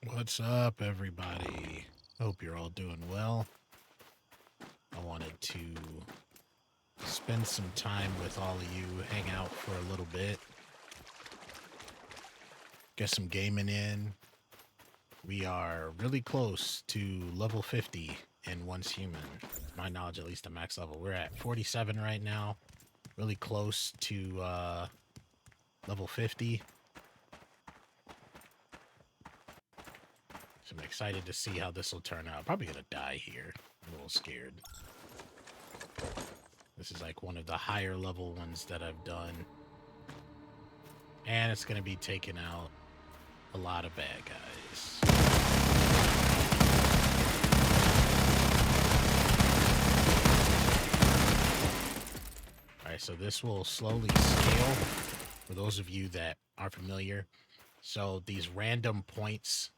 What's up, everybody? Hope you're all doing well. I wanted to spend some time with all of you, hang out for a little bit, get some gaming in. We are really close to level 50 in Once Human. To my knowledge, at least the max level. We're at 47 right now, really close to level 50. So I'm excited to see how this will turn out. Probably gonna die here. I'm a little scared. This is like one of the higher level ones that I've done. And it's going to be taking out a lot of bad guys. Alright, so this will slowly scale for those of you that aren't familiar. So these random points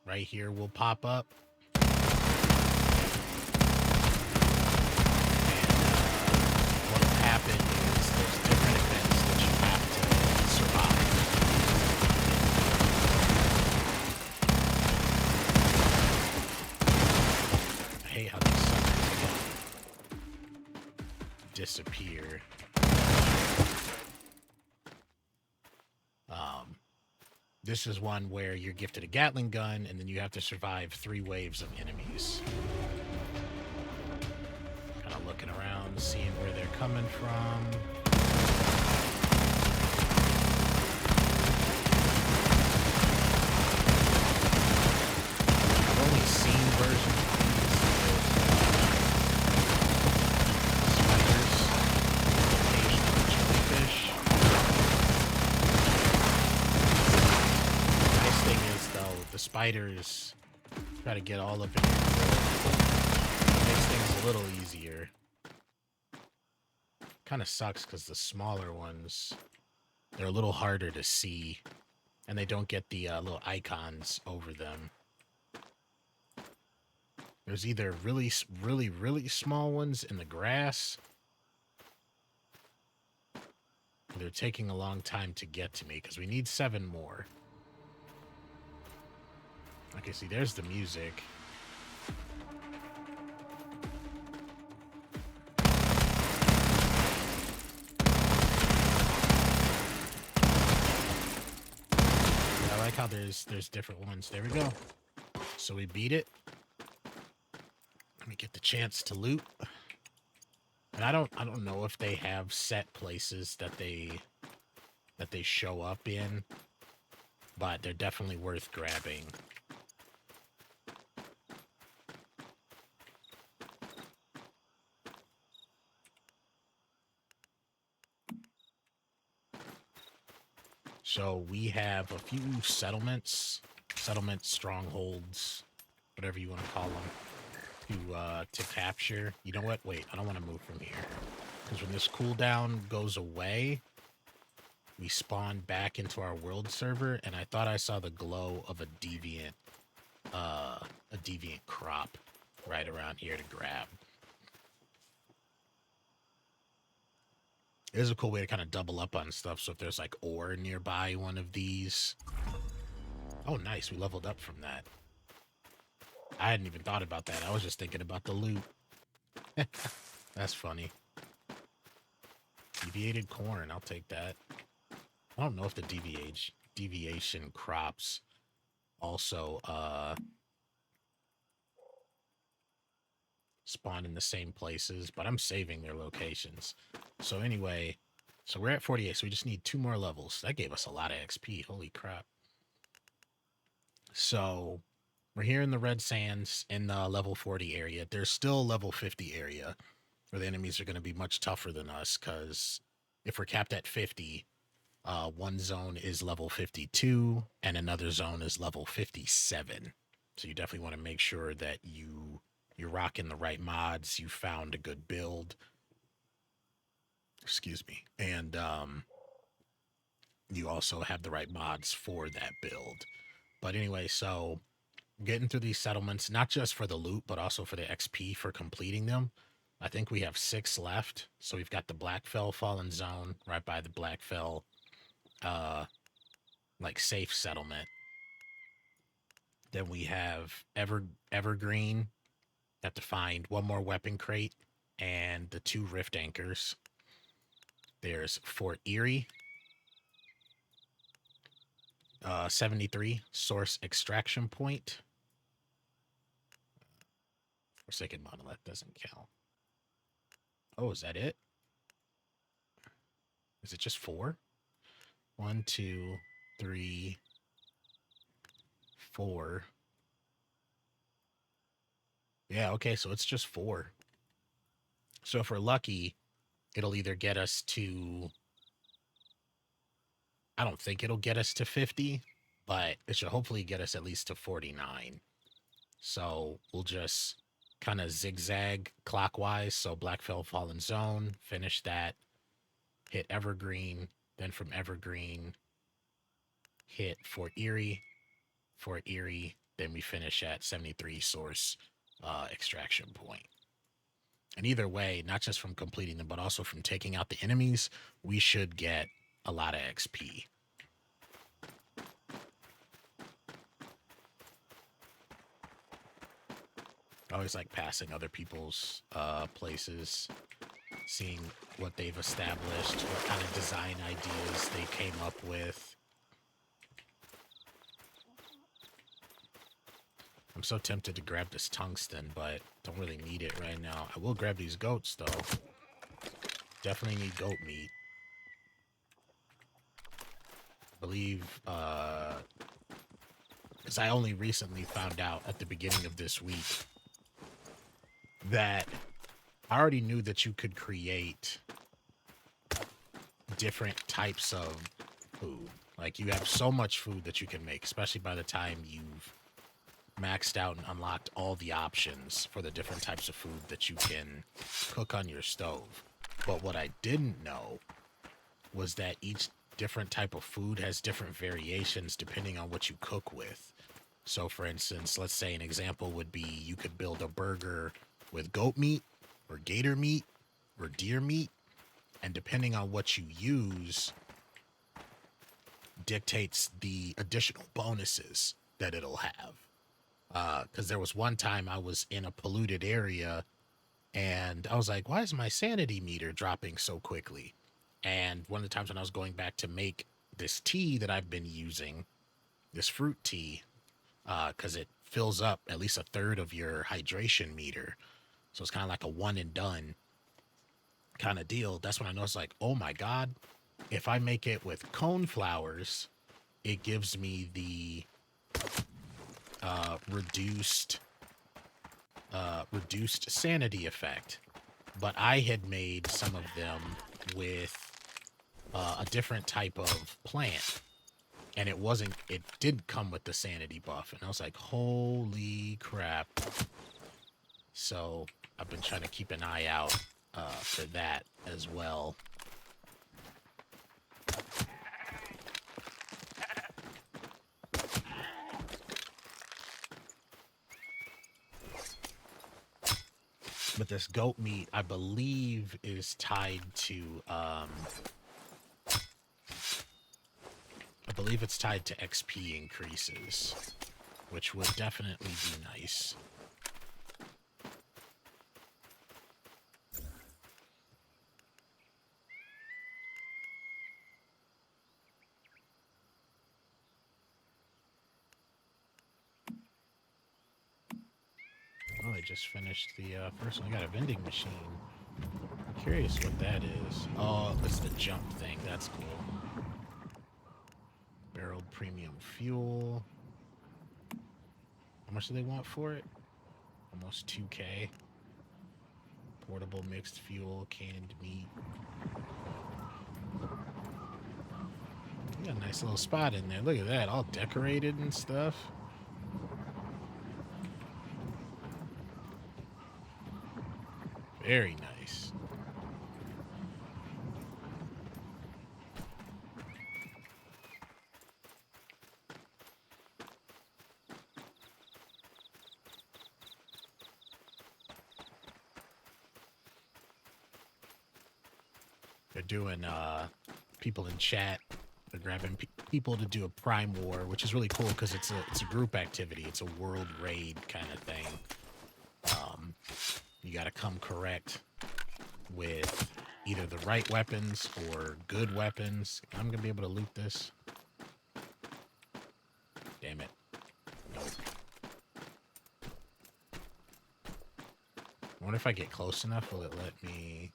right here will pop up. And what will happen is there's different events that you have to survive. I hate how these suckers disappear. This is one where you're gifted a Gatling gun, and then you have to survive 3 waves of enemies. Kind of looking around, seeing where they're coming from. I've only seen versions of these spiders, occasional jellyfish. Thing is, though, the spiders try to get all up in your throat. It makes things a little easier. Kind of sucks because the smaller ones, they're a little harder to see, and they don't get the little icons over them. There's either really small ones in the grass. They're taking a long time to get to me because we need 7 more. Okay, see, there's the music. I like how there's different ones. There we go. So we beat it. Let me get the chance to loot. And I don't know if they have set places that they show up in, but they're definitely worth grabbing. So we have a few settlements, strongholds, whatever you want to call them, to capture. You know what? Wait, I don't want to move from here. Because when this cooldown goes away, we spawn back into our world server, and I thought I saw the glow of a deviant crop right around here to grab. It is a cool way to kind of double up on stuff. So if there's like ore nearby one of these. Oh, nice. We leveled up from that. I hadn't even thought about that. I was just thinking about the loot. That's funny. Deviated corn. I'll take that. I don't know if the deviation crops also spawn in the same places, but I'm saving their locations. So anyway, so we're at 48, so we just need 2 more levels. That gave us a lot of XP. Holy crap. So we're here in the Red Sands in the level 40 area. There's still level 50 area where the enemies are going to be much tougher than us, because if we're capped at 50, one zone is level 52 and another zone is level 57. So you definitely want to make sure that you're rocking the right mods, you found a good build. Excuse me. And you also have the right mods for that build. But anyway, so getting through these settlements, not just for the loot, but also for the XP for completing them. I think we have 6 left. So we've got the Blackfell Fallen Zone right by the Blackfell like safe settlement. Then we have Evergreen. Have to find one more weapon crate and the 2 rift anchors. There's Fort Erie. 73 source extraction point. Forsaken monolith doesn't count. Oh, is that it? Is it just 4? 1, 2, 3, 4. Yeah, okay, so it's just 4. So if we're lucky, it'll either get us to... I don't think it'll get us to 50, but it should hopefully get us at least to 49. So we'll just kind of zigzag clockwise. So Blackfell Fallen Zone, finish that, hit Evergreen, then from Evergreen, hit Fort Erie, then we finish at 73 source extraction point. And either way, not just from completing them, but also from taking out the enemies, we should get a lot of XP. I always like passing other people's places, seeing what they've established, what kind of design ideas they came up with. I'm so tempted to grab this tungsten, but don't really need it right now. I will grab these goats, though. Definitely need goat meat. I believe, because I only recently found out at the beginning of this week that I already knew that you could create different types of food. Like, you have so much food that you can make, especially by the time you've maxed out and unlocked all the options for the different types of food that you can cook on your stove. But what I didn't know was that each different type of food has different variations depending on what you cook with. So for instance, let's say an example would be you could build a burger with goat meat or gator meat or deer meat, and depending on what you use dictates the additional bonuses that it'll have. Because there was one time I was in a polluted area and I was like, why is my sanity meter dropping so quickly? And one of the times when I was going back to make this tea that I've been using, this fruit tea, because it fills up at least a third of your hydration meter. So it's kind of like a one and done kind of deal. That's when I noticed, like, oh my God, if I make it with cone flowers, it gives me the reduced sanity effect. But I had made some of them with a different type of plant, and it didn't come with the sanity buff. And I was like, holy crap. So I've been trying to keep an eye out for that as well. But this goat meat, I believe, is tied to, I believe it's tied to XP increases, which would definitely be nice. Oh, I just finished the first one. I got a vending machine. I'm curious what that is. Oh, it's the jump thing. That's cool. Barreled premium fuel. How much do they want for it? Almost 2K. Portable mixed fuel, canned meat. You got a nice little spot in there. Look at that, all decorated and stuff. Very nice. They're doing people in chat. They're grabbing people to do a Prime War, which is really cool because it's a group activity. It's a world raid kind of thing. You got to come correct with either the right weapons or good weapons. I'm gonna be able to loot this. Damn it. Nope. I wonder if I get close enough, will it let me...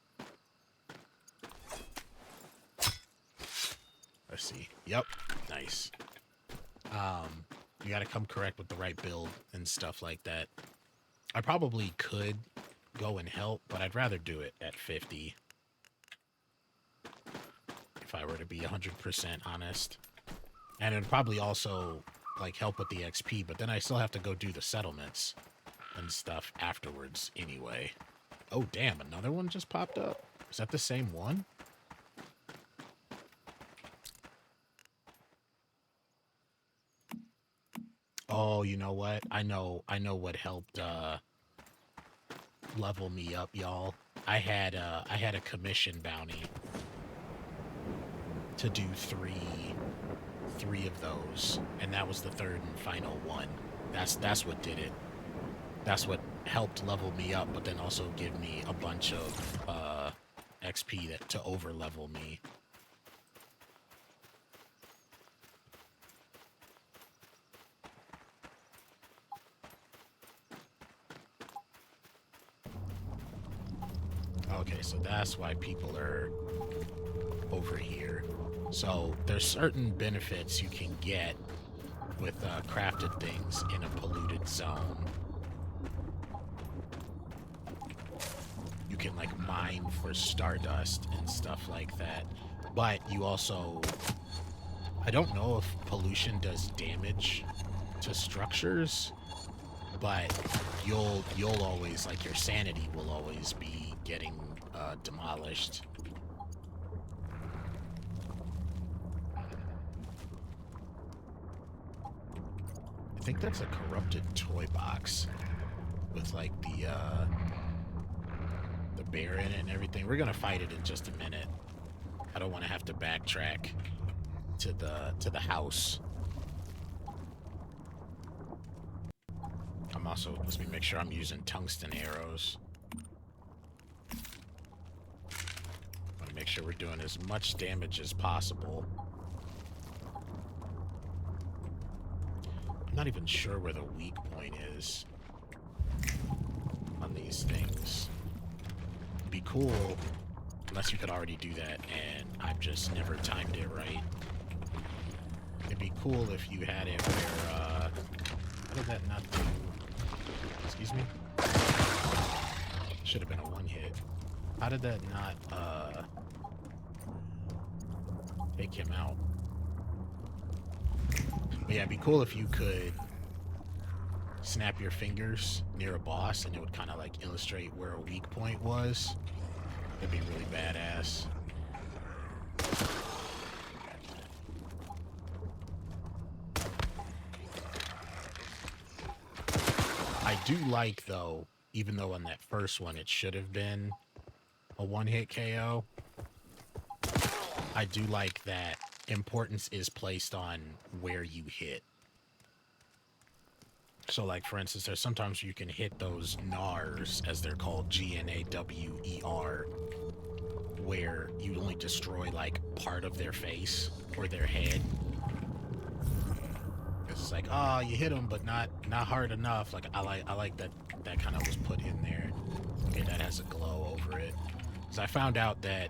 Let's see. Yep. Nice. You gotta come correct with the right build and stuff like that. I probably could go and help, but I'd rather do it at 50. If I were to be 100% honest. And it'd probably also, like, help with the XP, but then I still have to go do the settlements and stuff afterwards anyway. Oh, damn, another one just popped up? Is that the same one? Oh, you know what? I know what helped level me up, y'all. I had a commission bounty to do three of those, and that was the third and final one. That's what did it. That's what helped level me up, but then also give me a bunch of XP to over level me. Okay, so that's why people are over here. So there's certain benefits you can get with crafted things in a polluted zone. You can like mine for stardust and stuff like that. But you also, I don't know if pollution does damage to structures, but you'll always, like, your sanity will always be getting demolished. I think that's a corrupted toy box with like the bear in it and everything. We're gonna fight it in just a minute. I don't want to have to backtrack to the house. I'm also, let me make sure I'm using tungsten arrows. Want to make sure we're doing as much damage as possible. I'm not even sure where the weak point is on these things. It'd be cool, unless you could already do that and I've just never timed it right. It'd be cool if you had it where, how did that not do? Excuse me? Should have been a one hit. How did that not, take him out? But yeah, it'd be cool if you could snap your fingers near a boss and it would kind of like illustrate where a weak point was. That'd be really badass. I do like, though, even though on that first one it should have been a one-hit KO, I do like that importance is placed on where you hit. So, like, for instance, there's sometimes you can hit those gnars, as they're called, Gnawer, where you only destroy, like, part of their face or their head. It's like, oh, you hit them, but not hard enough. Like, I like that kind of was put in there. Okay, that has a glow over it. Because I found out that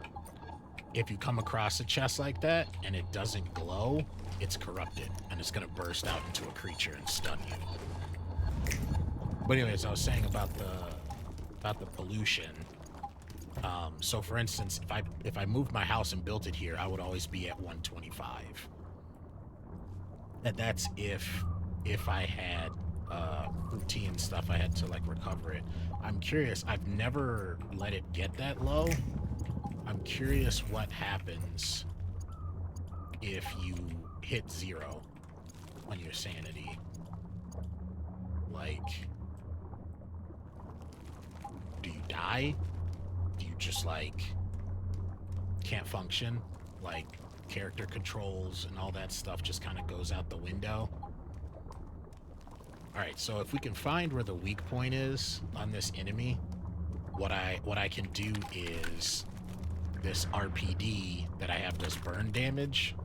if you come across a chest like that and it doesn't glow, it's corrupted and it's gonna burst out into a creature and stun you. But anyways, I was saying about the pollution. So for instance, if I moved my house and built it here, I would always be at 125. And that's if I had routine stuff I had to like recover it. I'm curious, I've never let it get that low. I'm curious what happens if you hit 0 on your sanity. Like, do you die? Do you just like can't function? Like, character controls and all that stuff just kind of goes out the window. All right, so if we can find where the weak point is on this enemy, what I can do is this RPD that I have does burn damage.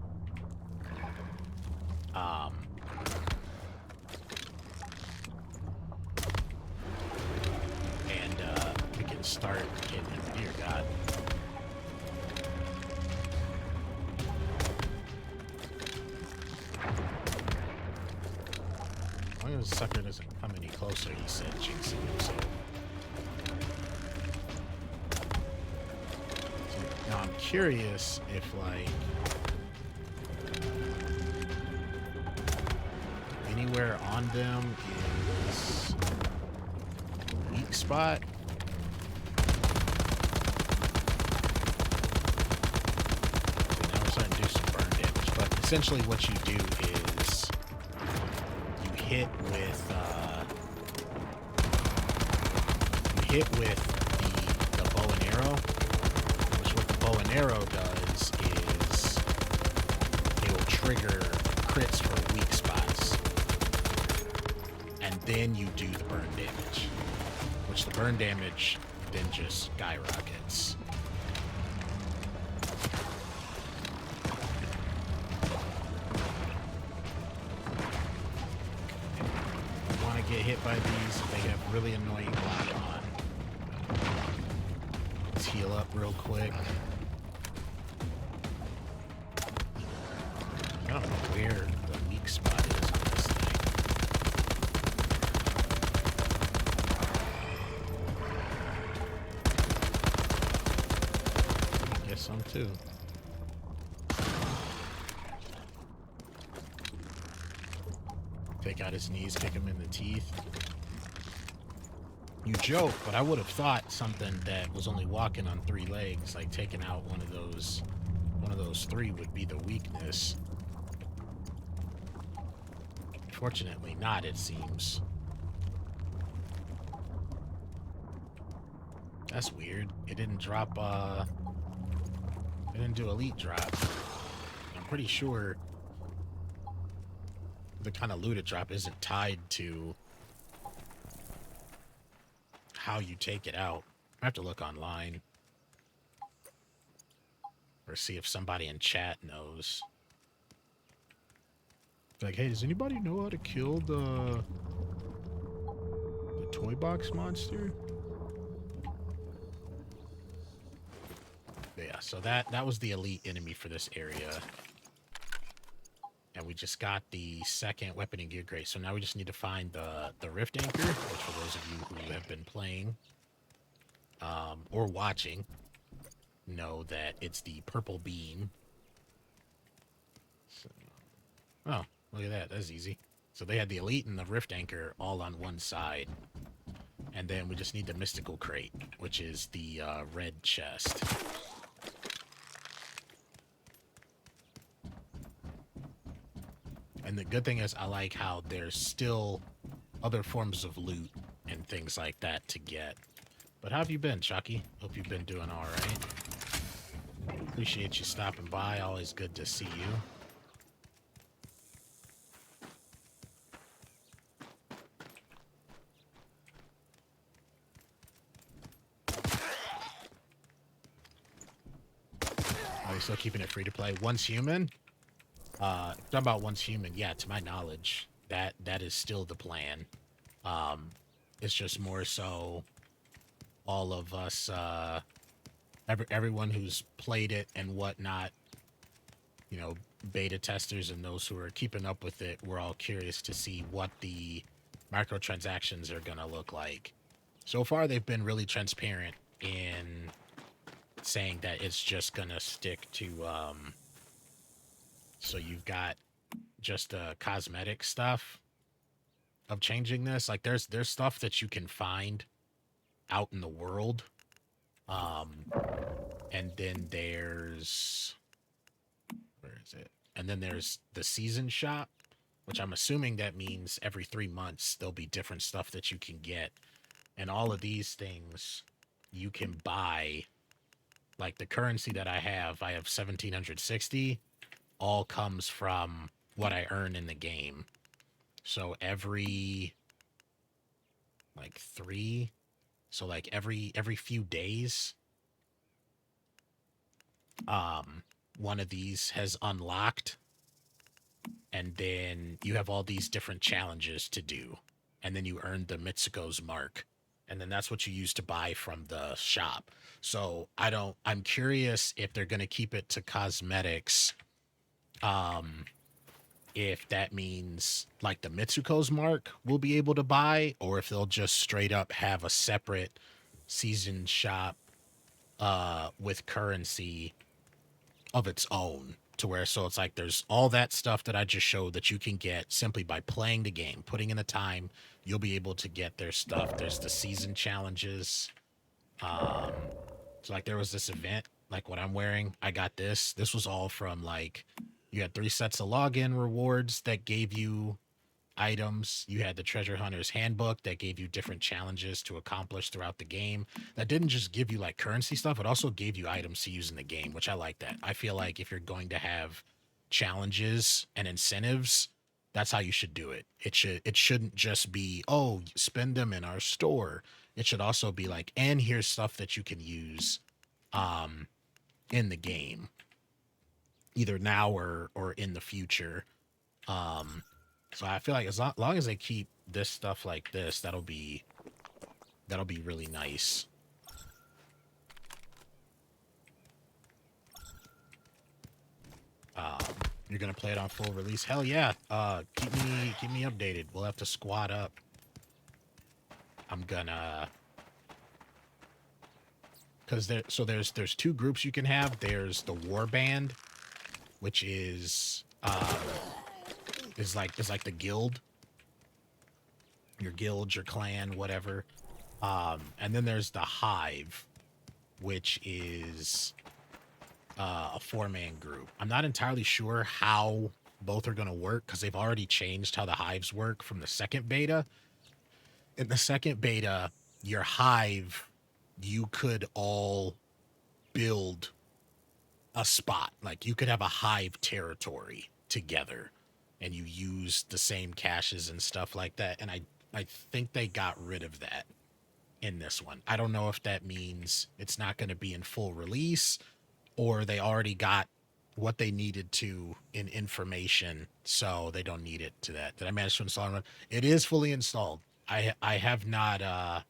And we can start getting him. Dear God. As long as the sucker doesn't come any closer, he said, jinxing himself. So now I'm curious if, like, anywhere on them is a weak spot. So now we're starting to do some burn damage, but essentially what you do is hit with the bow and arrow, which what the bow and arrow does is it'll trigger crits for weak spots, and then you do the burn damage, which the burn damage then just skyrockets. Get hit by these if they have really annoying lock on. Let's heal up real quick. I don't know where the weak spot is on this thing. I guess some too. Take out his knees, kick him in the teeth. You joke, but I would have thought something that was only walking on 3 legs, like taking out one of those 3 would be the weakness. Fortunately not, it seems. That's weird. It didn't drop, it didn't do elite drop. I'm pretty sure the kind of loot it drop isn't tied to how you take it out. I have to look online or see if somebody in chat knows. Like, hey, does anybody know how to kill the toy box monster? Yeah, so that was the elite enemy for this area. And we just got the second weapon and gear crate. So now we just need to find the Rift Anchor, which for those of you who have been playing or watching know that it's the purple beam. So, oh, look at that. That's easy. So they had the elite and the Rift Anchor all on one side. And then we just need the mystical crate, which is the red chest. And the good thing is I like how there's still other forms of loot and things like that to get. But how have you been, Chucky? Hope you've been doing all right. Appreciate you stopping by. Always good to see you. Are you still keeping it free to play? Once Human? Talking about Once Human, yeah, to my knowledge, that is still the plan. It's just more so all of us, everyone who's played it and whatnot, you know, beta testers and those who are keeping up with it, we're all curious to see what the microtransactions are gonna look like. So far, they've been really transparent in saying that it's just gonna stick to, so you've got just the cosmetic stuff of changing this. Like there's stuff that you can find out in the world. And then there's, where is it? And then there's the season shop, which I'm assuming that means every 3 months there'll be different stuff that you can get. And all of these things you can buy. Like the currency that I have 1760. all comes from what I earn in the game. So every like every few days, one of these has unlocked, and then you have all these different challenges to do, and then you earn the Mitsuko's mark, and then that's what you use to buy from the shop. So I'm curious if they're going to keep it to cosmetics, if that means like the Mitsuko's mark we'll be able to buy, or if they'll just straight up have a separate season shop with currency of its own, to where so it's like there's all that stuff that I just showed that you can get simply by playing the game, putting in the time. You'll be able to get their stuff. There's the season challenges. So like there was this event, like what I'm wearing, I got this was all from like, you had 3 sets of login rewards that gave you items. You had the Treasure Hunter's Handbook that gave you different challenges to accomplish throughout the game. That didn't just give you like currency stuff, it also gave you items to use in the game, which I like that. I feel like if you're going to have challenges and incentives, that's how you should do it. It shouldn't just be, oh, spend them in our store. It should also be like, and here's stuff that you can use in the game, either now or in the future. So I feel like as long as they keep this stuff like this, that'll be really nice. You're gonna play it on full release? Hell yeah! Keep me updated. We'll have to squad up. I'm gonna, because there's 2 groups you can have. There's the war band, which is like the guild, your clan, whatever. And then there's the hive, which is a 4-man group. I'm not entirely sure how both are going to work, because they've already changed how the hives work from the second beta. In the second beta, your hive, you could all build a spot. Like you could have a hive territory together, and you use the same caches and stuff like that. And I think they got rid of that in this one. I don't know if that means it's not going to be in full release, or they already got what they needed to in information, so they don't need it to that. Did I manage to install it? It is fully installed. I have not I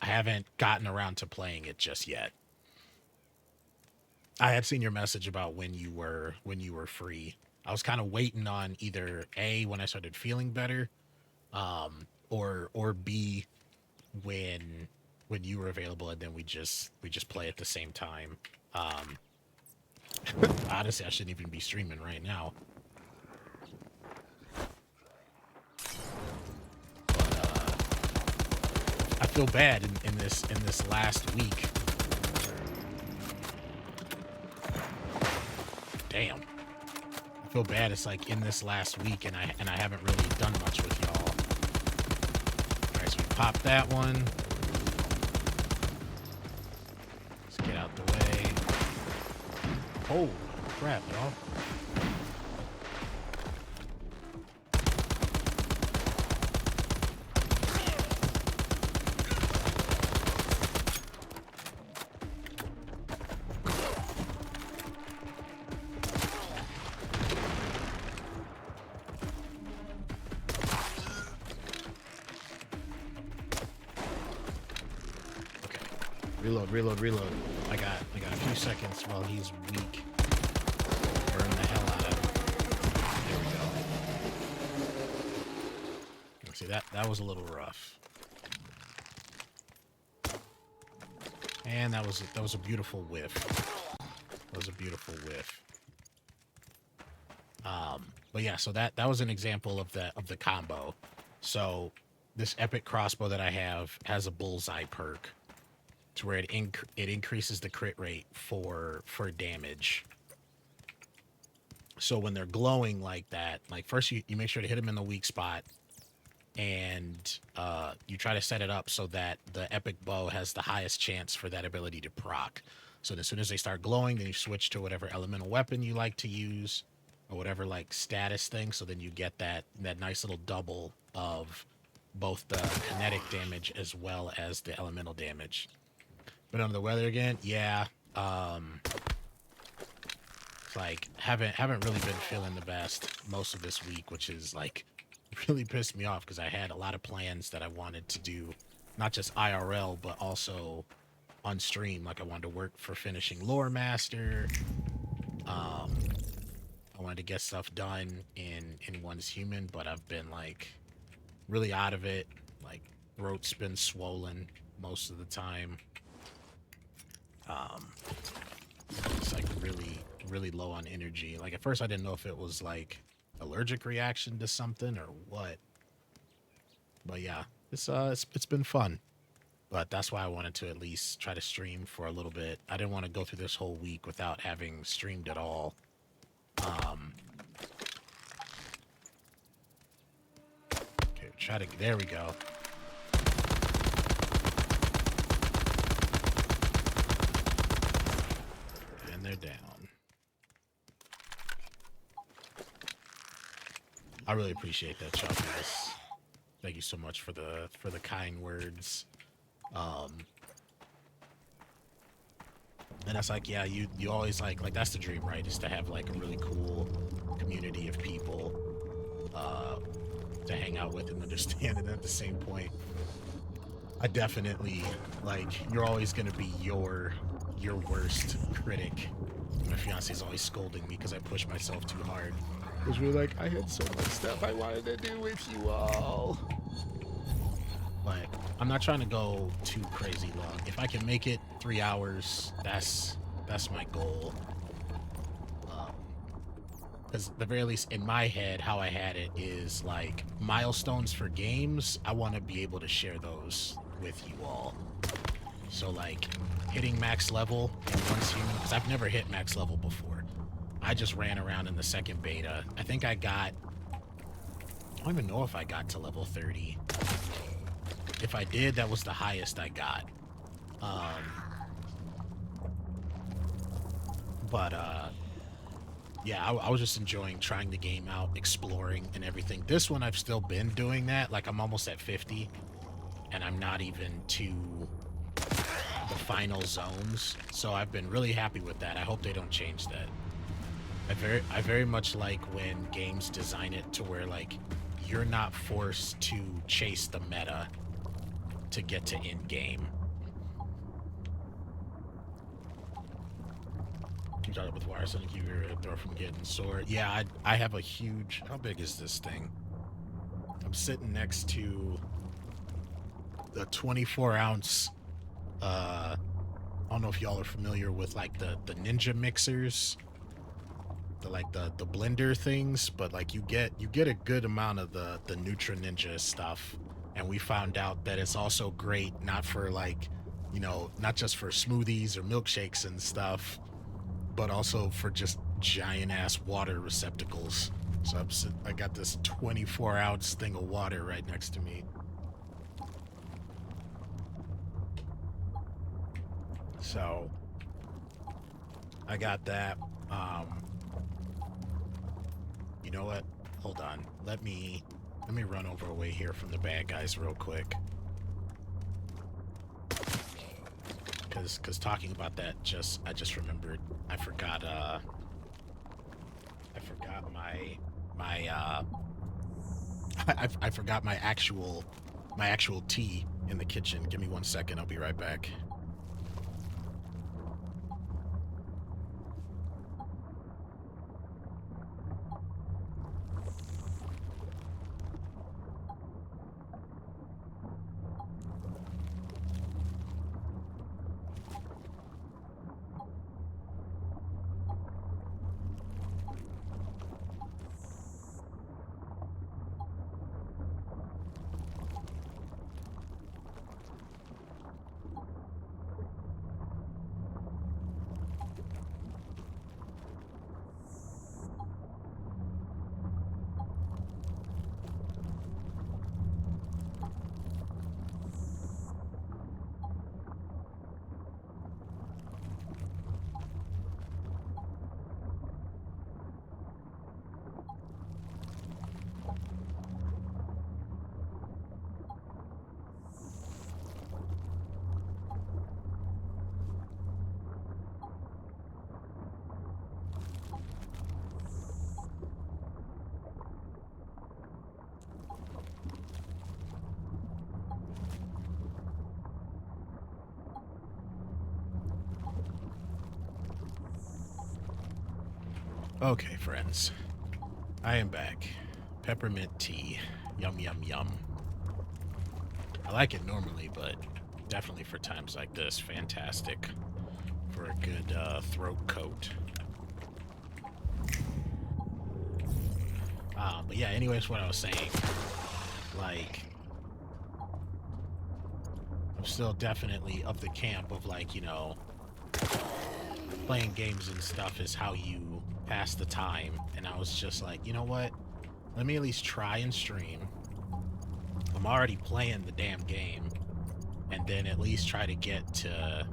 haven't gotten around to playing it just yet. I had seen your message about when you were free. I was kind of waiting on either A, when I started feeling better, or B, when you were available, and then we just play at the same time. Honestly, I shouldn't even be streaming right now. I feel bad in this last week. Damn. I feel bad. It's like in this last week, and I haven't really done much with y'all. All right, so we popped that one. Let's get out the way. Oh crap, y'all. Reload. I got a few seconds while he's weak. Burn the hell out of him. There we go. See, that was a little rough. And that was a beautiful whiff. That was a beautiful whiff. But yeah, so that was an example of the combo. So this epic crossbow that I have has a bullseye perk, to where it increases the crit rate for damage. So when they're glowing like that, like first you make sure to hit them in the weak spot, and you try to set it up so that the epic bow has the highest chance for that ability to proc. So as soon as they start glowing, then you switch to whatever elemental weapon you like to use, or whatever like status thing. So then you get that nice little double of both the kinetic damage as well as the elemental damage. But on the weather again, yeah. It's like haven't really been feeling the best most of this week, which is like really pissed me off because I had a lot of plans that I wanted to do, not just IRL but also on stream. Like I wanted to work for finishing Lore Master. I wanted to get stuff done in One's Human, but I've been like really out of it. Like throat's been swollen most of the time. It's like really low on energy. Like at first I didn't know if it was like allergic reaction to something or what. But yeah, it's been fun. But that's why I wanted to at least try to stream for a little bit. I didn't want to go through this whole week without having streamed at all. Okay, there we go. And they're down. I really appreciate that, Chuck, guys. Thank you so much for the kind words. And that's like, yeah, you always like that's the dream, right? Is to have like a really cool community of people to hang out with and understand. And at the same point, I definitely like you're always gonna be your worst critic. My fiance's always scolding me because I push myself too hard. Because we're like, I had so much stuff I wanted to do with you all. But I'm not trying to go too crazy long. If I can make it 3 hours, that's my goal. Because the very least in my head, how I had it is like milestones for games. I want to be able to share those with you all. So like hitting max level in One's Human, because I've never hit max level before. I just ran around in the second beta. I think I don't even know if I got to level 30. If I did, that was the highest I got. Yeah, I was just enjoying trying the game out, exploring and everything. This one, I've still been doing that. Like, I'm almost at 50, and I'm not even to the final zones. So I've been really happy with that. I hope they don't change that. I very much like when games design it to where, like, you're not forced to chase the meta to get to end game. You got it with wires and keep your door from getting sore. Yeah, I have a huge. How big is this thing? I'm sitting next to the 24-ounce. I don't know if y'all are familiar with like the Ninja mixers, the blender things, but like you get a good amount of the Nutra Ninja stuff, and we found out that it's also great not for like, you know, not just for smoothies or milkshakes and stuff, but also for just giant ass water receptacles. So I got this 24-ounce thing of water right next to me. So I got that. You know what? Hold on. Let me run over away here from the bad guys real quick. Cause talking about that, I just remembered I forgot my I forgot my actual tea in the kitchen. Give me 1 second, I'll be right back. Okay, friends. I am back. Peppermint tea. Yum, yum, yum. I like it normally, but definitely for times like this, fantastic for a good throat coat. But yeah, anyways, what I was saying, like, I'm still definitely of the camp of, like, you know, playing games and stuff is how you pass the time. And I was just like, you know what? Let me at least try and stream. I'm already playing the damn game. And then at least try to get to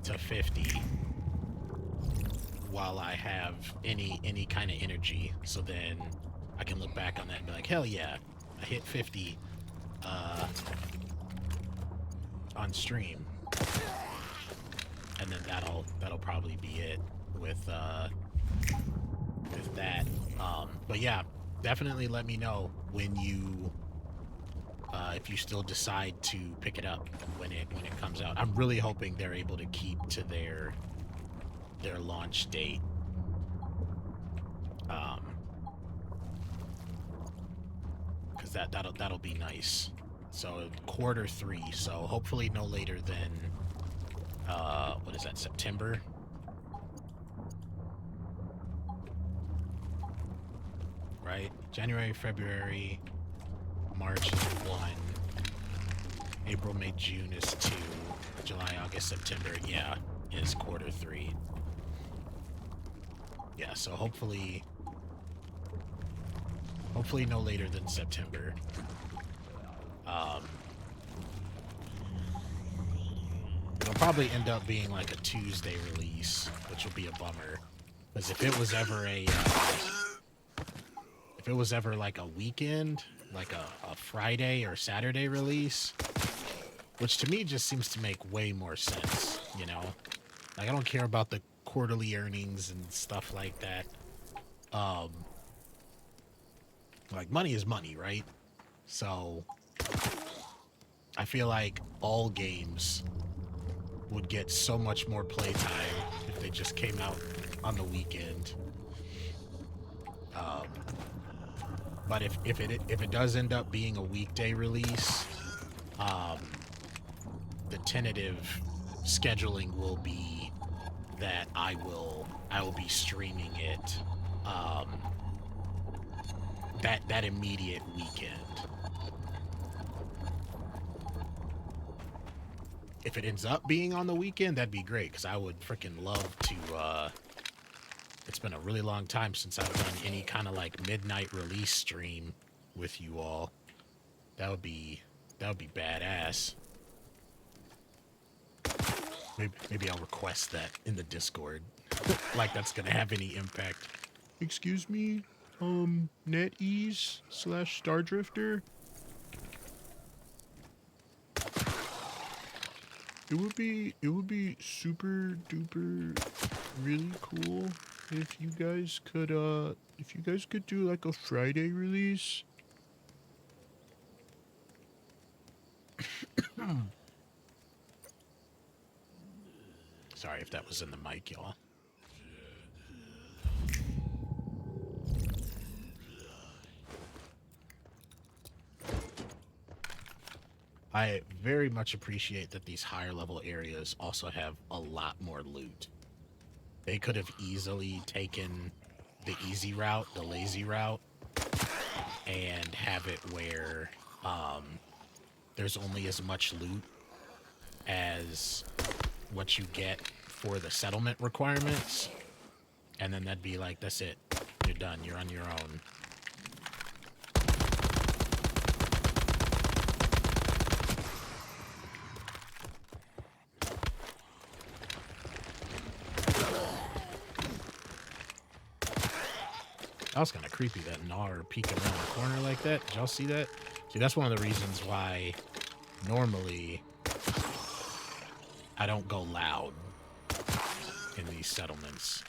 50 while I have any kind of energy. So then I can look back on that and be like, hell yeah, I hit 50 on stream. And then that'll probably be it with that. But yeah, definitely let me know when you if you still decide to pick it up when it comes out. I'm really hoping they're able to keep to their launch date. Because that'll be nice. So Q3. So hopefully no later than what is that, September? Right? January, February, March is 1. April, May, June is 2. July, August, September, yeah, is Q3. Yeah, so hopefully no later than September. It'll probably end up being like a Tuesday release, which will be a bummer. Because if it was ever like a weekend, like a Friday or Saturday release, which to me just seems to make way more sense, you know? Like, I don't care about the quarterly earnings and stuff like that. Like, money is money, right? So I feel like all games would get so much more playtime if they just came out on the weekend. But if it does end up being a weekday release, the tentative scheduling will be that I will be streaming it that immediate weekend. If it ends up being on the weekend, that'd be great, because I would freaking love to. It's been a really long time since I've done any kind of like midnight release stream with you all. That would be badass. Maybe I'll request that in the Discord. Like that's gonna have any impact. Excuse me, NetEase/Stardrifter. It would be super duper really cool if you guys could do like a Friday release. Sorry if that was in the mic, y'all. I very much appreciate that these higher level areas also have a lot more loot. They could have easily taken the easy route, the lazy route, and have it where there's only as much loot as what you get for the settlement requirements. And then that'd be like, that's it. You're done. You're on your own. That was kind of creepy, that Gnar peeking around the corner like that. Did y'all see that? See, that's one of the reasons why normally I don't go loud in these settlements.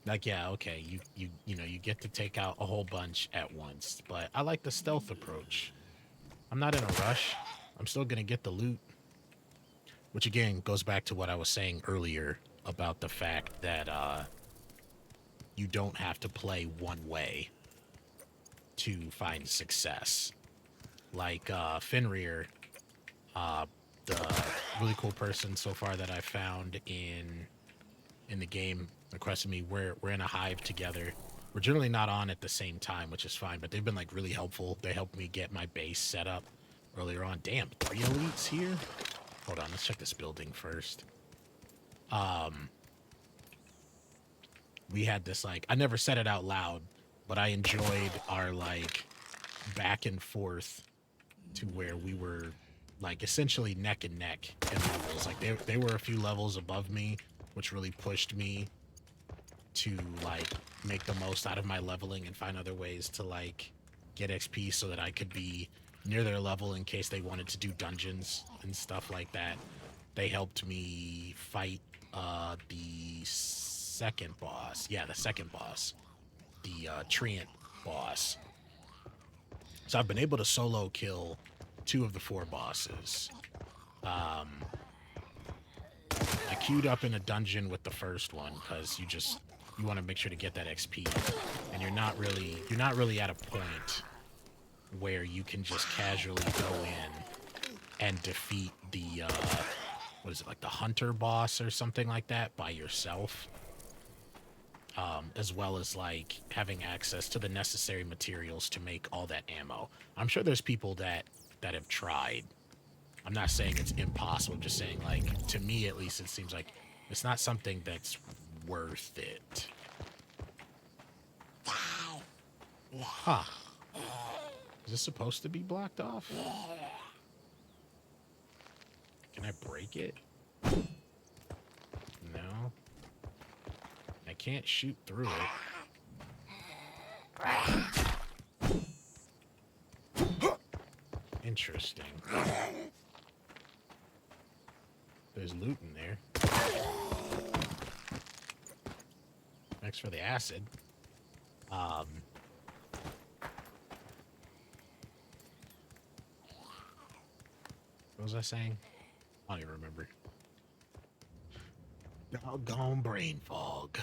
Like, yeah, okay, you know, you get to take out a whole bunch at once, but I like the stealth approach. I'm not in a rush. I'm still gonna get the loot. Which again goes back to what I was saying earlier about the fact that you don't have to play one way to find success. Like Fenrir, the really cool person so far that I found in the game, requested me. We're in a hive together. We're generally not on at the same time, which is fine, but they've been like really helpful. They helped me get my base set up earlier on. Damn, 3 elites here? Hold on, let's check this building first. We had this, like, I never said it out loud, but I enjoyed our like back and forth to where we were like essentially neck and neck in levels. Like they were a few levels above me, which really pushed me to like make the most out of my leveling and find other ways to like get XP so that I could be near their level in case they wanted to do dungeons and stuff like that. They helped me fight the second boss. Yeah, the second boss. The Treant boss. So I've been able to solo kill 2 of the 4 bosses. I queued up in a dungeon with the first one because you want to make sure to get that XP, and you're not really at a point where you can just casually go in and defeat the what is it, like the hunter boss or something like that by yourself. As well as like having access to the necessary materials to make all that ammo. I'm sure there's people that have tried. I'm not saying it's impossible. I'm just saying, like, to me at least, it seems like it's not something that's worth it. Huh. Is this supposed to be blocked off? Can I break it? No. I can't shoot through it. Interesting. There's loot in there. Thanks for the acid. What was I saying? I don't even remember. Doggone brain fog.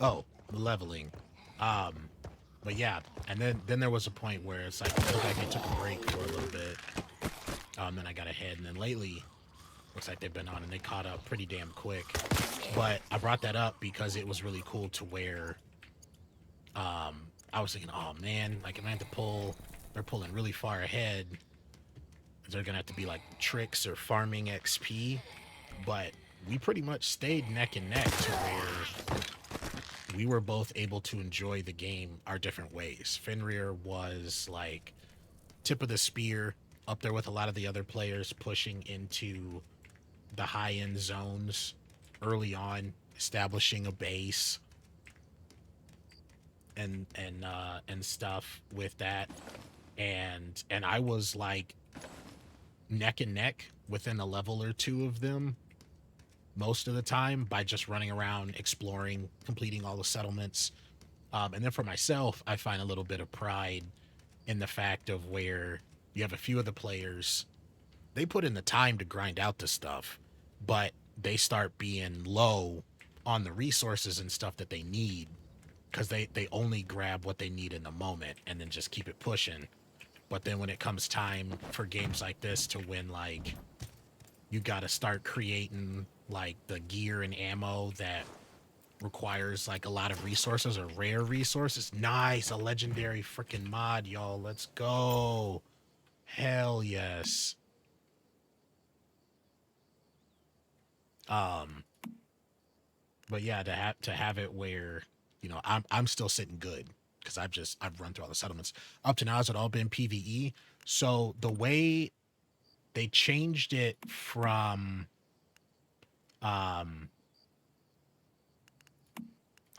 Oh, the leveling. But yeah, and then there was a point where it's like, it looked like they took a break for a little bit. Then I got ahead, and then lately, looks like they've been on, and they caught up pretty damn quick. But I brought that up because it was really cool to where, I was thinking, oh man, like if I had to pull, they're pulling really far ahead. They're gonna have to be like tricks or farming XP, but we pretty much stayed neck and neck to where we were both able to enjoy the game our different ways. Fenrir was like tip of the spear, up there with a lot of the other players, pushing into the high-end zones early on, establishing a base and stuff with that. And I was like neck and neck within a level or 2 of them most of the time by just running around, exploring, completing all the settlements. And then for myself, I find a little bit of pride in the fact of where you have a few of the players, they put in the time to grind out the stuff, but they start being low on the resources and stuff that they need because they only grab what they need in the moment and then just keep it pushing. But then when it comes time for games like this to win, like, you got to start creating like the gear and ammo that requires like a lot of resources or rare resources. Nice, a legendary freaking mod, y'all. Let's go. Hell yes. But yeah, to have it where, you know, I'm still sitting good because I've run through all the settlements. Up to now, it's all been PvE. So the way they changed it from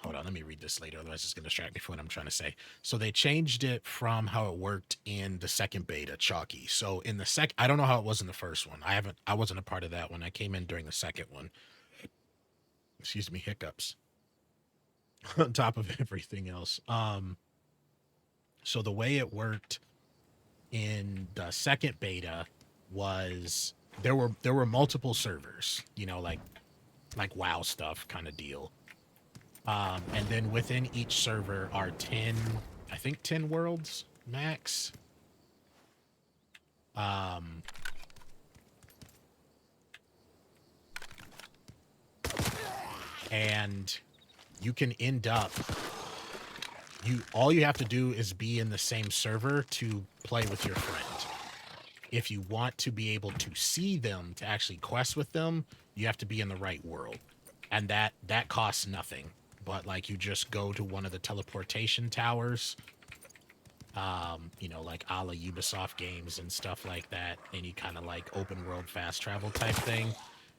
hold on, let me read this later, otherwise it's going to distract me from what I'm trying to say. So they changed it from how it worked in the second beta, Chalky. So in the I don't know how it was in the first one. I wasn't a part of that one. I came in during the second one. Excuse me, hiccups. On top of everything else. So the way it worked in the second beta was there were multiple servers, like WoW stuff kind of deal. And then within each server are 10, I think 10 worlds max. Um, and you can end up, all you have to do is be in the same server to play with your friend. If you want to be able to see them, to actually quest with them, you have to be in the right world. And that costs nothing. But like you just go to one of the teleportation towers, like a la Ubisoft games and stuff like that, and you kind of like open world fast travel type thing,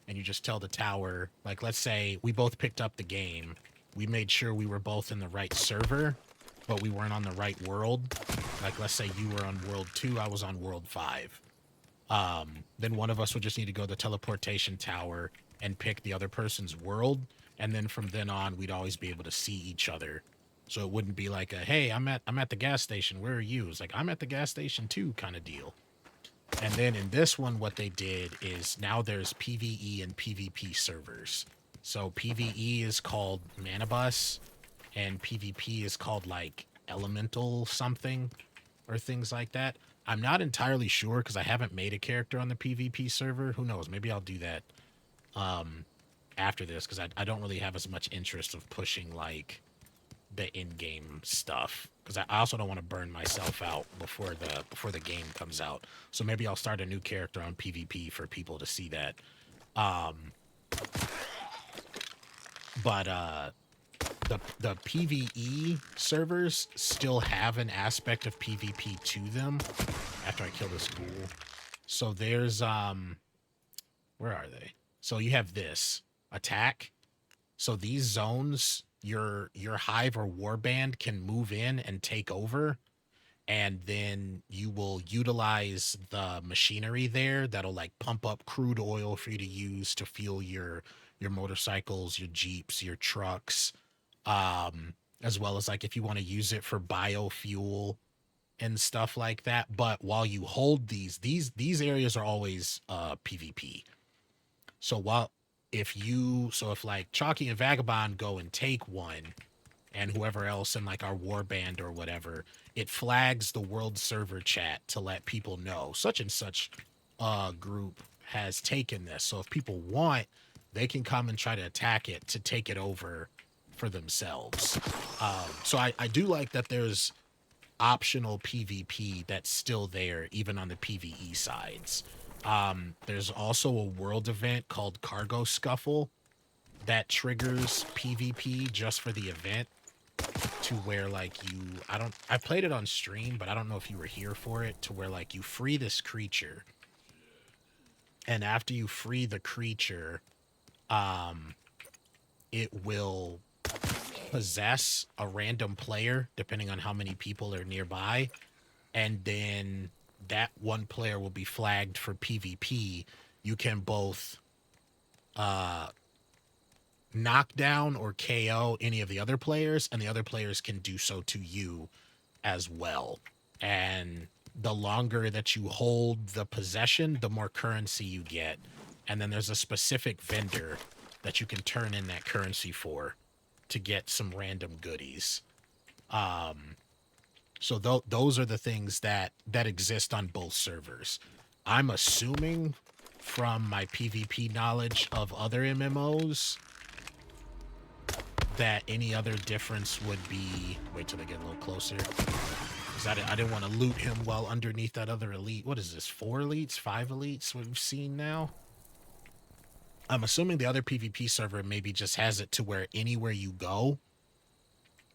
and you just tell the tower, like, let's say we both picked up the game, we made sure we were both in the right server, but we weren't on the right world. Like, let's say you were on world 2, I was on world 5. Then one of us would just need to go to the teleportation tower and pick the other person's world, and then from then on, we'd always be able to see each other. So it wouldn't be like a, hey, I'm at the gas station, where are you? It's like, I'm at the gas station too kind of deal. And then in this one, what they did is now there's PvE and PvP servers. So PvE is called Manabus, and PvP is called like Elemental something or things like that. I'm not entirely sure because I haven't made a character on the PvP server. Who knows? Maybe I'll do that after this, because I don't really have as much interest of pushing like the in-game stuff, because I also don't want to burn myself out before the game comes out. So maybe I'll start a new character on PvP for people to see that. But the PvE servers still have an aspect of PvP to them after I kill this ghoul. So there's where are they? So you have this attack. So these zones, your hive or warband can move in and take over, and then you will utilize the machinery there that'll like pump up crude oil for you to use to fuel your motorcycles, your jeeps, your trucks, as well as like if you want to use it for biofuel and stuff like that. But while you hold these areas are always PvP. So if like Chalky and Vagabond go and take one, and whoever else in like our warband or whatever, it flags the world server chat to let people know such and such group has taken this. So if people want, they can come and try to attack it to take it over for themselves. So I do like that there's optional PvP that's still there, even on the PvE sides. There's also a world event called Cargo Scuffle that triggers PvP just for the event, to where like I played it on stream, but I don't know if you were here for it, to where like you free this creature, and after you free the creature, it will possess a random player depending on how many people are nearby, and then that one player will be flagged for PvP. You can both knock down or KO any of the other players, and the other players can do so to you as well. And the longer that you hold the possession, the more currency you get. And then there's a specific vendor that you can turn in that currency for to get some random goodies. So those are the things that exist on both servers. I'm assuming from my PvP knowledge of other MMOs that any other difference would be, wait till they get a little closer, because I didn't want to loot him while underneath that other elite. What is this, 4 elites, 5 elites, what we've seen now? I'm assuming the other PvP server maybe just has it to where anywhere you go,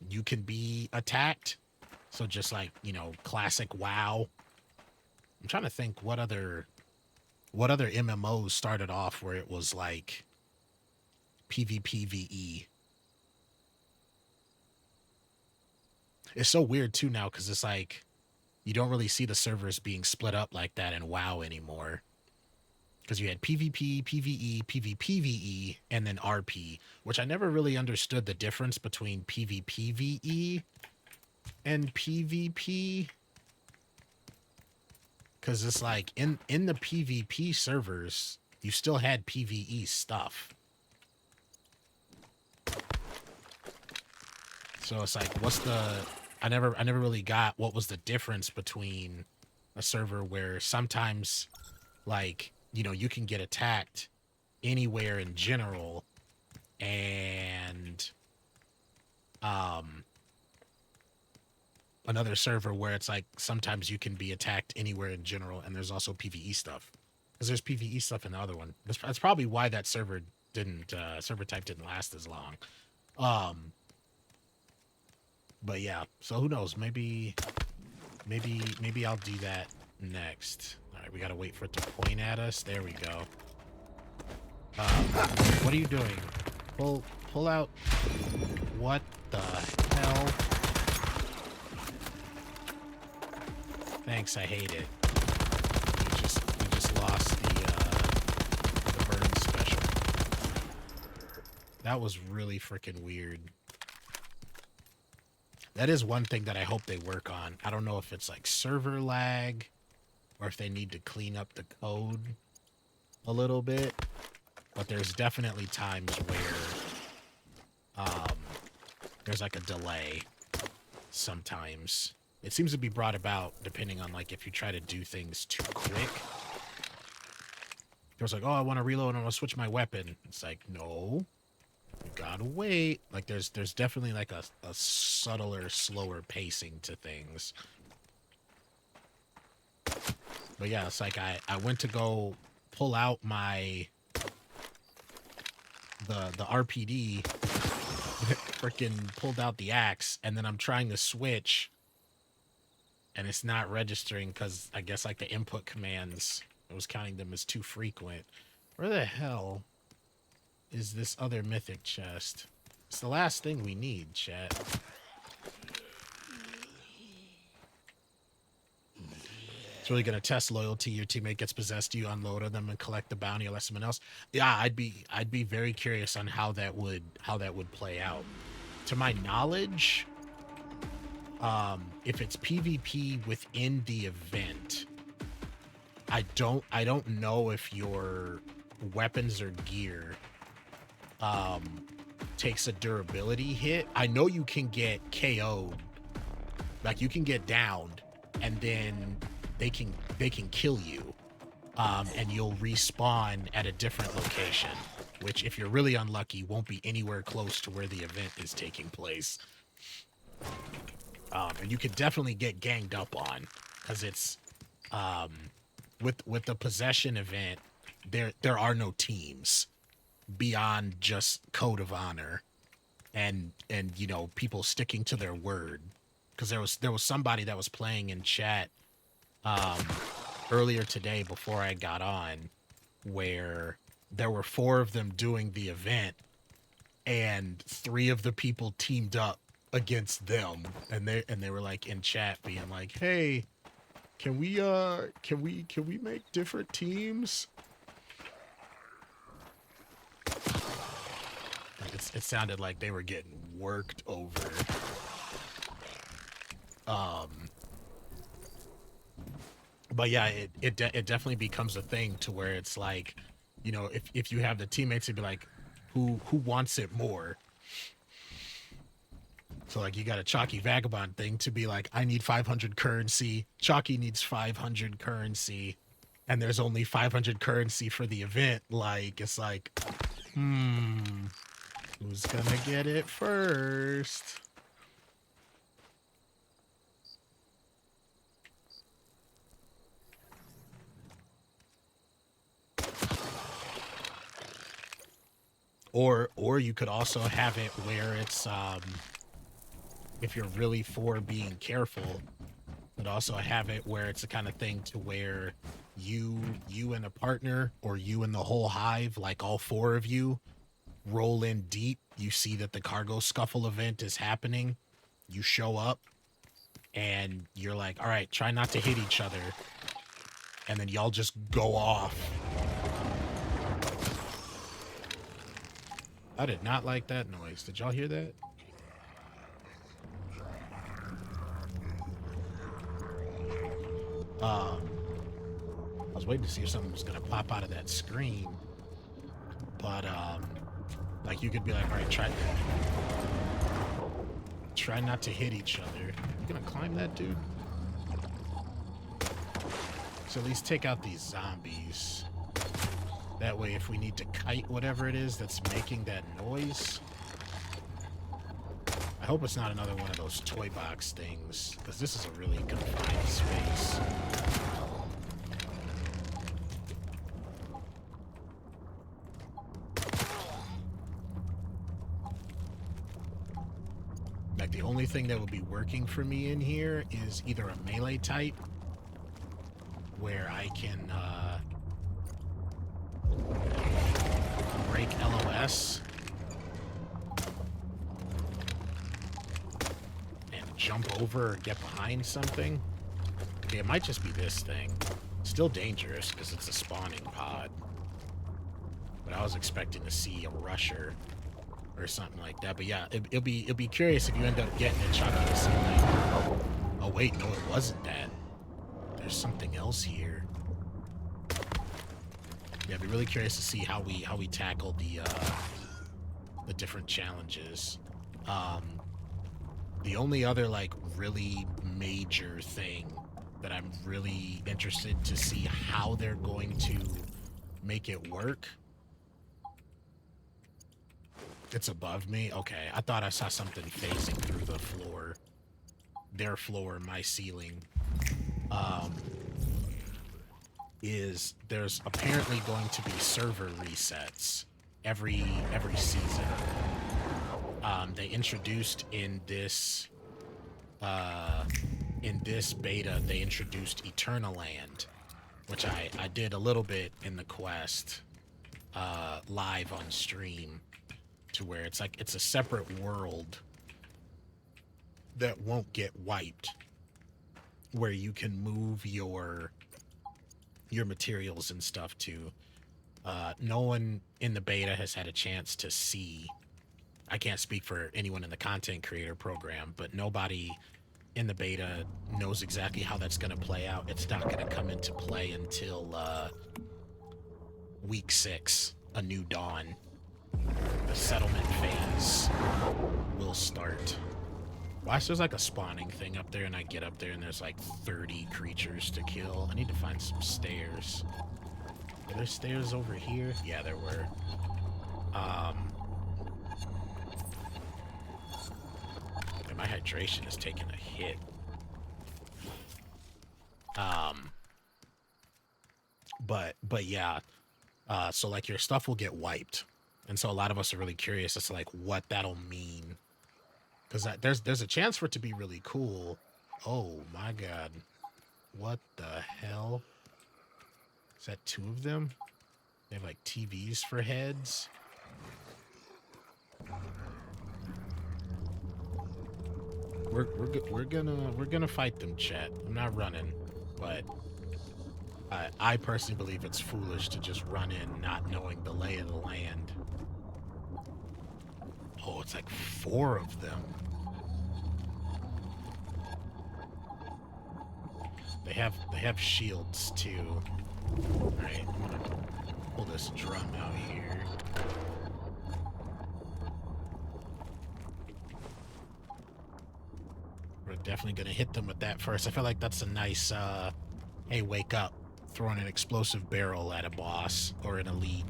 you can be attacked. So just like, classic WoW. I'm trying to think what other MMOs started off where it was like PvPvE. It's so weird too now, because it's like you don't really see the servers being split up like that in WoW anymore. Because you had PvP, PvE, PvPvE, and then RP, which I never really understood the difference between PvPvE and PvP. Because it's like in the PvP servers, you still had PvE stuff. So it's like, what's the... I never really got what was the difference between a server where sometimes, like, you know, you can get attacked anywhere in general, and another server where it's like sometimes you can be attacked anywhere in general, and there's also PvE stuff. Because there's PvE stuff in the other one. That's probably why that server didn't server type didn't last as long. But yeah, so who knows? Maybe I'll do that next. All right, we gotta wait for it to point at us. There we go. What are you doing? Pull out. What the hell? Thanks, I hate it. We just lost the burn special. That was really freaking weird. That is one thing that I hope they work on. I don't know if it's like server lag or if they need to clean up the code a little bit, but there's definitely times where there's like a delay sometimes. It seems to be brought about depending on like if you try to do things too quick. There's like, oh, I want to reload and I want to switch my weapon. It's like, no. You gotta wait. Like there's definitely like a subtler, slower pacing to things. But yeah, it's like I went to go pull out my the RPD, freaking pulled out the axe, and then I'm trying to switch, and it's not registering because I guess like the input commands, I was counting them as too frequent. Where the hell is this other mythic chest? It's the last thing we need, chat. It's really gonna test loyalty. Your teammate gets possessed, you unload on them and collect the bounty unless someone else. Yeah, I'd be very curious on how that would play out. To my knowledge, if it's PvP within the event, I don't know if your weapons or gear takes a durability hit. I know you can get KO'd, like you can get downed, and then they can kill you, and you'll respawn at a different location, which if you're really unlucky won't be anywhere close to where the event is taking place. And you could definitely get ganged up on, because it's with the possession event, there are no teams beyond just code of honor and you know, people sticking to their word. Because there was somebody that was playing in chat earlier today before I got on, where there were 4 of them doing the event, and 3 of the people teamed up against them, and they were like in chat being like, hey, can we make different teams? It sounded like they were getting worked over. But yeah, it definitely becomes a thing to where it's like, you know, if you have the teammates, it'd be like, who wants it more? So like you got a Chalky Vagabond thing to be like, I need 500 currency. Chalky needs 500 currency, and there's only 500 currency for the event. Like it's like, who's gonna get it first? Or you could also have it where it's if you're really for being careful, but also have it where it's the kind of thing to where you and a partner, or you and the whole hive, like all 4 of you, roll in deep. You see that the cargo scuffle event is happening. You show up and you're like, all right, try not to hit each other. And then y'all just go off. I did not like that noise. Did y'all hear that? was waiting to see if something was gonna pop out of that screen, but like you could be like, all right, try not to hit each other. You gonna climb that, dude? So at least take out these zombies. That way, if we need to kite whatever it is that's making that noise. I hope it's not another one of those toy box things, because this is a really confined space. Like, the only thing that would be working for me in here is either a melee type, where I can break LOS and jump over or get behind something. Okay, it might just be this thing. Still dangerous because it's a spawning pod. But I was expecting to see a rusher or something like that. But yeah, it'll be curious if you end up getting it, Chucky, to see like, oh wait, no, it wasn't that. There's something else here. Yeah, I'd be really curious to see how we tackle the different challenges. The only other like really major thing that I'm really interested to see how they're going to make it work. It's above me. Okay, I thought I saw something phasing through the floor. Their floor, my ceiling. Is there's apparently going to be server resets every season. They introduced in this beta, they introduced Eternaland, which I did a little bit in the quest live on stream, to where it's like it's a separate world that won't get wiped, where you can move your materials and stuff to. No one in the beta has had a chance to see. I can't speak for anyone in the content creator program, but nobody in the beta knows exactly how that's going to play out. It's not going to come into play until week 6, A New Dawn. The settlement phase will start. Watch, there's like a spawning thing up there, and I get up there and there's like 30 creatures to kill. I need to find some stairs. Are there stairs over here? Yeah, there were. And my hydration is taking a hit. But yeah. So like your stuff will get wiped. And so a lot of us are really curious as to like what that'll mean. Because there's a chance for it to be really cool. Oh my god. What the hell? Is that 2 of them? They have like TVs for heads. We're gonna fight them, chat. I'm not running, but I personally believe it's foolish to just run in not knowing the lay of the land. Oh, it's like 4 of them. They have shields too. Alright, I'm gonna pull this drum out here. We're definitely gonna hit them with that first. I feel like that's a nice hey, wake up. Throwing an explosive barrel at a boss or an elite.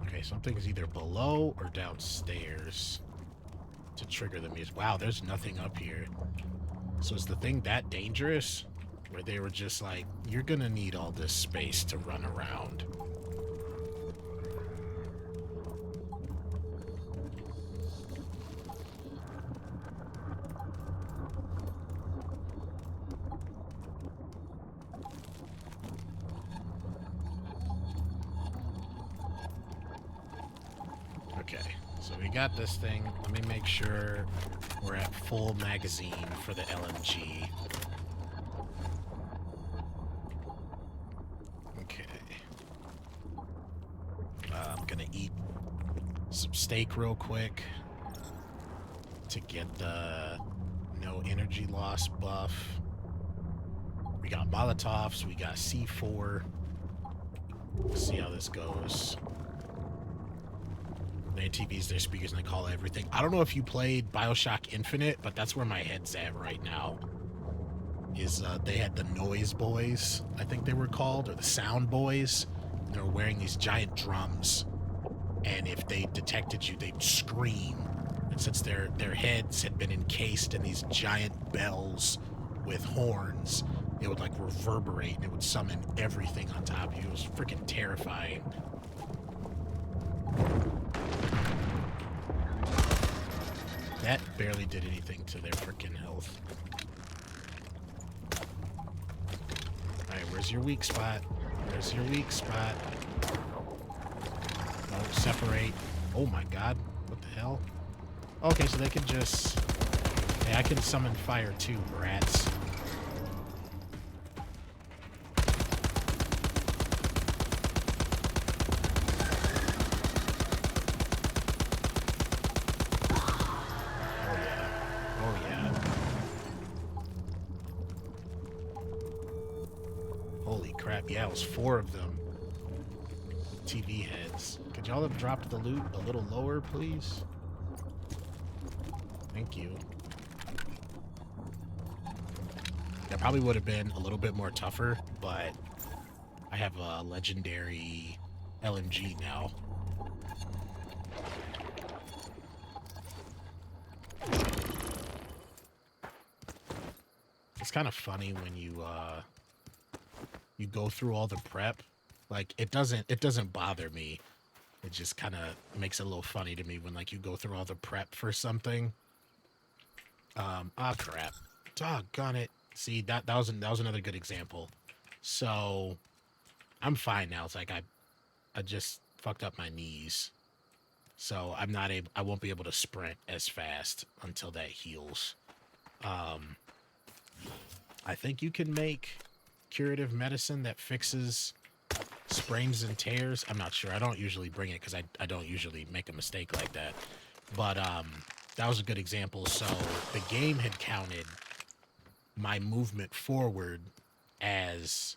Okay, something's either below or downstairs to trigger the music. Wow, there's nothing up here. So is the thing that dangerous? Where they were just like, you're gonna need all this space to run around. Okay, so we got this thing. Let me make sure we're at full magazine for the LMG. Okay. I'm gonna eat some steak real quick. to get the no energy loss buff. We got Molotovs, we got C4. Let's see how this goes. Their TVs, their speakers, and they call everything. I don't know if you played Bioshock Infinite, but that's where my head's at right now. They had the Noise Boys, I think they were called, or the Sound Boys. And they were wearing these giant drums, and if they detected you, they'd scream. And since their heads had been encased in these giant bells with horns, it would like reverberate and it would summon everything on top of you. It was freaking terrifying. That barely did anything to their freaking health. Alright, where's your weak spot? Where's your weak spot? Don't separate. Oh my god. What the hell? Okay, so they can just... Hey, I can summon fire too, brats. Yeah, it was 4 of them. TV heads. Could y'all have dropped the loot a little lower, please? Thank you. That probably would have been a little bit more tougher, but I have a legendary LMG now. It's kind of funny when you go through all the prep. Like, it doesn't bother me. It just kind of makes it a little funny to me when, like, you go through all the prep for something. Crap. Doggone it. See, that was another good example. So, I'm fine now. It's like I just fucked up my knees. So, I won't be able to sprint as fast until that heals. I think you can make curative medicine that fixes sprains and tears. I'm not sure. I don't usually bring it because I don't usually make a mistake like that. But that was a good example. So the game had counted my movement forward as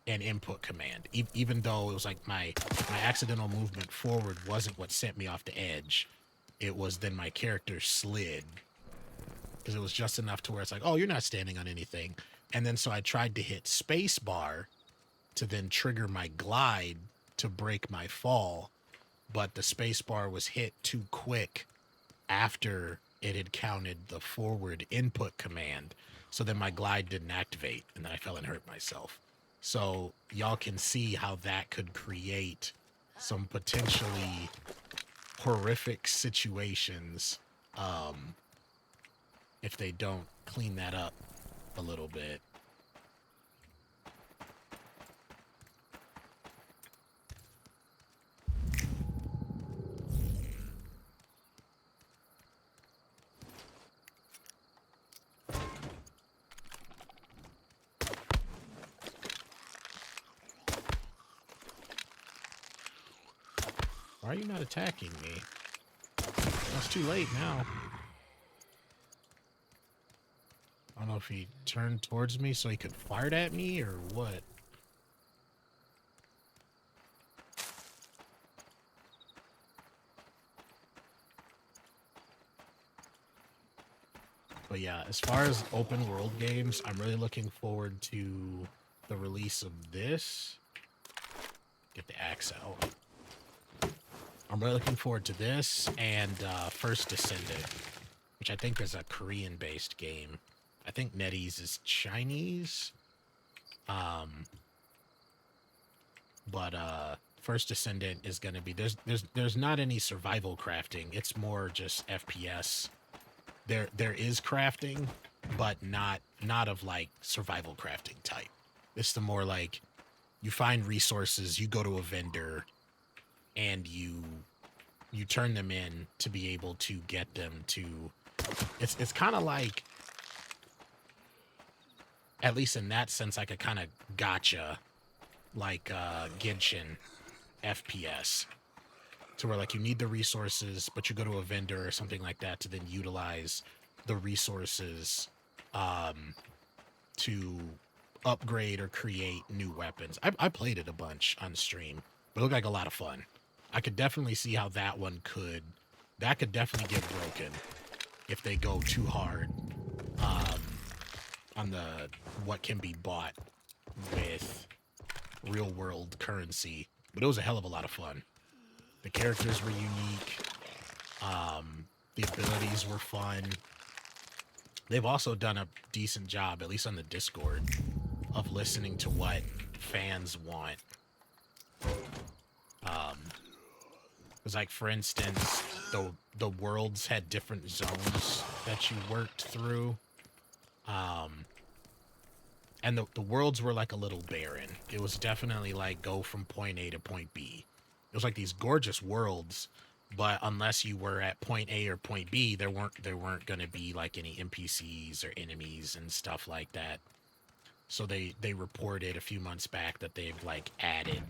an input command, even though it was like my accidental movement forward wasn't what sent me off the edge. It was then my character slid, because it was just enough to where it's like, oh, you're not standing on anything. And then so I tried to hit space bar to then trigger my glide to break my fall, but the space bar was hit too quick after it had counted the forward input command. So then my glide didn't activate, and then I fell and hurt myself. So y'all can see how that could create some potentially horrific situations if they don't clean that up a little bit. Why are you not attacking me? It's too late now. I don't know if he turned towards me so he could fire at me or what. But yeah, as far as open world games, I'm really looking forward to the release of this. Get the axe out. I'm really looking forward to this and First Descendant, which I think is a Korean-based game. I think NetEase is Chinese. But First Descendant is going to be... There's not any survival crafting. It's more just FPS. There is crafting, but not of like survival crafting type. It's the more like you find resources, you go to a vendor, and you turn them in to be able to get them to... It's kind of like, at least in that sense, like a kind of gacha, like Genshin FPS. to where like you need the resources, but you go to a vendor or something like that to then utilize the resources to upgrade or create new weapons. I played it a bunch on stream, but it looked like a lot of fun. I could definitely see how that one could definitely get broken if they go too hard on the what can be bought with real world currency. But it was a hell of a lot of fun. The characters were unique. The abilities were fun. They've also done a decent job, at least on the Discord, of listening to what fans want. Because, like, for instance, the worlds had different zones that you worked through. And the worlds were like a little barren. It was definitely like go from point A to point B. It was like these gorgeous worlds, but unless you were at point A or point B, there weren't going to be like any NPCs or enemies and stuff like that. So they reported a few months back that they've like added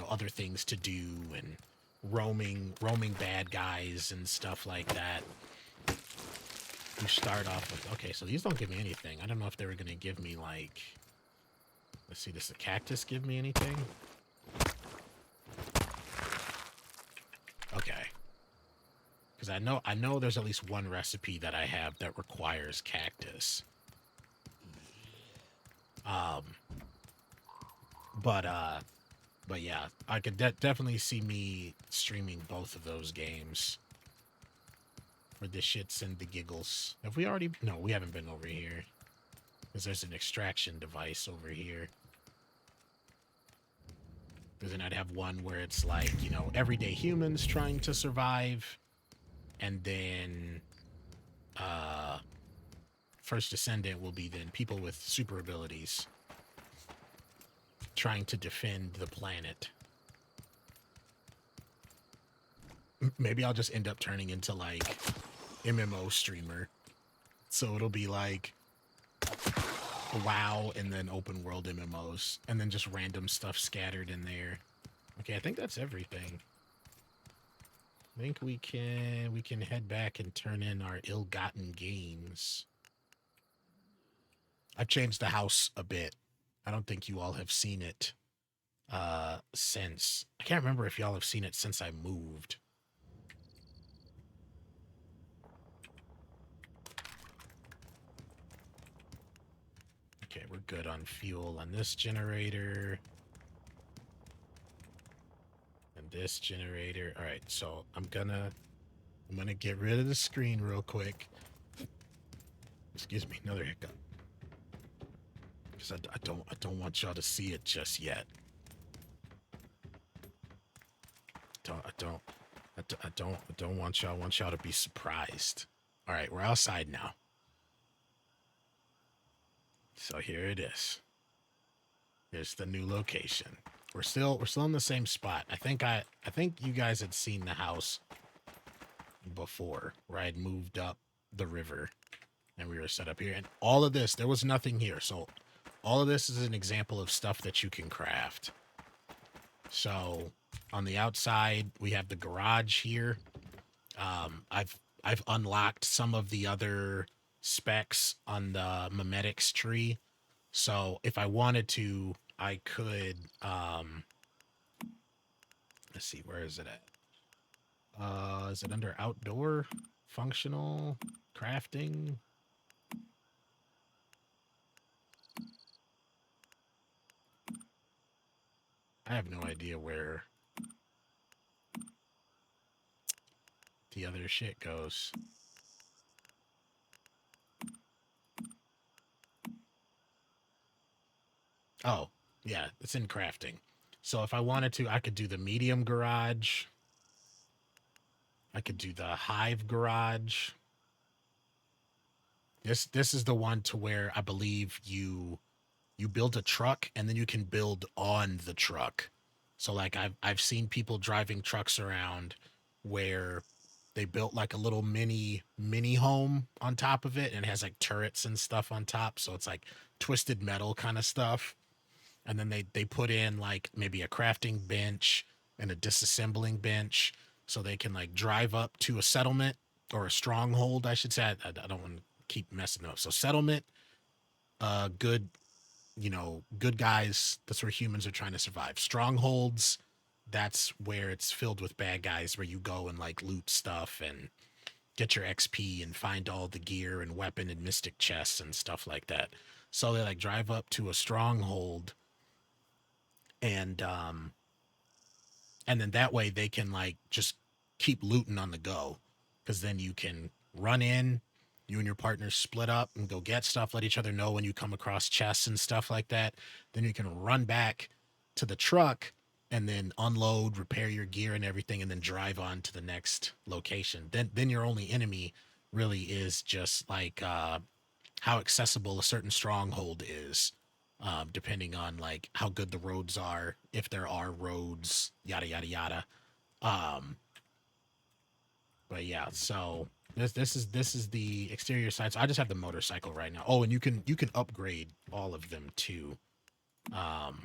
other things to do and roaming bad guys and stuff like that. You start off with, okay, so these don't give me anything. I don't know if they were going to give me, like, let's see, does the cactus give me anything? Okay. Because I know there's at least one recipe that I have that requires cactus. But yeah, I could definitely see me streaming both of those games. For the shits and the giggles. Have we already? No, we haven't been over here. Because there's an extraction device over here. Because then I'd have one where it's like, everyday humans trying to survive. And then First Descendant will be then people with super abilities trying to defend the planet. Maybe I'll just end up turning into like MMO streamer. So it'll be like WoW and then open world MMOs and then just random stuff scattered in there. Okay, I think that's everything. I think we can head back and turn in our ill-gotten gains. I've changed the house a bit. I don't think you all have seen it since. I can't remember if y'all have seen it since I moved. Okay, we're good on fuel on this generator. And this generator. All right, so I'm gonna get rid of the screen real quick. Excuse me, another hiccup. Because I don't want y'all to see it just yet. I don't want y'all. I want y'all to be surprised. All right, we're outside now. So here it is. Here's the new location. We're still in the same spot. I think you guys had seen the house before, where I'd moved up the river and we were set up here. And all of this, there was nothing here. So all of this is an example of stuff that you can craft. So on the outside, we have the garage here. I've unlocked some of the other specs on the memetics tree. So if I wanted to, I could, let's see, where is it at? Is it under outdoor, functional, crafting? I have no idea where the other shit goes. Oh, yeah, it's in crafting. So if I wanted to, I could do the medium garage. I could do the hive garage. This is the one to where I believe you build a truck and then you can build on the truck. So like I've seen people driving trucks around where they built like a little mini home on top of it and it has like turrets and stuff on top. So it's like twisted metal kind of stuff. And then they put in like maybe a crafting bench, and a disassembling bench, so they can like drive up to a settlement or a stronghold, I should say. I don't want to keep messing up. So settlement, good, good guys. That's where humans are trying to survive. Strongholds, that's where it's filled with bad guys, where you go and like loot stuff and get your XP and find all the gear and weapon and mystic chests and stuff like that. So they like drive up to a stronghold, and and then that way they can like just keep looting on the go, because then you can run in, you and your partner split up and go get stuff, let each other know when you come across chests and stuff like that. Then you can run back to the truck and then unload, repair your gear and everything, and then drive on to the next location. Then your only enemy really is just like how accessible a certain stronghold is, depending on like how good the roads are, if there are roads, yada yada yada. Um, but yeah, so this is the exterior side. So I just have the motorcycle right now. Oh, and you can upgrade all of them too, um,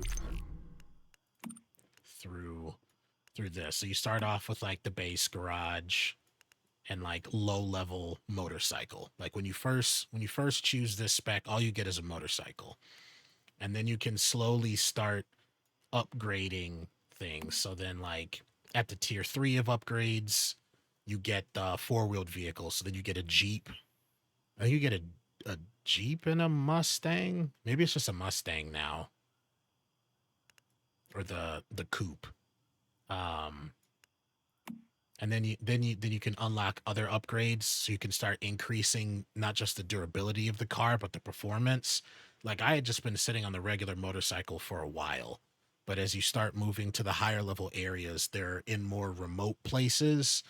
through through this. So you start off with like the base garage and like low level motorcycle. Like when you first choose this spec, all you get is a motorcycle, and then you can slowly start upgrading things. So then, like at the tier 3 of upgrades, you get the four-wheeled vehicle. So then you get a Jeep. I think you get a Jeep and a Mustang. Maybe it's just a Mustang now, or the coupe. Um, and then you can unlock other upgrades, so you can start increasing not just the durability of the car but the performance. Like I had just been sitting on the regular motorcycle for a while, but as you start moving to the higher level areas, they're in more remote places,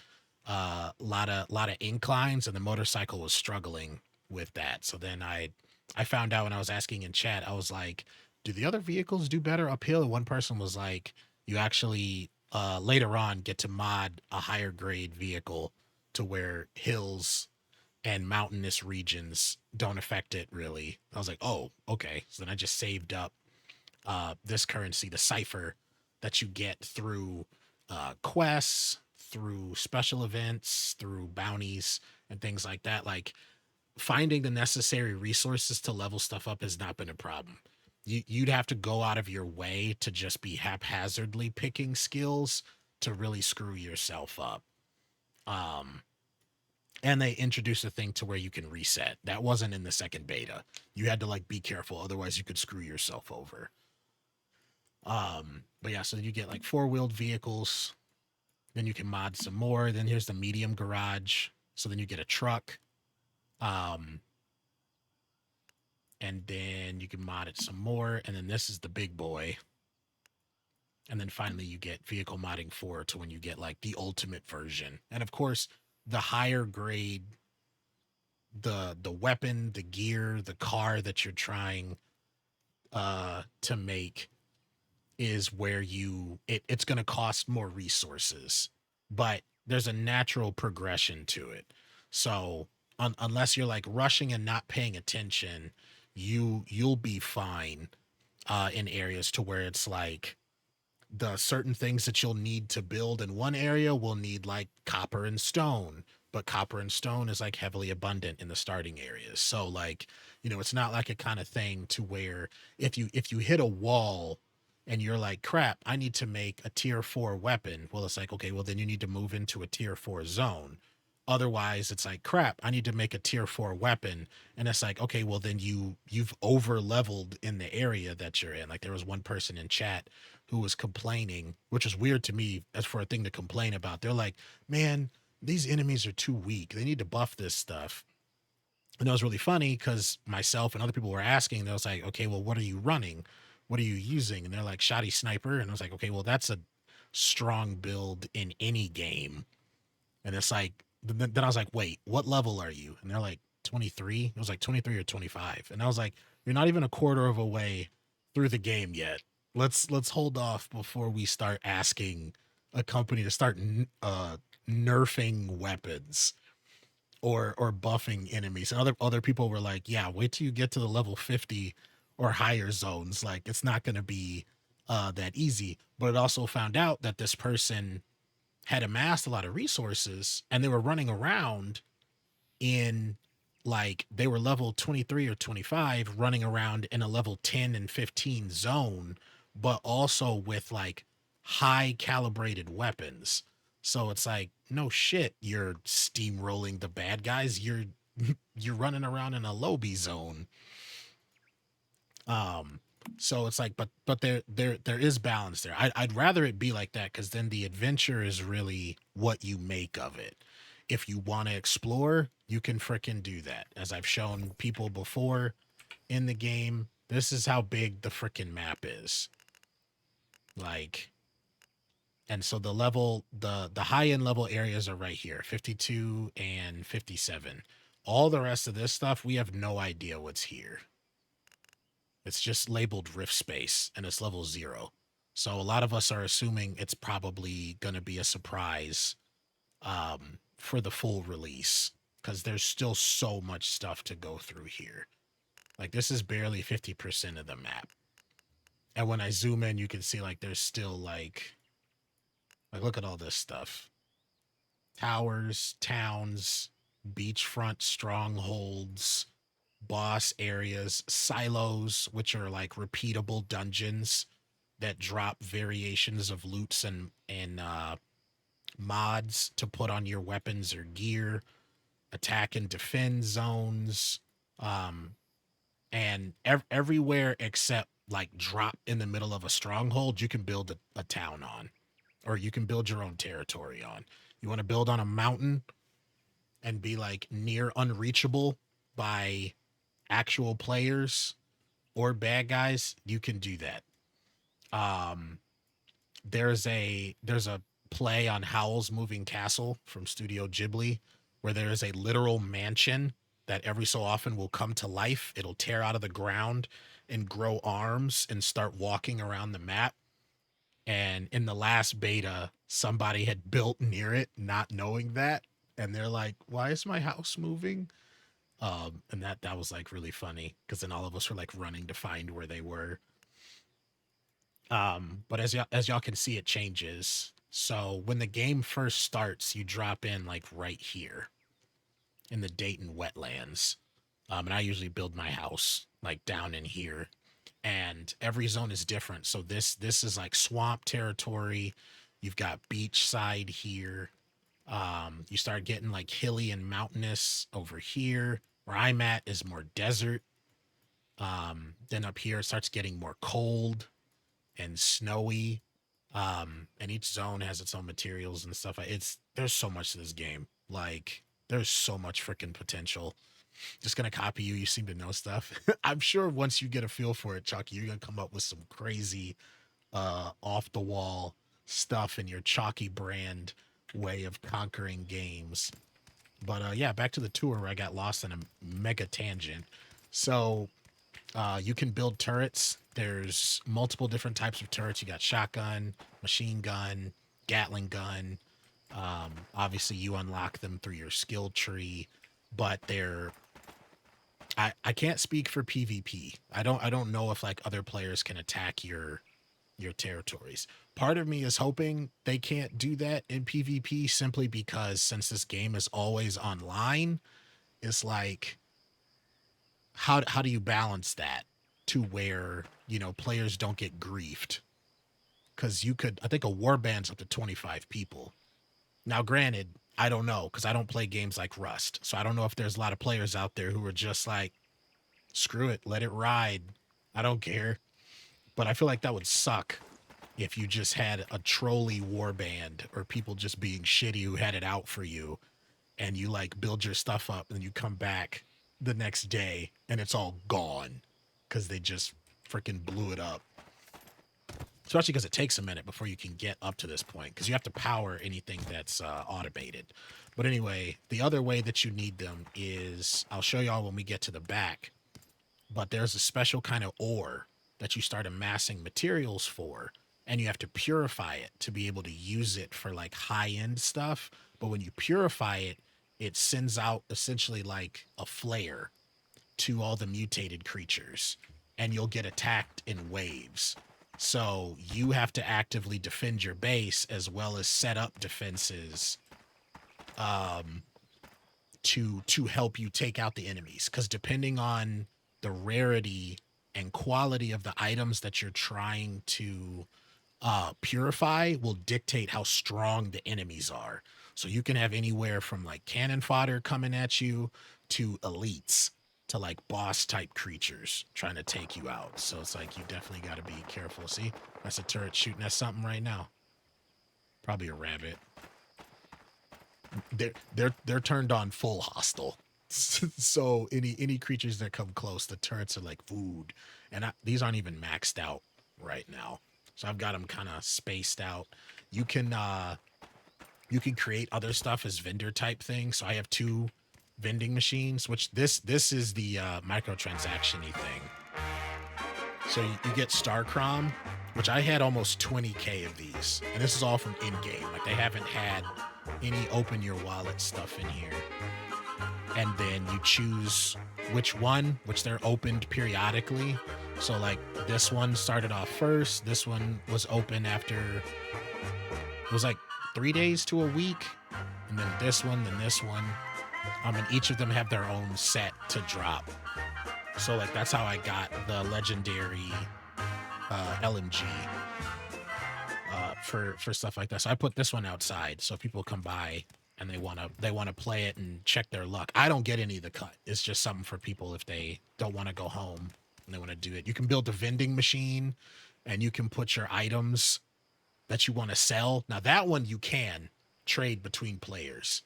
lot of inclines, and the motorcycle was struggling with that. So then I found out when I was asking in chat, I was like, do the other vehicles do better uphill? And one person was like, you actually later on get to mod a higher grade vehicle to where hills and mountainous regions don't affect it really. I was like, oh, okay. So then I just saved up this currency, the cipher that you get through quests, through special events, through bounties, and things like that. Like finding the necessary resources to level stuff up has not been a problem. You'd have to go out of your way to just be haphazardly picking skills to really screw yourself up. Um, and they introduced a thing to where you can reset. That wasn't in the second beta. You had to like be careful, otherwise you could screw yourself over. But yeah, so you get like four-wheeled vehicles, then you can mod some more. Then here's the medium garage. So then you get a truck. Um, and then you can mod it some more. And then this is the big boy. And then finally you get vehicle modding 4 to when you get like the ultimate version. And of course, the higher grade, the weapon, the gear, the car that you're trying to make is where it's going to cost more resources, but there's a natural progression to it. So unless you're like rushing and not paying attention, you'll be fine in areas to where it's like the certain things that you'll need to build in one area will need like copper and stone, but copper and stone is like heavily abundant in the starting areas. So like, it's not like a kind of thing to where if you hit a wall and you're like, crap, I need to make a tier 4 weapon. Well, it's like, okay, well then you need to move into a tier 4 zone. Otherwise, it's like, crap, I need to make a tier 4 weapon. And it's like, okay, well then you've over leveled in the area that you're in. Like there was one person in chat who was complaining, which is weird to me as for a thing to complain about. They're like, man, these enemies are too weak. They need to buff this stuff. And it was really funny because myself and other people were asking. They was like, okay, well, what are you running? What are you using? And they're like, shoddy sniper. And I was like, okay, well, that's a strong build in any game. And it's like, then I was like, wait, what level are you? And they're like, 23. It was like 23 or 25. And I was like, you're not even a quarter of a way through the game yet. Let's hold off before we start asking a company to start nerfing weapons or buffing enemies. And other people were like, yeah, wait till you get to the level 50 or higher zones. Like it's not going to be that easy. But it also found out that this person had amassed a lot of resources and they were running around in, like, they were level 23 or 25 running around in a level 10 and 15 zone, but also with like high calibrated weapons. So it's like, no shit, you're steamrolling the bad guys. You're running around in a lobby zone. Um, so it's like, but there is balance there. I'd rather it be like that because then the adventure is really what you make of it. If you want to explore, you can fricking do that. As I've shown people before in the game, this is how big the fricking map is. Like, and so the high end level areas are right here, 52 and 57. All the rest of this stuff, we have no idea what's here. It's just labeled Rift Space and it's level 0. So a lot of us are assuming it's probably going to be a surprise for the full release because there's still so much stuff to go through here. Like, this is barely 50% of the map. And when I zoom in, you can see like there's still like look at all this stuff. Towers, towns, beachfront strongholds, boss areas, silos, which are like repeatable dungeons that drop variations of loots and mods to put on your weapons or gear, attack and defend zones, um, and everywhere except like drop in the middle of a stronghold, you can build a town on, or you can build your own territory on. You want to build on a mountain and be like near unreachable by actual players or bad guys, you can do that. Um, there's a play on Howl's Moving Castle from Studio Ghibli where there is a literal mansion that every so often will come to life. It'll tear out of the ground and grow arms and start walking around the map. And in the last beta, somebody had built near it, not knowing that, and they're like, "Why is my house moving?" And that was like really funny because then all of us were like running to find where they were. But as y'all can see, it changes. So when the game first starts, you drop in like right here in the Dayton wetlands. And I usually build my house like down in here. And every zone is different. So this is like swamp territory. You've got beach side here. You start getting like hilly and mountainous over here. Where I'm at is more desert. Then up here it starts getting more cold and snowy. And each zone has its own materials and stuff. There's so much to this game. Like, there's so much freaking potential. Just gonna copy you. You seem to know stuff. I'm sure once you get a feel for it, Chucky, you're gonna come up with some crazy, off the wall stuff in your Chalky brand way of conquering games. But yeah, back to the tour where I got lost in a mega tangent. So you can build turrets. There's multiple different types of turrets. You got shotgun, machine gun, Gatling gun. Obviously, you unlock them through your skill tree, but I can't speak for PvP. I don't know if like other players can attack your territories. Part of me is hoping they can't do that in PvP simply because since this game is always online, it's like how do you balance that to where, players don't get griefed? Because I think a warband's up to 25 people. Now, granted, I don't know because I don't play games like Rust. So I don't know if there's a lot of players out there who are just like, screw it, let it ride. I don't care. But I feel like that would suck if you just had a trolley warband or people just being shitty who had it out for you and you like build your stuff up and you come back the next day and it's all gone because they just freaking blew it up. Especially because it takes a minute before you can get up to this point because you have to power anything that's automated. But anyway, the other way that you need them is I'll show y'all when we get to the back. But there's a special kind of ore that you start amassing materials for, and you have to purify it to be able to use it for like high end stuff. But when you purify it, it sends out essentially like a flare to all the mutated creatures, and you'll get attacked in waves. So you have to actively defend your base as well as set up defenses um, to help you take out the enemies. Because depending on the rarity and quality of the items that you're trying to purify will dictate how strong the enemies are. So you can have anywhere from like cannon fodder coming at you to elites to like boss type creatures trying to take you out. So it's like you definitely got to be careful. See, that's a turret shooting at something right now. Probably a rabbit. They're turned on full hostile. So any creatures that come close, the turrets are like food, and these aren't even maxed out right now. So I've got them kind of spaced out. You can you can create other stuff as vendor type things. So I have 2 vending machines, which this is the microtransaction-y thing. So you get Starcrom, which I had almost 20k of these, and this is all from in-game. Like they haven't had any open your wallet stuff in here. And then you choose which one, which they're opened periodically. So like this one started off first. This one was open after, it was like 3 days to a week, and then this one, then this one. And each of them have their own set to drop. So like that's how I got the legendary LMG for stuff like that. So I put this one outside, so if people come by and they wanna play it and check their luck. I don't get any of the cut. It's just something for people if they don't want to go home and they want to do it. You can build a vending machine, and you can put your items that you want to sell. Now that one you can trade between players.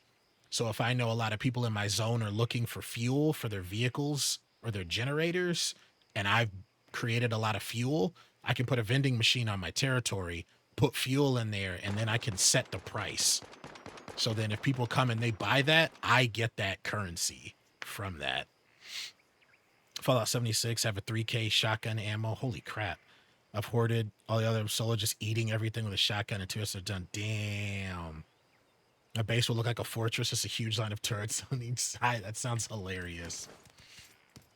So if I know a lot of people in my zone are looking for fuel for their vehicles or their generators, and I've created a lot of fuel, I can put a vending machine on my territory, put fuel in there, and then I can set the price. So then if people come and they buy that, I get that currency from that. Fallout 76, have a 3k shotgun ammo. Holy crap. I've hoarded all the other solo, just eating everything with a shotgun until it's done. Damn. My base will look like a fortress, just a huge line of turrets on each side. That sounds hilarious.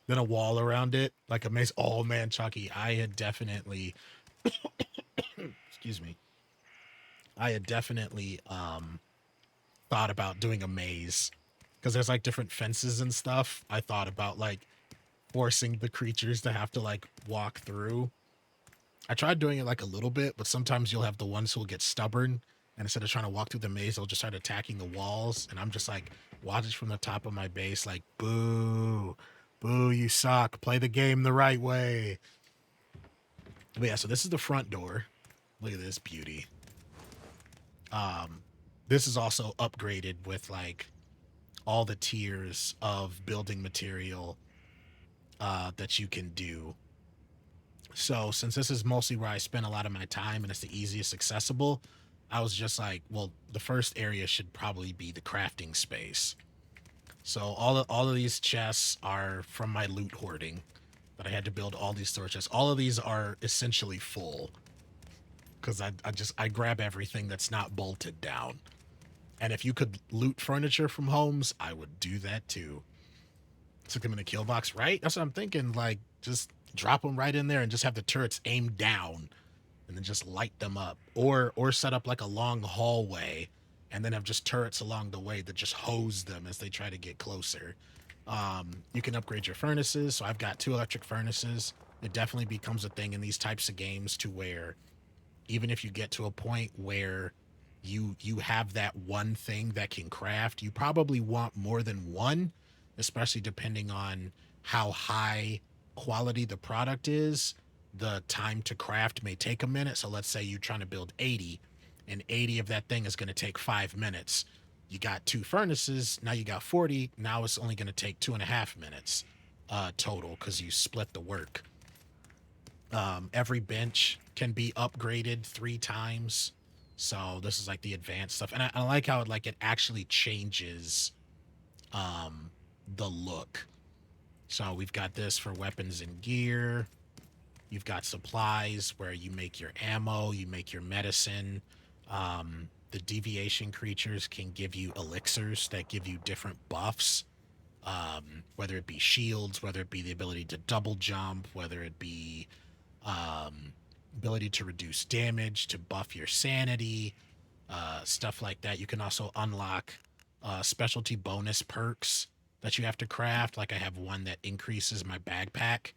Then a wall around it, like a maze. Oh man, Chucky, I had definitely excuse me. I had definitely thought about doing a maze. Because there's like different fences and stuff. I thought about like forcing the creatures to have to like walk through. I tried doing it like a little bit, but sometimes you'll have the ones who will get stubborn, and instead of trying to walk through the maze, they'll just start attacking the walls. And I'm just like watching from the top of my base, like, boo, boo, you suck. Play the game the right way. But yeah, so this is the front door. Look at this beauty. This is also upgraded with like all the tiers of building material that you can do. So since this is mostly where I spend a lot of my time and it's the easiest accessible, I was just like, well, the first area should probably be the crafting space. So all of these chests are from my loot hoarding, that I had to build all these storage chests. All of these are essentially full because I grab everything that's not bolted down. And if you could loot furniture from homes, I would do that too. Stick them in a kill box, right? That's what I'm thinking. Like, just drop them right in there and just have the turrets aimed down and then just light them up. Or set up like a long hallway and then have just turrets along the way that just hose them as they try to get closer. You can upgrade your furnaces. So I've got 2 electric furnaces. It definitely becomes a thing in these types of games to where even if you get to a point where you have that one thing that can craft, you probably want more than one, especially depending on how high quality the product is. The time to craft may take a minute. So let's say you're trying to build 80, and 80 of that thing is going to take 5 minutes. You got 2 furnaces, now you got 40. Now it's only going to take 2.5 minutes total because you split the work. Every bench can be upgraded 3 times. So this is like the advanced stuff. And I like how it actually changes the look. So we've got this for weapons and gear. You've got supplies where you make your ammo, you make your medicine. The deviation creatures can give you elixirs that give you different buffs. Whether it be shields, whether it be the ability to double jump, whether it be ability to reduce damage, to buff your sanity, stuff like that. You can also unlock specialty bonus perks that you have to craft. Like I have one that increases my backpack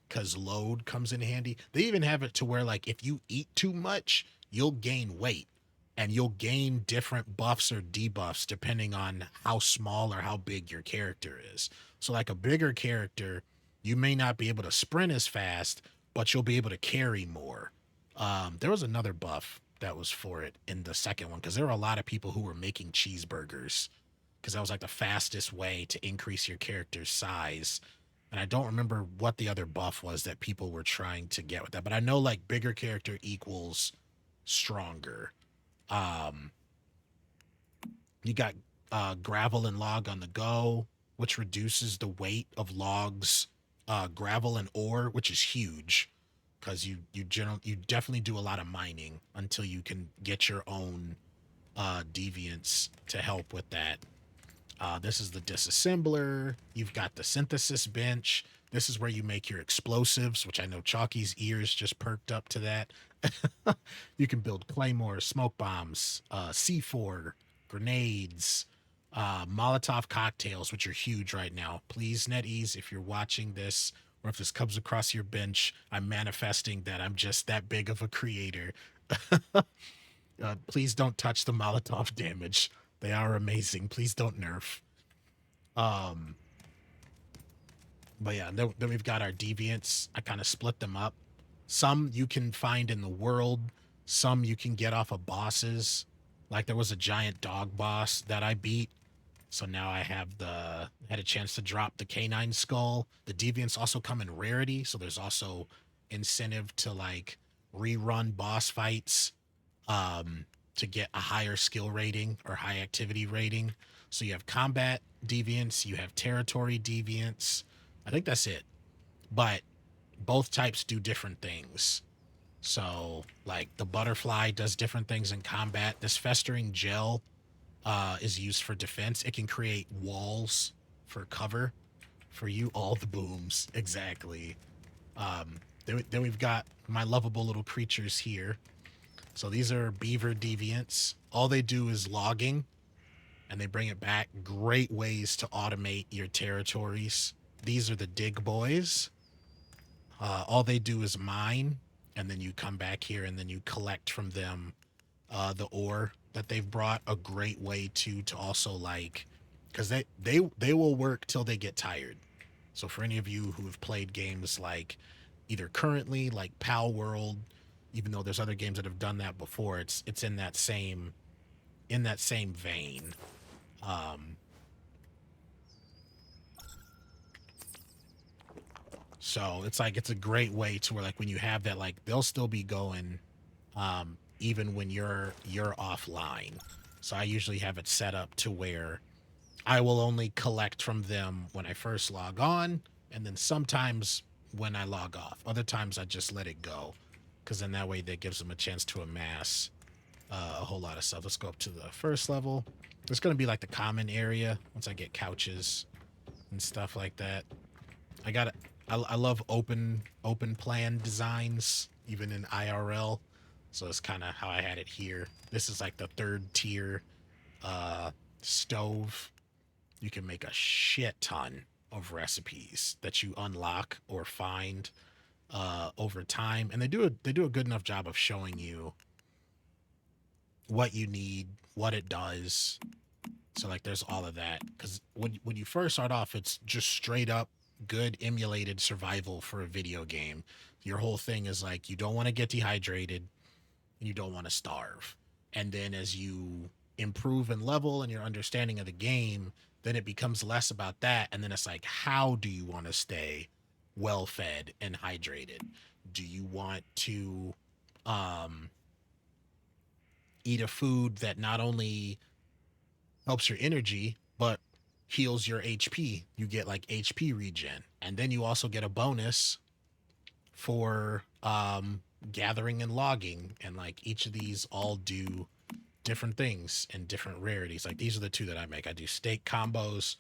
because load comes in handy. They even have it to where like if you eat too much, you'll gain weight and you'll gain different buffs or debuffs depending on how small or how big your character is. So like a bigger character, you may not be able to sprint as fast, but you'll be able to carry more. There was another buff that was for it in the second one because there were a lot of people who were making cheeseburgers because that was like the fastest way to increase your character's size. And I don't remember what the other buff was that people were trying to get with that, but I know like bigger character equals stronger. Um, you got gravel and log on the go, which reduces the weight of logs, gravel and ore, which is huge because you definitely do a lot of mining until you can get your own deviants to help with that. This is the disassembler. You've got the synthesis bench. This is where you make your explosives, which I know Chalky's ears just perked up to that. You can build claymores, smoke bombs, C4, grenades, Molotov cocktails, which are huge right now. Please, NetEase, if you're watching this or if this comes across your bench, I'm manifesting that I'm just that big of a creator. Please don't touch the Molotov damage. They are amazing. Please don't nerf. Um, but yeah, then we've got our deviants. I kind of split them up. Some you can find in the world. Some you can get off of bosses. Like there was a giant dog boss that I beat. So now I have had a chance to drop the canine skull. The deviants also come in rarity. So there's also incentive to like rerun boss fights to get a higher skill rating or high activity rating. So you have combat deviants, you have territory deviants. I think that's it. But both types do different things. So like the butterfly does different things in combat. This festering gel is used for defense. It can create walls for cover for you. All the booms, exactly. Then we've got my lovable little creatures here. So these are beaver deviants. All they do is logging and they bring it back. Great ways to automate your territories. These are the dig boys. All they do is mine, and then you come back here and then you collect from them the ore that they've brought. A great way to also like, because they will work till they get tired. So for any of you who have played games like either currently like Pal World, even though there's other games that have done that before, it's in that same vein. Um, so it's like it's a great way to where like when you have that, like they'll still be going even when you're offline. So I usually have it set up to where I will only collect from them when I first log on, and then sometimes when I log off. Other times I just let it go, because then that way that gives them a chance to amass a whole lot of stuff. Let's go up to the first level. It's going to be like the common area once I get couches and stuff like that. I love open plan designs, even in IRL. So it's kind of how I had it here. This is like the third tier stove. You can make a shit ton of recipes that you unlock or find over time, and they do a good enough job of showing you what you need, what it does. So like there's all of that, because when you first start off, it's just straight up good emulated survival for a video game. Your whole thing is like you don't want to get dehydrated and you don't want to starve. And then as you improve and level and your understanding of the game, then it becomes less about that. And then it's like, how do you want to stay well fed and hydrated? Do you want to eat a food that not only helps your energy, but heals your HP? You get like HP regen. And then you also get a bonus for gathering and logging. And like each of these all do different things and different rarities. Like these are the two that I make. I do steak combos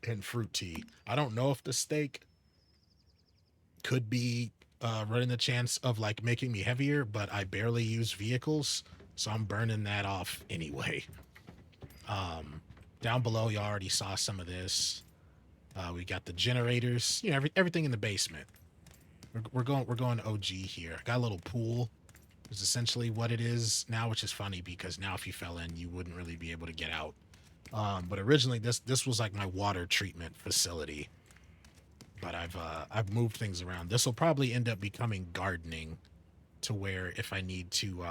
and fruit tea. I don't know if the steak could be running the chance of like making me heavier, but I barely use vehicles, so I'm burning that off anyway. Down below, you already saw some of this. We got the generators, you know, everything in the basement. We're going OG here. Got a little pool. Is essentially what it is now, which is funny because now if you fell in, you wouldn't really be able to get out. But originally this was like my water treatment facility. But I've moved things around. This will probably end up becoming gardening, to where if I need to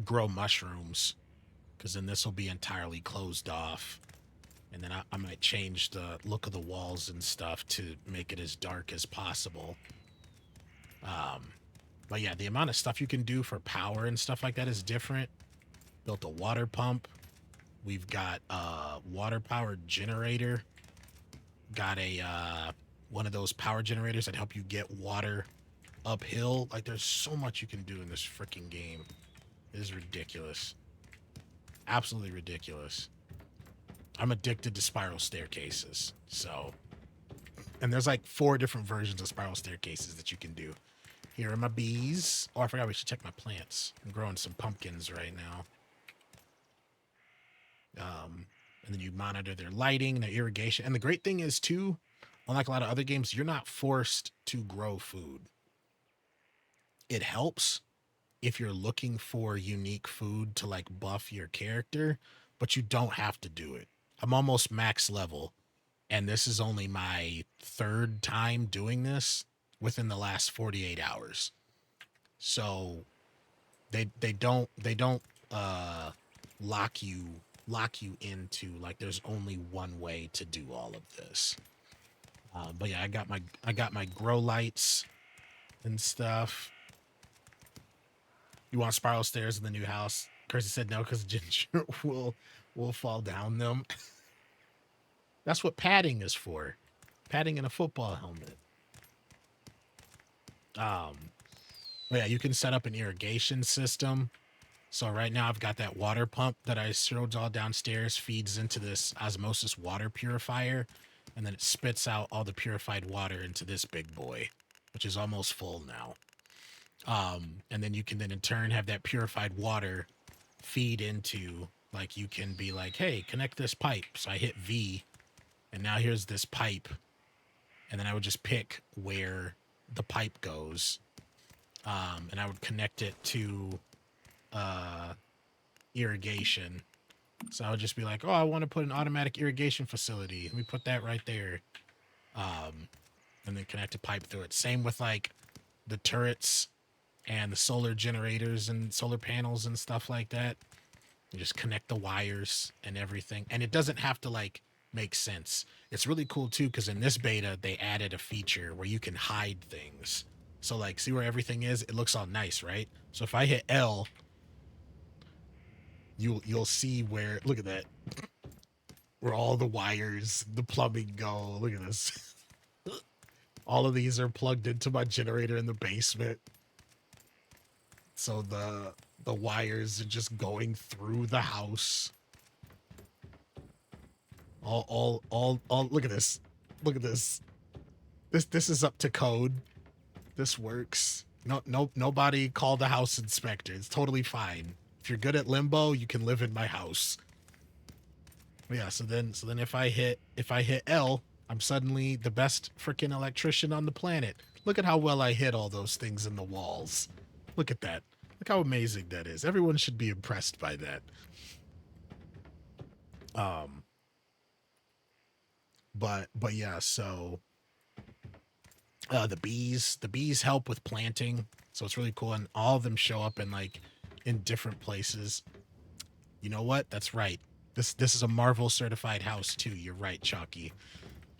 grow mushrooms, because then this will be entirely closed off. And then I might change the look of the walls and stuff to make it as dark as possible. But yeah, the amount of stuff you can do for power and stuff like that is different. Built a water pump. We've got a water powered generator. Got a one of those power generators that help you get water uphill. Like, there's so much you can do in this freaking game. It is ridiculous. Absolutely ridiculous. I'm addicted to spiral staircases. So, and there's like 4 different versions of spiral staircases that you can do. Here are my bees. Oh, I forgot we should check my plants. I'm growing some pumpkins right now. And then you monitor their lighting, their irrigation. And the great thing is, too, unlike a lot of other games, you're not forced to grow food. It helps if you're looking for unique food to like buff your character, but you don't have to do it. I'm almost max level, and this is only my 3rd time doing this within the last 48 hours. So they don't lock you into like there's only one way to do all of this. But yeah, I got my grow lights and stuff. You want spiral stairs in the new house? Kirsty said no because Ginger will fall down them. That's what padding is for. Padding in a football helmet. Yeah, you can set up an irrigation system. So right now I've got that water pump that I showed all downstairs, feeds into this osmosis water purifier, and then it spits out all the purified water into this big boy, which is almost full now. And then you can then in turn have that purified water feed into, like, you can be like, hey, connect this pipe. So I hit V, and now here's this pipe. And then I would just pick where the pipe goes. And I would connect it to irrigation. So I would just be like, oh, I want to put an automatic irrigation facility. Let me put that right there. And then connect a pipe through it. Same with like the turrets and the solar generators and solar panels and stuff like that. You just connect the wires and everything. And it doesn't have to like make sense. It's really cool too, because in this beta, they added a feature where you can hide things. So like, see where everything is? It looks all nice, right? So if I hit L, you'll see where, look at that, where all the wires, the plumbing go. Look at this. All of these are plugged into my generator in the basement. So the wires are just going through the house. All look at this. Look at this. This is up to code. This works. Nobody call the house inspector. It's totally fine. If you're good at limbo, you can live in my house. But yeah, so then if I hit L, I'm suddenly the best freaking electrician on the planet. Look at how well I hit all those things in the walls. Look at that. Look how amazing that is. Everyone should be impressed by that. But yeah, so the bees help with planting, so it's really cool, and all of them show up in different places. You know what? That's right. This is a Marvel certified house too. You're right, Chalky.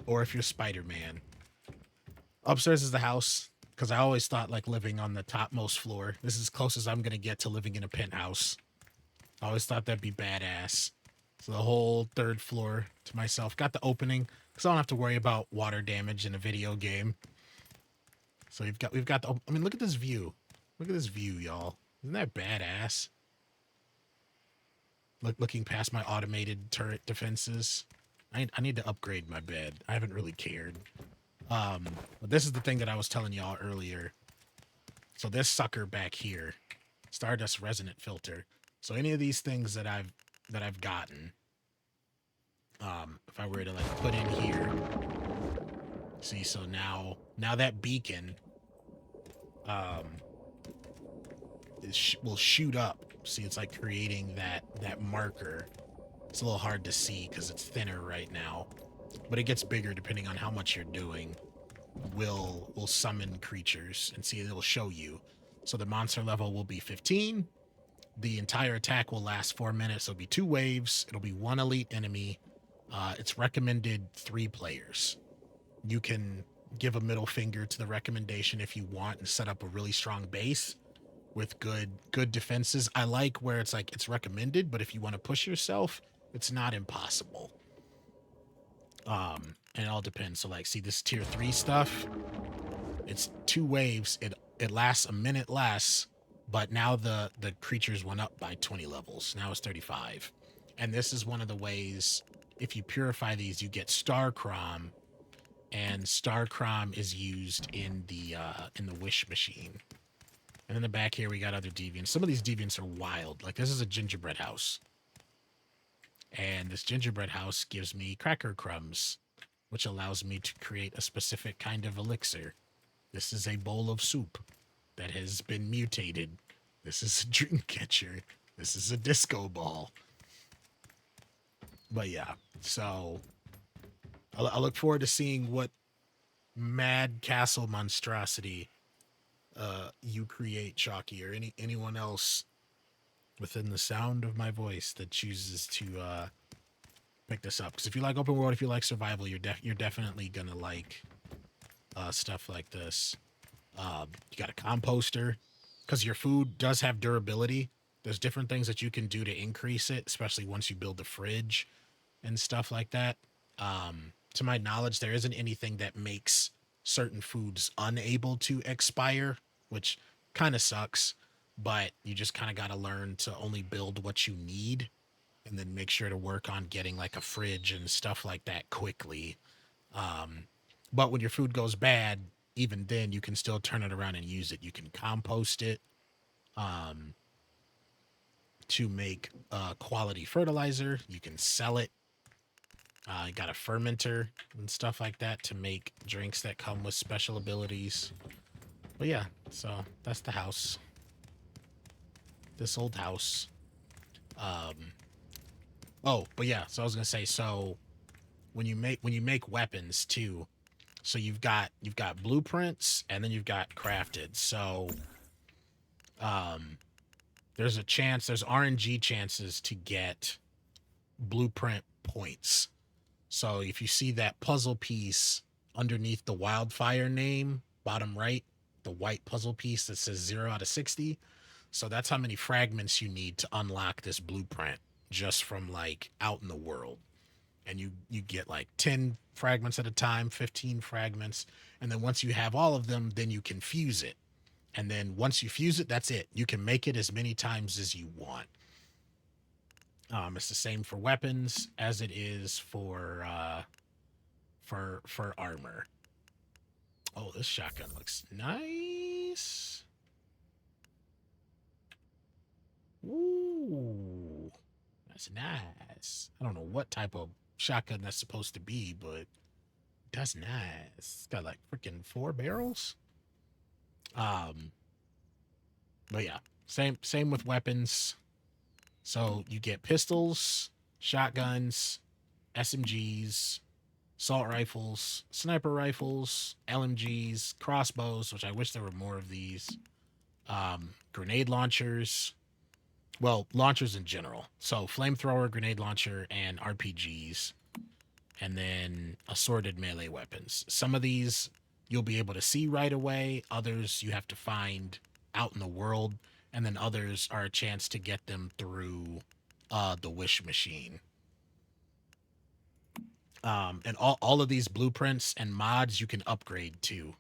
Or if you're Spider-Man. Upstairs is the house, because I always thought like living on the topmost floor. This is as close as I'm gonna get to living in a penthouse. I always thought that'd be badass. So the whole 3rd floor to myself. Got the opening, because I don't have to worry about water damage in a video game. So we've got the, I mean, look at this view. Look at this view, y'all. Isn't that badass? Looking past my automated turret defenses. I need to upgrade my bed. I haven't really cared. But this is the thing that I was telling y'all earlier. So this sucker back here, Stardust Resonant Filter. So any of these things that I've gotten, if I were to like put in here, see, so now that beacon, um, will shoot up. See, it's like creating that marker. It's a little hard to see because it's thinner right now, but it gets bigger depending on how much you're doing. Will summon creatures, and see, it'll show you. So the monster level will be 15. The entire attack will last 4 minutes. It'll be 2 waves. It'll be 1 elite enemy. It's recommended 3 players. You can give a middle finger to the recommendation if you want and set up a really strong base with good defenses. I like where it's like it's recommended, but if you want to push yourself, it's not impossible. And it all depends. So like, see this tier 3 stuff, it's 2 waves. It lasts a minute less, but now the creatures went up by 20 levels. Now it's 35. And this is one of the ways, if you purify these, you get Star Crom, and Star Crom is used in the wish machine. And in the back here, we got other deviants. Some of these deviants are wild. Like, this is a gingerbread house. And this gingerbread house gives me cracker crumbs, which allows me to create a specific kind of elixir. This is a bowl of soup that has been mutated. This is a dream catcher. This is a disco ball. But yeah, so I look forward to seeing what mad castle monstrosity you create, Chalky, or anyone else within the sound of my voice that chooses to pick this up. Because if you like open world, if you like survival, you're definitely gonna like stuff like this. You got a composter, because your food does have durability. There's different things that you can do to increase it, especially once you build the fridge and stuff like that. To my knowledge, there isn't anything that makes certain foods unable to expire, which kind of sucks, but you just kind of got to learn to only build what you need and then make sure to work on getting like a fridge and stuff like that quickly. But when your food goes bad, even then you can still turn it around and use it. You can compost it to make quality fertilizer. You can sell it. You got a fermenter and stuff like that to make drinks that come with special abilities. But yeah, so that's the house. This old house. Oh, but yeah, so I was gonna say, so when you make weapons too, so you've got blueprints and then you've got crafted. So there's RNG chances to get blueprint points. So if you see that puzzle piece underneath the wildfire name, bottom right, the white puzzle piece that says 0 out of 60. So that's how many fragments you need to unlock this blueprint just from like out in the world. And you get like 10 fragments at a time, 15 fragments. And then once you have all of them, then you can fuse it. And then once you fuse it, that's it. You can make it as many times as you want. It's the same for weapons as it is for armor. Oh, this shotgun looks nice. Ooh, that's nice. I don't know what type of shotgun that's supposed to be, but that's nice. It's got like freaking 4 barrels. But yeah, same with weapons. So you get pistols, shotguns, SMGs, assault rifles, sniper rifles, LMGs, crossbows, which I wish there were more of these, grenade launchers, well, launchers in general. So flamethrower, grenade launcher, and RPGs, and then assorted melee weapons. Some of these you'll be able to see right away. Others you have to find out in the world. And then others are a chance to get them through the wish machine. And all of these blueprints and mods you can upgrade to.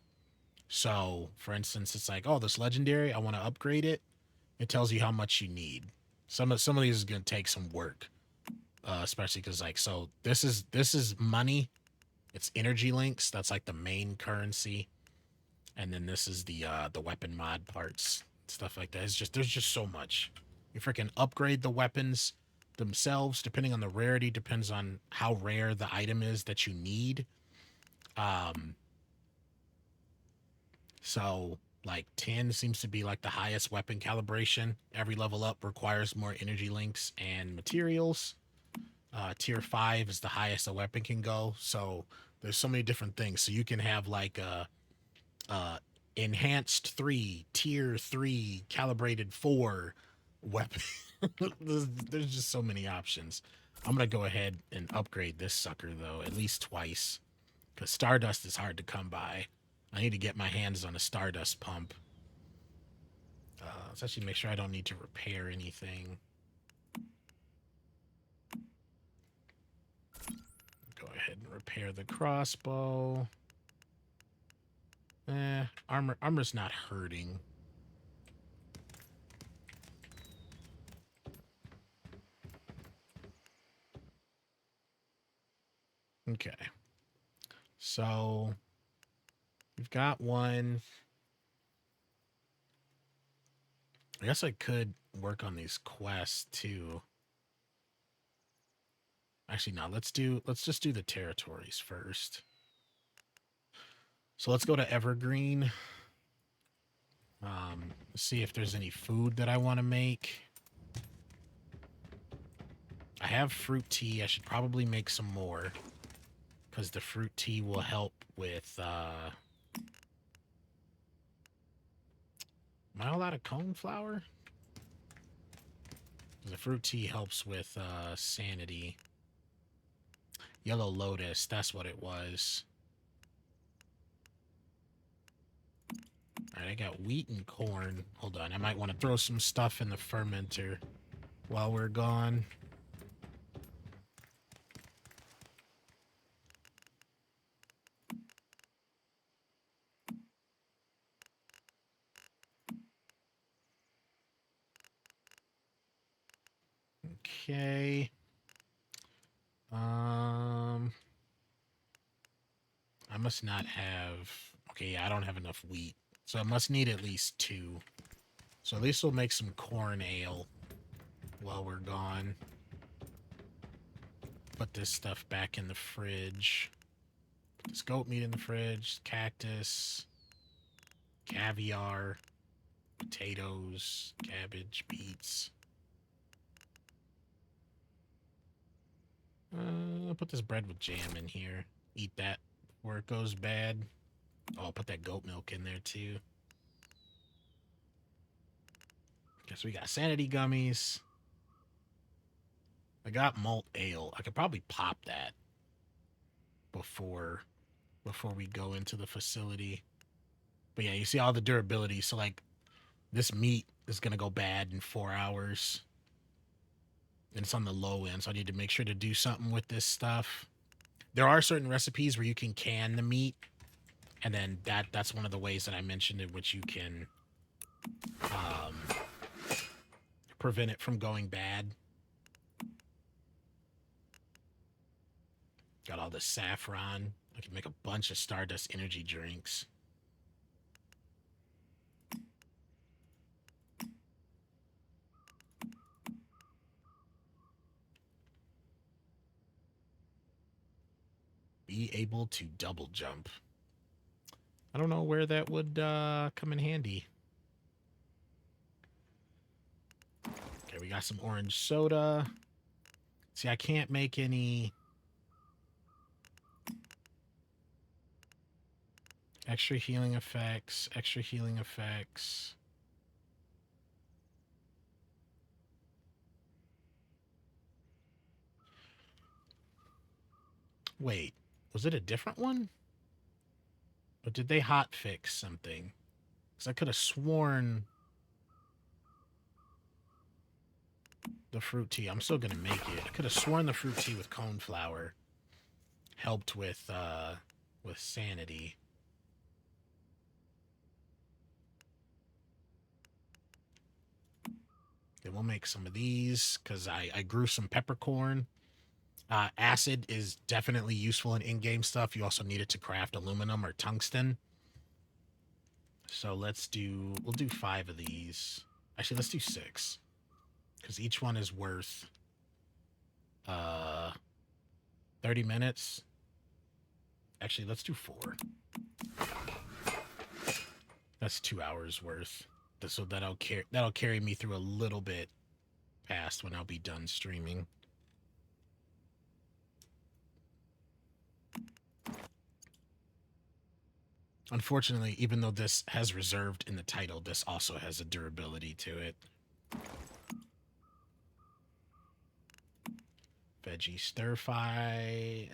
So, for instance, it's like, oh, this legendary, I want to upgrade it. It tells you how much you need. Some of these is going to take some work, especially because, like, so this is money It's energy links. That's like the main currency. And then this is the weapon mod parts, stuff like that. It's just there's just so much. You freaking upgrade the weapons themselves depending on the rarity, depends on how rare the item is that you need. Um, so like 10 seems to be like the highest weapon calibration. Every level up requires more energy links and materials. Tier 5 is the highest a weapon can go. So there's so many different things. So you can have like uh enhanced 3, tier 3, calibrated 4 weapon. there's just so many options. I'm gonna go ahead and upgrade this sucker though, at least twice, because Stardust is hard to come by. I need to get my hands on a Stardust pump. Let's actually make sure I don't need to repair anything. Go ahead and repair the crossbow. Armor's not hurting. Okay. So we've got one. I guess I could work on these quests too. Actually, no, let's just do the territories first. So let's go to Evergreen. See if there's any food that I want to make. I have fruit tea. I should probably make some more, because the fruit tea will help with am I all out of cone flour? The fruit tea helps with sanity. Yellow lotus, that's what it was. Alright, I got wheat and corn. Hold on, I might want to throw some stuff in the fermenter while we're gone. Okay. I must not have... Okay, yeah, I don't have enough wheat. So I must need at least 2. So at least we'll make some corn ale while we're gone. Put this stuff back in the fridge. Put this goat meat in the fridge. Cactus. Caviar. Potatoes. Cabbage. Beets. I'll put this bread with jam in here. Eat that before it goes bad. Oh, I'll put that goat milk in there too. Guess we got sanity gummies. I got malt ale. I could probably pop that before we go into the facility. But yeah, you see all the durability. So like this meat is gonna go bad in 4 hours. And it's on the low end, so I need to make sure to do something with this stuff. There are certain recipes where you can the meat, and then that's one of the ways that I mentioned in which you can prevent it from going bad. Got all the saffron. I can make a bunch of Stardust energy drinks. Be able to double jump. I don't know where that would come in handy. Okay, we got some orange soda. See, I can't make any extra healing effects, extra healing effects. Wait, was it a different one? Or did they hot fix something? Because I could have sworn the fruit tea. I'm still going to make it. I could have sworn the fruit tea with cone flour helped with sanity. Then we'll make some of these because I grew some peppercorn. Acid is definitely useful in-game stuff. You also need it to craft aluminum or tungsten. So we'll do 5 of these. Actually, let's do 6. Because each one is worth 30 minutes. Actually, let's do 4. That's 2 hours worth. So that'll carry me through a little bit past when I'll be done streaming. Unfortunately, even though this has reserved in the title, this also has a durability to it. Veggie stir fry.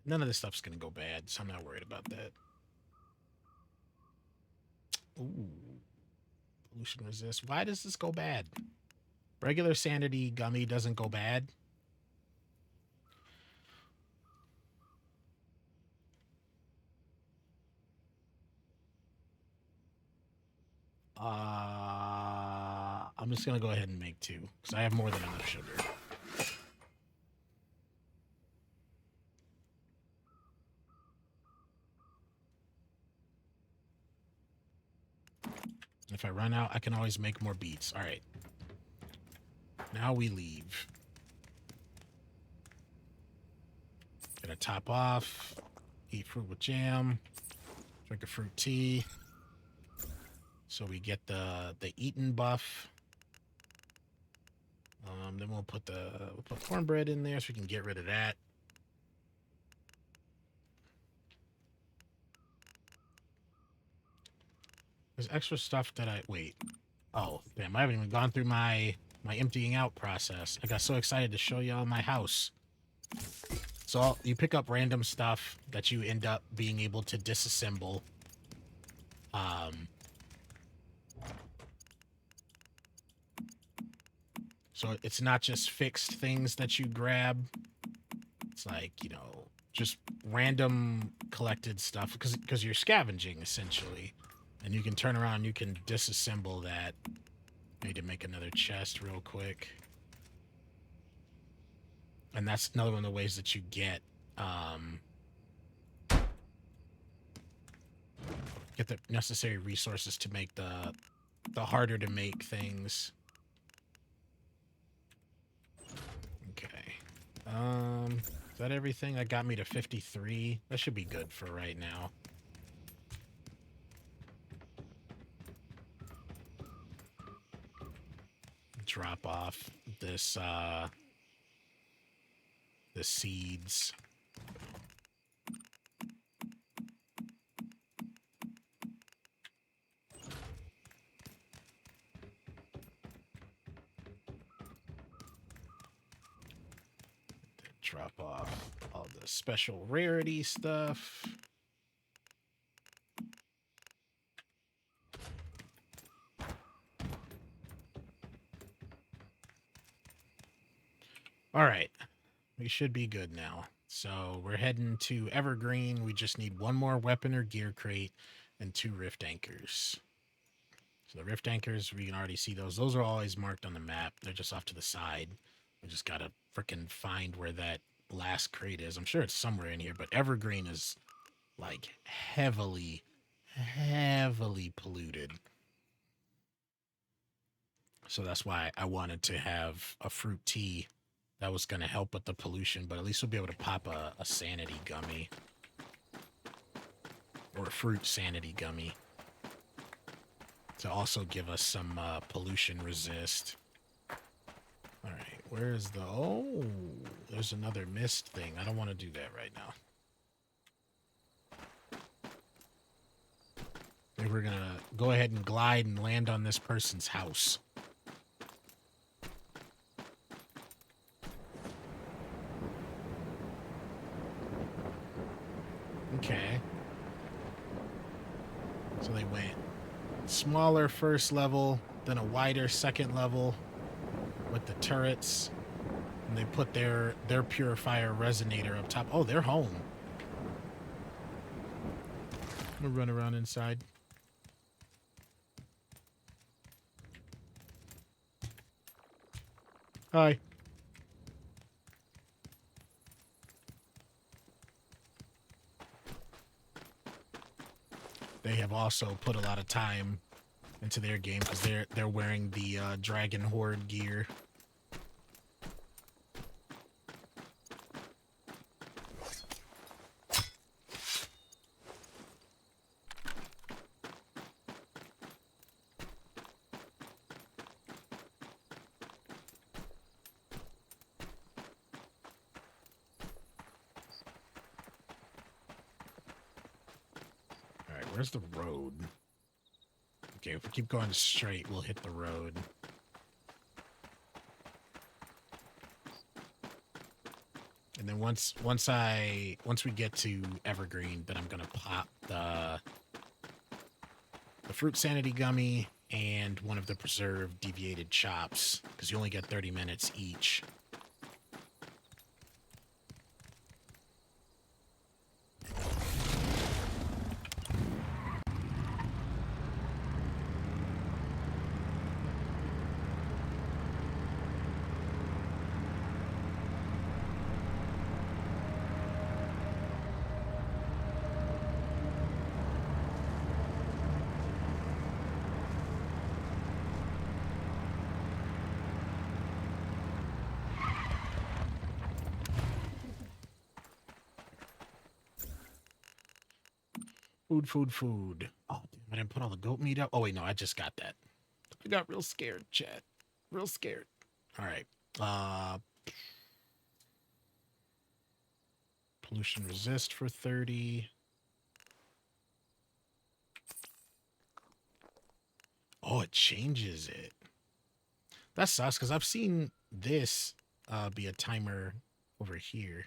None of this stuff's going to go bad, so I'm not worried about that. Ooh. Pollution resist. Why does this go bad? Regular sanity gummy doesn't go bad. I'm just going to go ahead and make 2, because I have more than enough sugar. If I run out, I can always make more beets. All right. Now we leave. Gonna top off. Eat fruit with jam. Drink a fruit tea. So we get the eaten buff. Then we'll put cornbread in there so we can get rid of that. There's extra stuff that wait. Oh, damn, I haven't even gone through my emptying out process. I got so excited to show y'all my house. So you pick up random stuff that you end up being able to disassemble. So it's not just fixed things that you grab. It's like, you know, just random collected stuff because you're scavenging essentially. And you can turn around and you can disassemble that. I need to make another chest real quick. And that's another one of the ways that you get the necessary resources to make the harder to make things. Okay. Is that everything? That got me to 53. That should be good for right now. Drop off this the seeds. Drop off all the special rarity stuff. All right, we should be good now. So we're heading to Evergreen. We just need 1 more weapon or gear crate and 2 rift anchors. So the rift anchors, we can already see those. Those are always marked on the map. They're just off to the side. We just gotta freaking find where that last crate is. I'm sure it's somewhere in here, but Evergreen is like heavily polluted. So that's why I wanted to have a fruit tea that was going to help with the pollution, but at least we'll be able to pop a sanity gummy. Or a fruit sanity gummy. To also give us some pollution resist. Alright, where is the... Oh, there's another mist thing. I don't want to do that right now. Maybe we're going to go ahead and glide and land on this person's house. Okay. So they went smaller first level, then a wider second level with the turrets. And they put their purifier resonator up top. Oh, they're home. I'm gonna run around inside. Hi. also put a lot of time into their game because they're wearing the Dragon Horde gear. Where's the road? Okay, if we keep going straight, we'll hit the road. And then once we get to Evergreen, then I'm gonna pop the fruit sanity gummy and one of the preserved deviated chops, because you only get 30 minutes each. Food. Oh, damn, I didn't put all the goat meat up. Oh, wait, no, I just got that. I got real scared, chat. Real scared. All right. Pollution resist for 30. Oh, it changes it. That sucks, because I've seen this be a timer over here.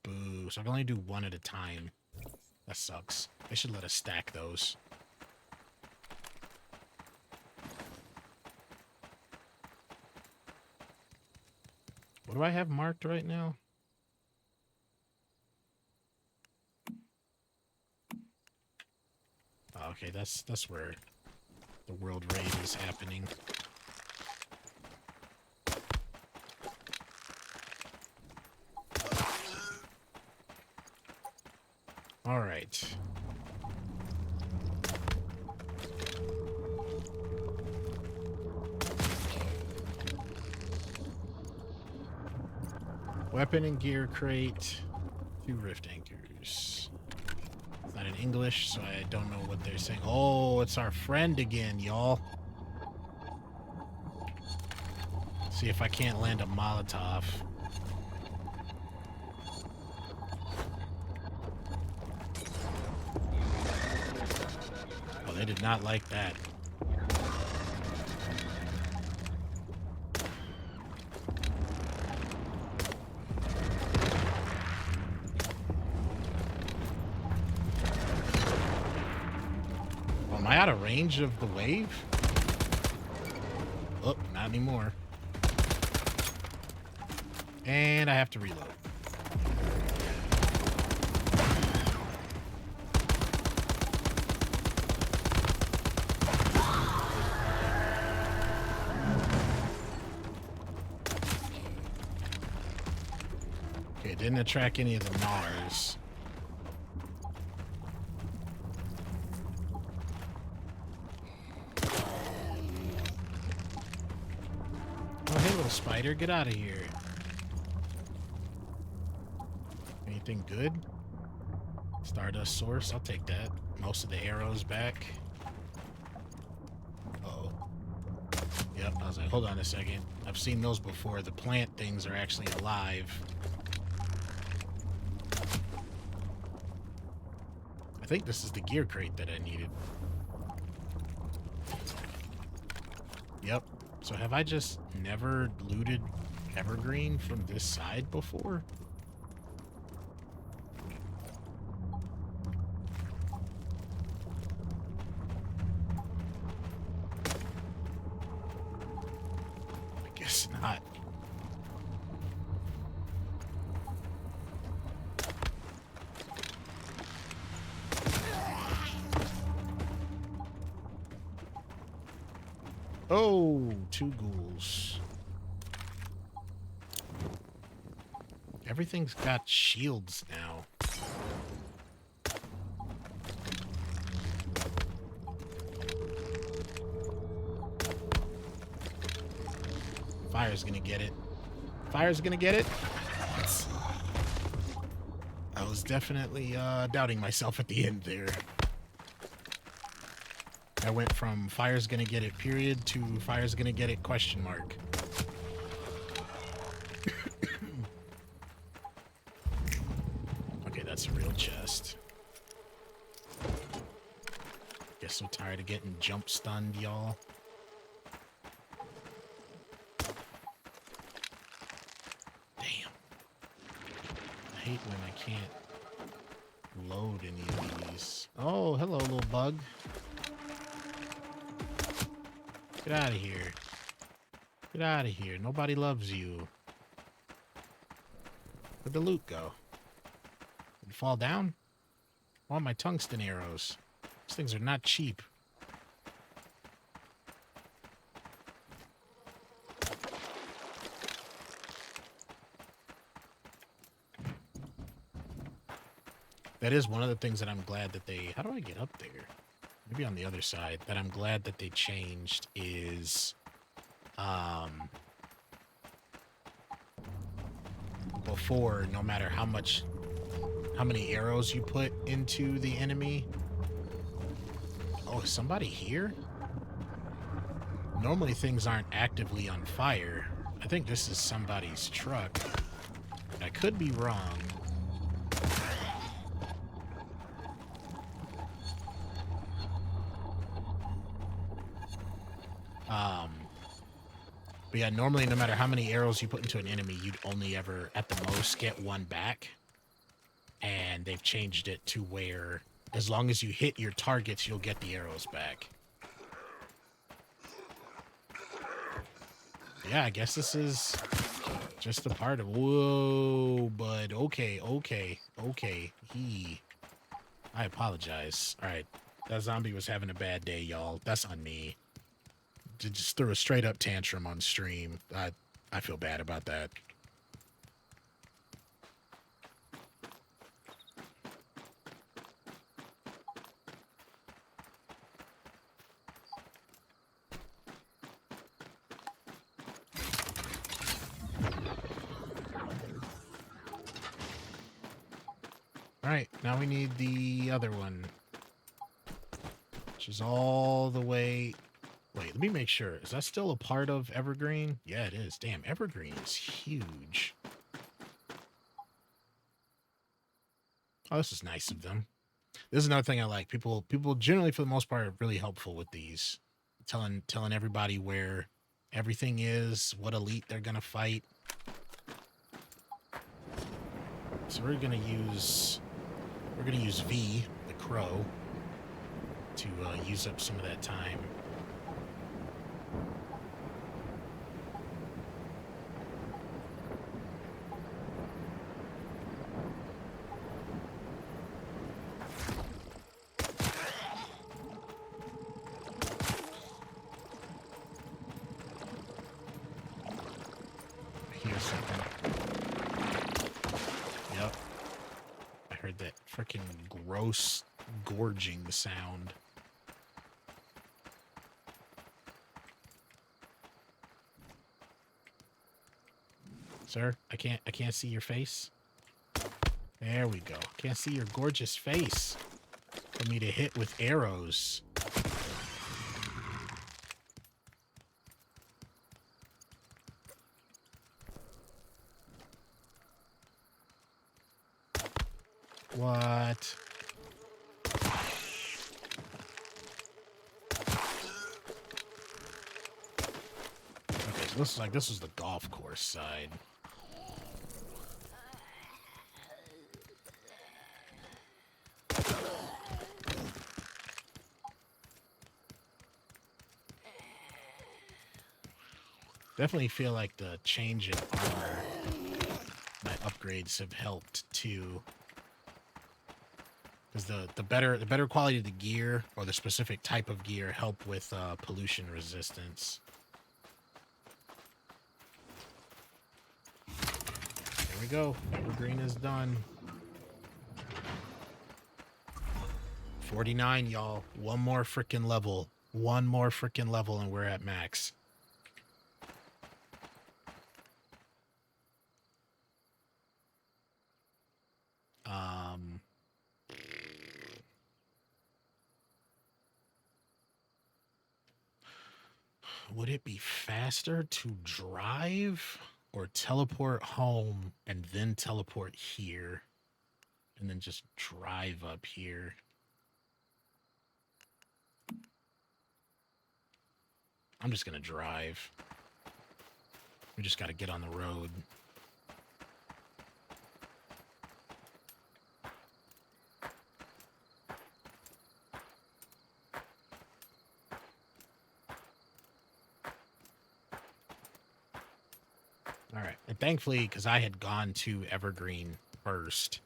Boo. So I can only do one at a time. That sucks. They should let us stack those. What do I have marked right now? Oh, okay, that's where the world raid is happening. All right. Weapon and gear crate. 2 rift anchors. It's not in English, so I don't know what they're saying. Oh, it's our friend again, y'all. See if I can't land a Molotov. Oh, they did not like that. Am I out of range of the wave? Oh, not anymore. And I have to reload. Okay, didn't attract any of the Mars. Oh, hey, little spider, get out of here. Anything good? Stardust source, I'll take that. Most of the arrows back. Uh-oh. Yep, I was like, hold on a second. I've seen those before. The plant things are actually alive. I think this is the gear crate that I needed. Yep. So have I just never looted Evergreen from this side before? I guess not. Oh, 2 ghouls. Everything's got shields now. Fire's gonna get it. Fire's gonna get it. I was definitely doubting myself at the end there. I went from fire's gonna get it period to fire's gonna get it question mark. Okay, that's a real chest. Guess so tired of getting jump stunned, y'all. Damn. I hate when I can't load any of these. Oh, hello, little bug. Get out of here. Get out of here. Nobody loves you. Where'd the loot go? Did it fall down? I want my tungsten arrows. These things are not cheap. That is one of the things that I'm glad that they... How do I get up there? Maybe on the other side. That I'm glad that they changed is... Before, no matter how many arrows you put into the enemy... Oh, is somebody here? Normally things aren't actively on fire. I think this is somebody's truck. I could be wrong. But yeah, normally no matter how many arrows you put into an enemy, you'd only ever, at the most, get one back. And they've changed it to where as long as you hit your targets, you'll get the arrows back. Yeah, I guess this is just a part of... Whoa, bud. Okay. I apologize. All right. That zombie was having a bad day, y'all. That's on me. Just threw a straight up tantrum on stream. I feel bad about that. All right, now we need the other one, which is all the way... Wait, let me make sure. Is that still a part of Evergreen? Yeah, it is. Damn, Evergreen is huge. Oh, this is nice of them. This is another thing I like. People generally, for the most part, are really helpful with these. Telling everybody where everything is, what elite they're gonna fight. So we're gonna use V, the crow, to use up some of that time. Freaking gross gorging sound. Sir, I can't see your face. There we go. Can't see your gorgeous face for me to hit with arrows. What? Okay, so this was the golf course side. Definitely feel like the change in armor, my upgrades have helped too. Because the better quality of the gear, or the specific type of gear, help with pollution resistance. There we go. Evergreen is done. 49, y'all. One more freaking level. One more freaking level and we're at max. Um, would it be faster to drive or teleport home and then teleport here and then just drive up here? I'm just gonna drive. We just gotta get on the road. All right. And thankfully, because I had gone to Evergreen first,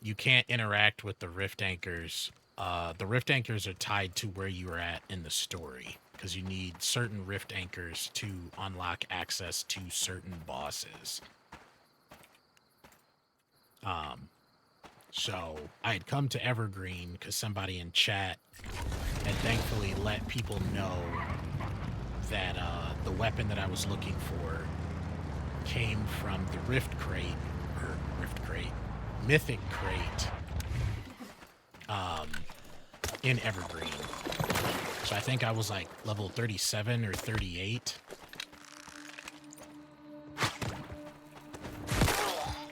you can't interact with the Rift Anchors. The Rift Anchors are tied to where you are at in the story, because you need certain Rift Anchors to unlock access to certain bosses. So I had come to Evergreen because somebody in chat had thankfully let people know that the weapon that I was looking for came from the Mythic Crate, in Evergreen. So I think I was like level 37 or 38.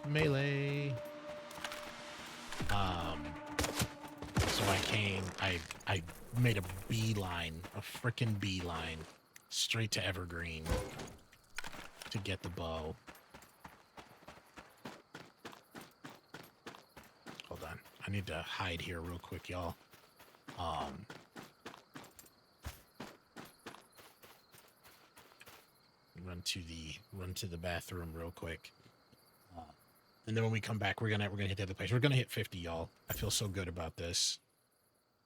Melee. So I made a freaking beeline, straight to Evergreen to get the bow. Hold on. I need to hide here real quick, y'all. Run to the bathroom real quick. And then when we come back, we're gonna hit the other place. We're gonna hit 50, y'all. I feel so good about this.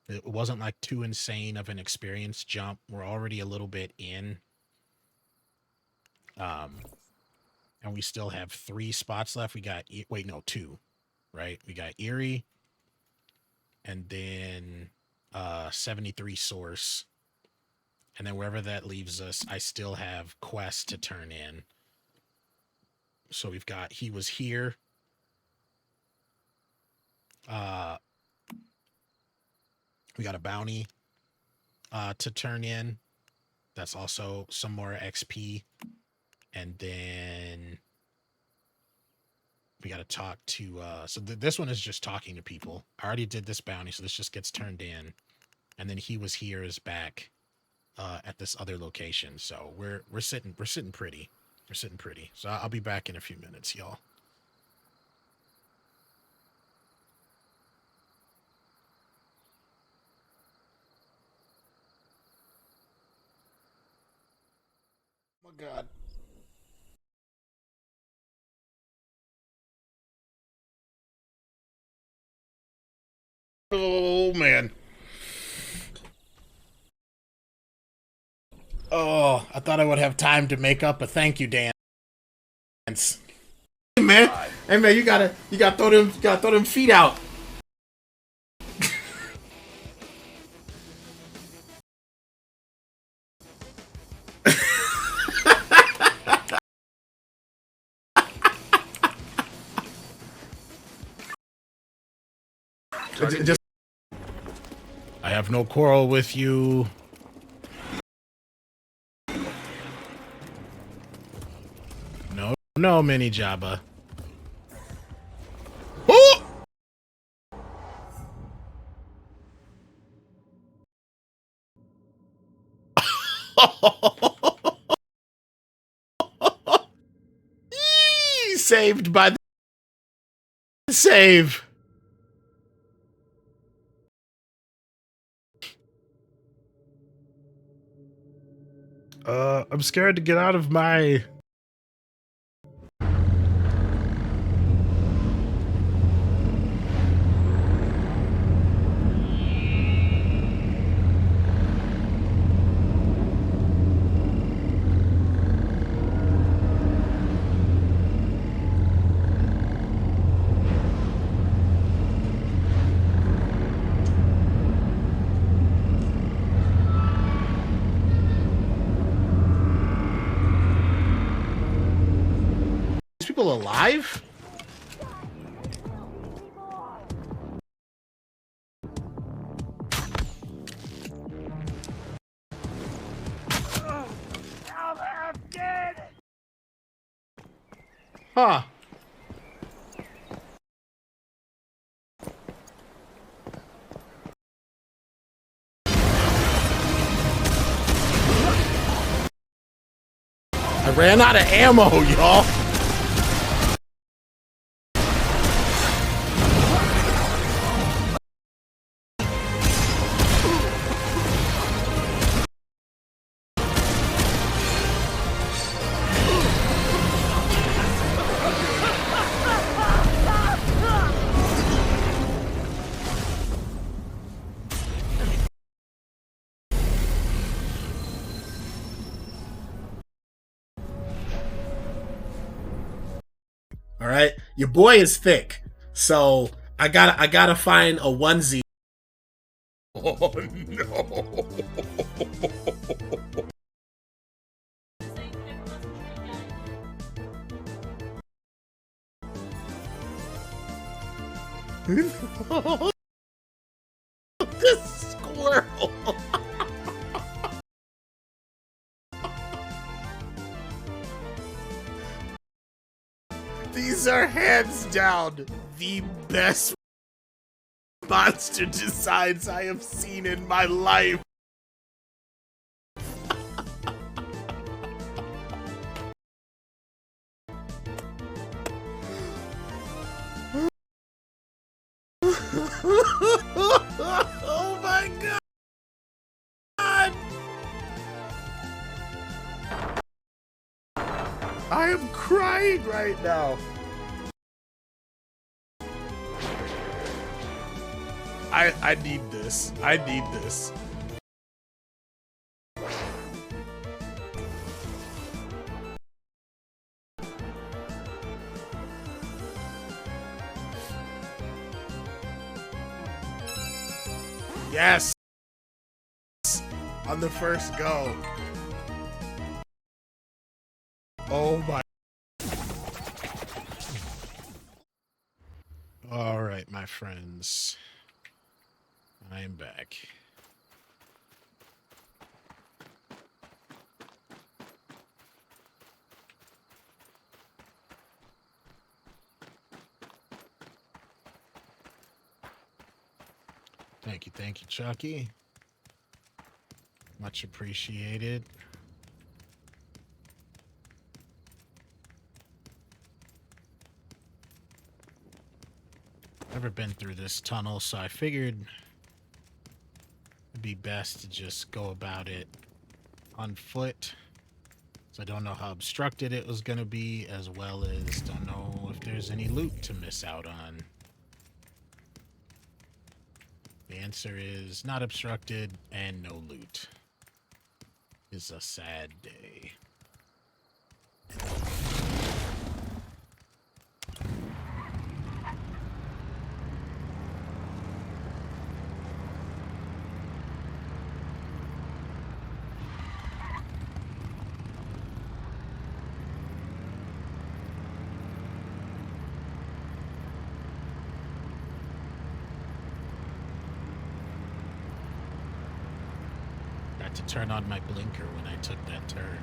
It wasn't like too insane of an experience jump. We're already a little bit in. And we still have 3 spots left. We got, wait, no, 2, right? We got Erie and then 73 Source. And then wherever that leaves us, I still have quests to turn in. So we've got, he was here. We got a bounty to turn in. That's also some more XP. And then we got to talk to, this one is just talking to people. I already did this bounty, so this just gets turned in. And then he was here is back at this other location. So we're sitting pretty. We're sitting pretty. So I'll be back in a few minutes, y'all. Oh my God. Oh man. Oh, I thought I would have time to make up a thank you dance. Hey man, hey man, you gotta throw them feet out. Just, I have no quarrel with you. No, Mini Jabba. Oh! Saved by the save. I'm scared to get out of my... People alive? Huh. I ran out of ammo, y'all. All right, your boy is thick, so I gotta find a onesie. Oh no! This squirrel. These are hands down the best monster designs I have seen in my life. Oh my god! I am crying right now. I need this. I need this. Yes! On the first go. Oh my. All right, my friends. I am back. Thank you, Chucky. Much appreciated. Never been through this tunnel, so I figured it'd be best to just go about it on foot. So I don't know how obstructed it was going to be, as well as don't know if there's any loot to miss out on. The answer is not obstructed and no loot. It's a sad day. To turn on my blinker when I took that turn.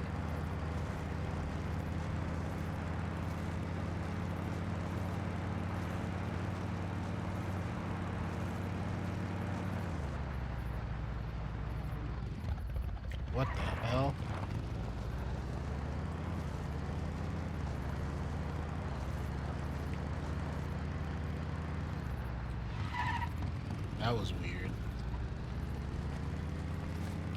What the hell? That was weird.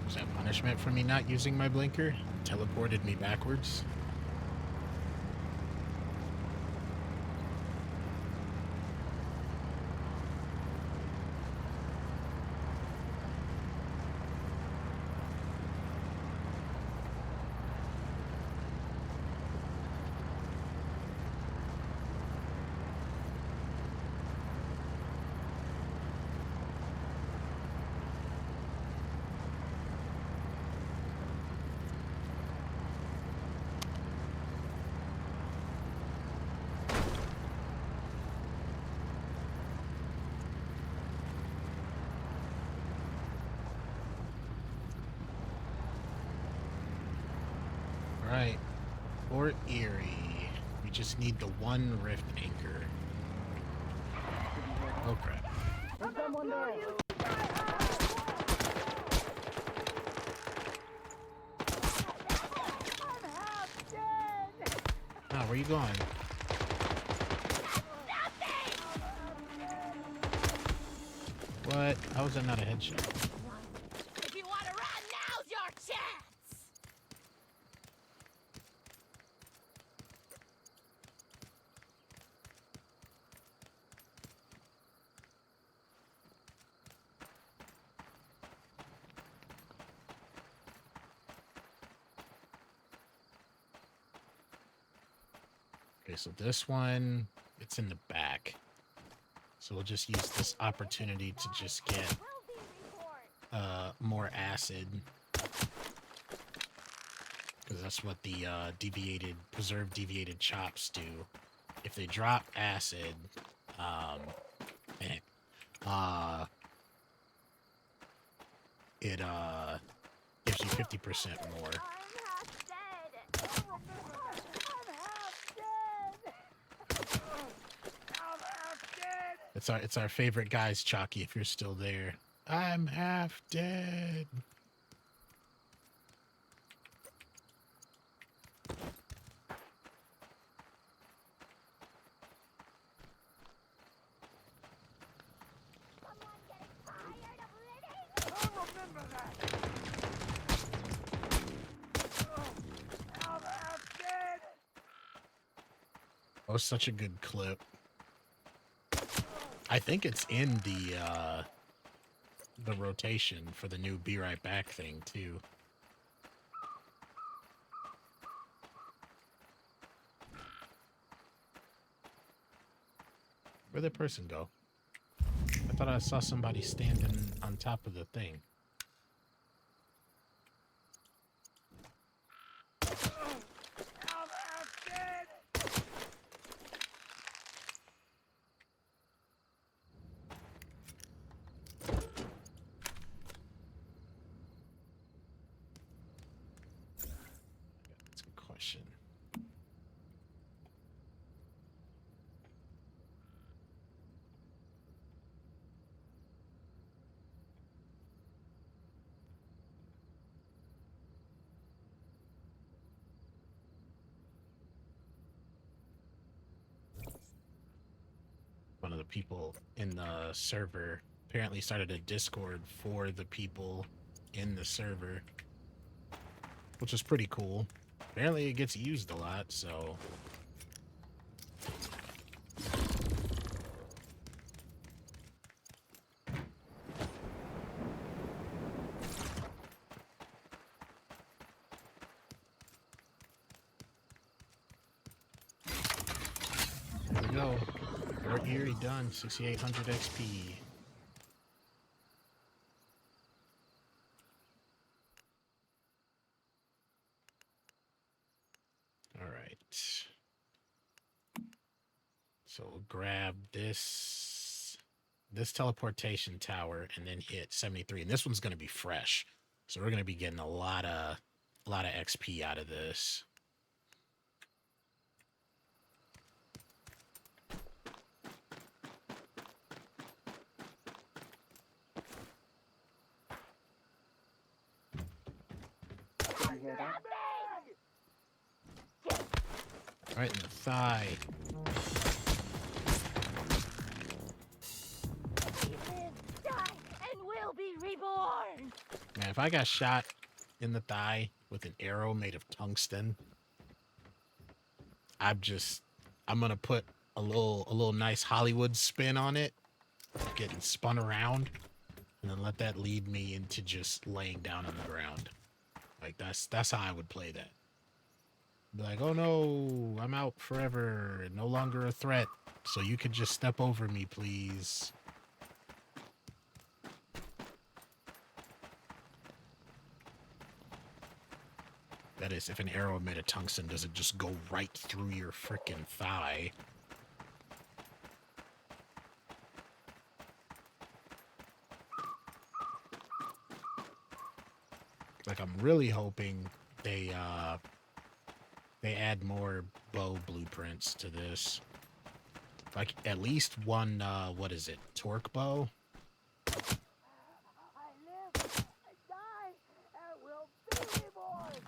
Was that punishment for me not using my blinker? Teleported me backwards? Right. Fort Erie. We just need the one rift anchor. Oh crap. There's someone there. Oh, where you going? What? How was that not a headshot? If you want to run, now's your chance! Okay, so this one, it's in the back. So we'll just use this opportunity to just get more acid. Because that's what the preserved deviated chops do. If they drop acid, it gives you 50% more. It's our favorite guys, Chalky, if you're still there. I'm half dead. Oh, such a good clip. I think it's in the rotation for the new Be Right Back thing, too. Where'd that person go? I thought I saw somebody standing on top of the thing. That's a good question. One of the people in the server apparently started a Discord for the people in the server, which is pretty cool. Apparently it gets used a lot, so... There we go. Fort Erie done. 6,800 XP. Alright. So we'll grab this teleportation tower and then hit 73. And this one's gonna be fresh. So we're gonna be getting a lot of XP out of this. Right in the thigh. Live, die, and will be reborn! Man, if I got shot in the thigh with an arrow made of tungsten, I'm gonna put a little nice Hollywood spin on it, getting spun around, and then let that lead me into just laying down on the ground. Like that's how I would play that. Be like, oh no, I'm out forever, no longer a threat, so you could just step over me, please. That is, if an arrow made of tungsten doesn't just go right through your frickin' thigh. Like, I'm really hoping they they add more bow blueprints to this. Like at least one, what is it? Torque bow? I live, I die, and will be reborn.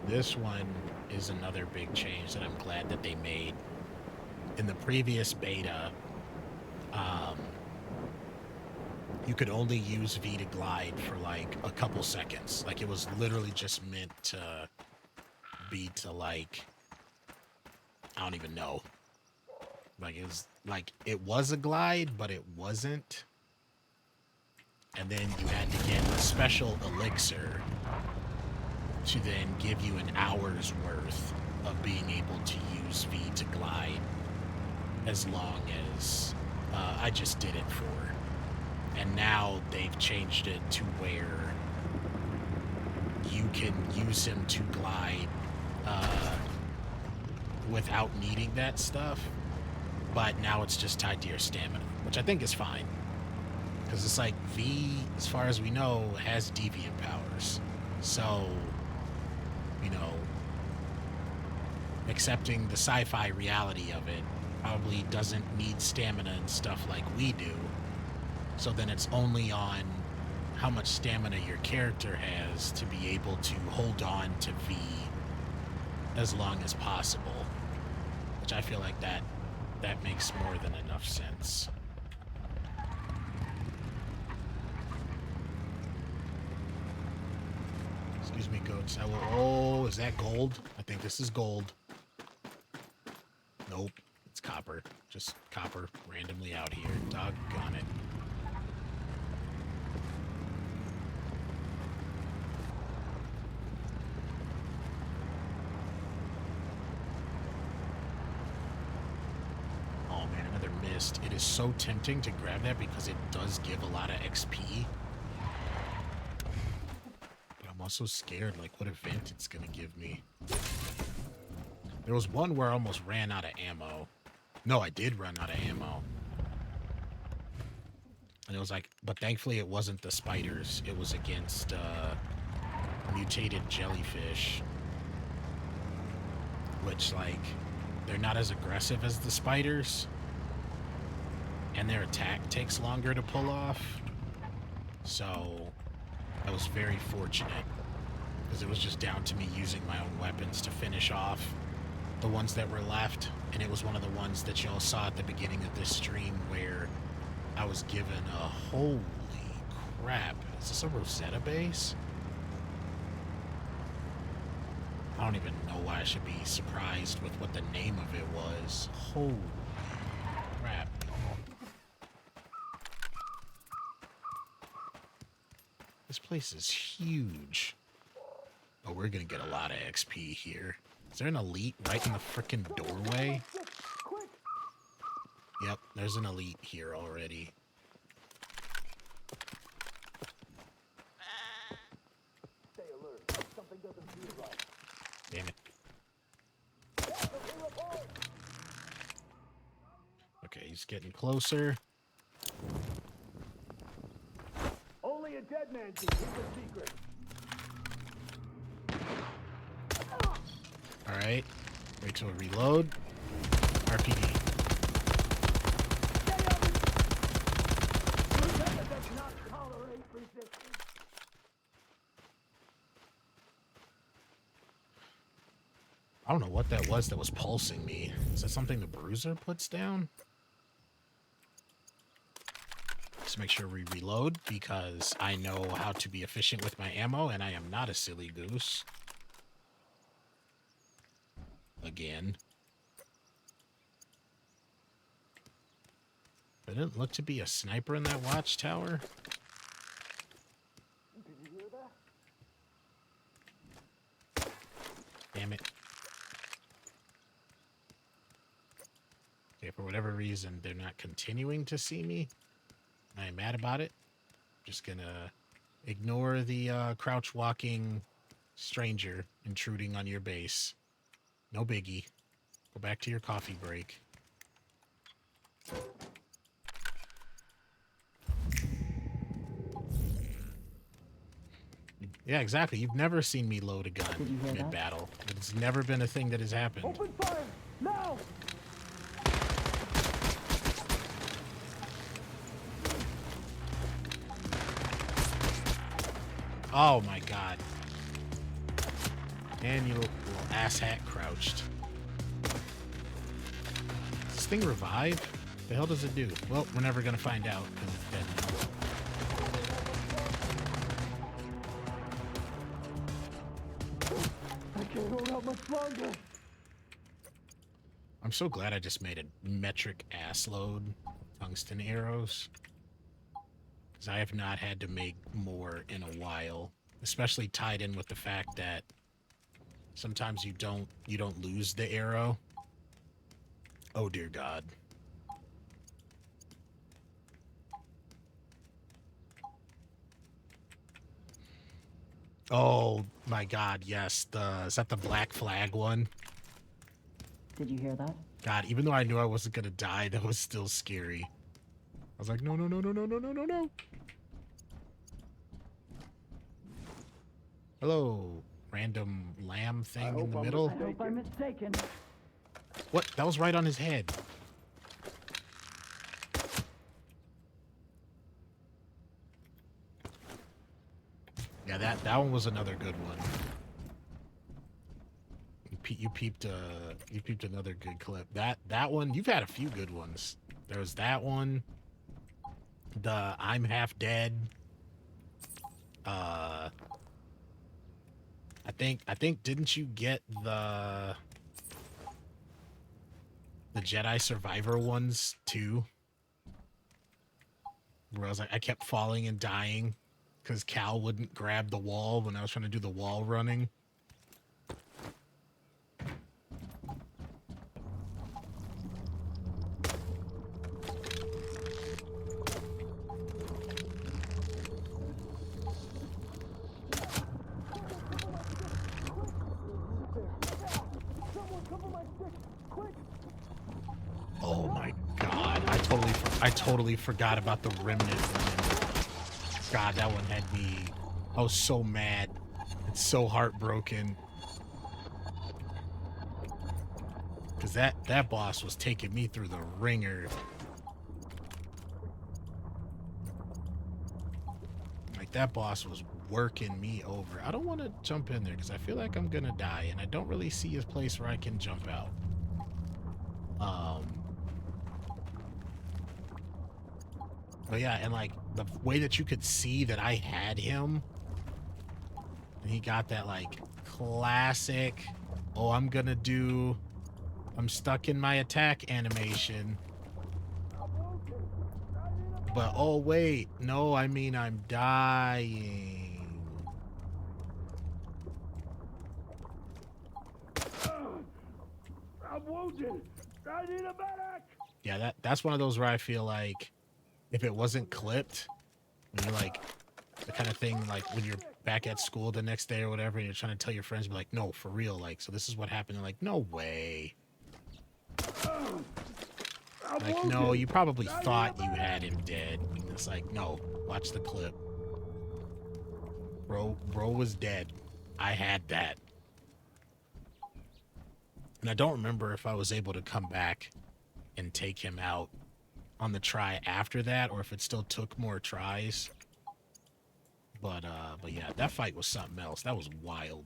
This one is another big change that I'm glad that they made. In the previous beta, you could only use V to glide for like a couple seconds. Like it was literally just meant to be to like, I don't even know. Like it was a glide, but it wasn't. And then you had to get a special elixir to then give you an hour's worth of being able to use V to glide, as long as I just did it for. And now they've changed it to where you can use him to glide without needing that stuff, but now it's just tied to your stamina, which I think is fine. Because it's like V, as far as we know, has deviant powers. So, you know, accepting the sci-fi reality of it probably doesn't need stamina and stuff like we do. So then it's only on how much stamina your character has to be able to hold on to V as long as possible. Which I feel like that makes more than enough sense. Excuse me, goats. I will. Oh, is that gold? I think this is gold. Nope, it's copper. Just copper randomly out here. Doggone it. Oh man, another mist. It is so tempting to grab that because it does give a lot of XP. But I'm also scared, like, what event it's gonna give me. There was one where I almost ran out of ammo. No, I did run out of ammo. And it was like, but thankfully it wasn't the spiders. It was against mutated jellyfish. Which, like, they're not as aggressive as the spiders. And their attack takes longer to pull off. So, I was very fortunate. Because it was just down to me using my own weapons to finish off the ones that were left. And it was one of the ones that y'all saw at the beginning of this stream where I was given a holy crap. Is this a Rosetta base? I don't even know why I should be surprised with what the name of it was. Holy crap. This place is huge. Oh, we're gonna get a lot of XP here. Is there an elite right in the frickin' doorway? Yep, there's an elite here already. Stay alert. Something doesn't feel right. Damn it. Okay, he's getting closer. Only a dead man can keep a secret. Alright. Wait till we reload. RPD. Rosetta does not tolerate resistance. I don't know what that was pulsing me. Is that something the bruiser puts down? Just make sure we reload because I know how to be efficient with my ammo and I am not a silly goose. Again. There didn't look to be a sniper in that watchtower. Did you hear that? Damn it. Okay, for whatever reason, they're not continuing to see me. I am mad about it. Just gonna Ignore the crouch walking stranger intruding on your base. No biggie. Go back to your coffee break. Yeah, exactly. You've never seen me load a gun mid-battle. It's never been a thing that has happened. Open fire! Now! Oh my god. And you little asshat crouched. Does this thing revive? The hell does it do? Well, we're never gonna find out because it's dead now. I can't hold out much longer. I'm so glad I just made a metric ass load of tungsten arrows. Because I have not had to make more in a while. Especially tied in with the fact that sometimes you don't lose the arrow. Oh dear God. Oh my God, yes. Is that the black flag one? Did you hear that? God, even though I knew I wasn't gonna die, that was still scary. I was like, no, no, no, no, no, no, no, no, no. Hello, random lamb thing in the middle. I hope I'm mistaken. What? That was right on his head. Yeah, that one was another good one. You peeped another good clip. That one, you've had a few good ones. There was that one. The I'm half dead. I think didn't you get the Jedi Survivor ones too? Where I was like, I kept falling and dying because Cal wouldn't grab the wall when I was trying to do the wall running. Oh my God! I totally forgot about the remnant one. God, that one had me. I was so mad. It's so heartbroken. Cause that boss was taking me through the ringer. Like that boss was working me over. I don't want to jump in there because I feel like I'm gonna die, and I don't really see a place where I can jump out. But yeah, and like the way that you could see that I had him, and he got that like classic, oh, I'm stuck in my attack animation. But oh wait, no, I mean I'm dying. I'm wounded. I need a medic. Yeah, that's one of those where I feel like if it wasn't clipped, when you're like the kind of thing like when you're back at school the next day or whatever, and you're trying to tell your friends, be like, no, for real, like, so this is what happened. They're like, no way. Like, no, you probably thought you had him dead. And it's like, no, watch the clip. Bro was dead. I had that. And I don't remember if I was able to come back and take him out on the try after that, or if it still took more tries. But yeah, that fight was something else. That was wild.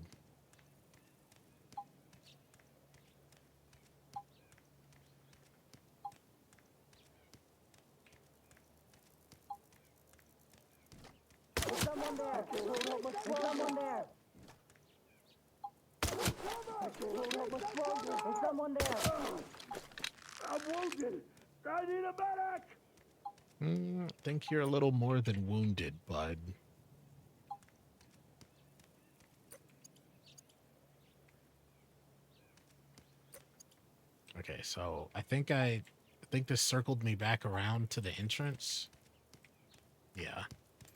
Someone there! Someone there! There's someone there! I'm wounded. I need a medic. I think you're a little more than wounded, bud. Okay, so I think this circled me back around to the entrance. Yeah.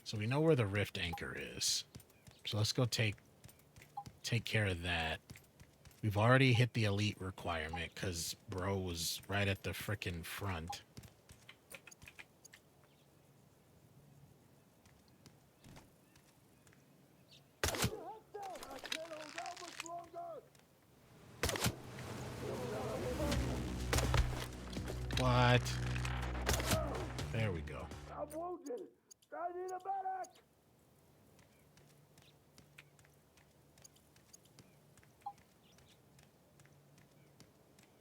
So we know where the rift anchor is. So let's go take care of that. We've already hit the elite requirement because bro was right at the frickin' front. What? There we go. I'm wounded. I need a medic.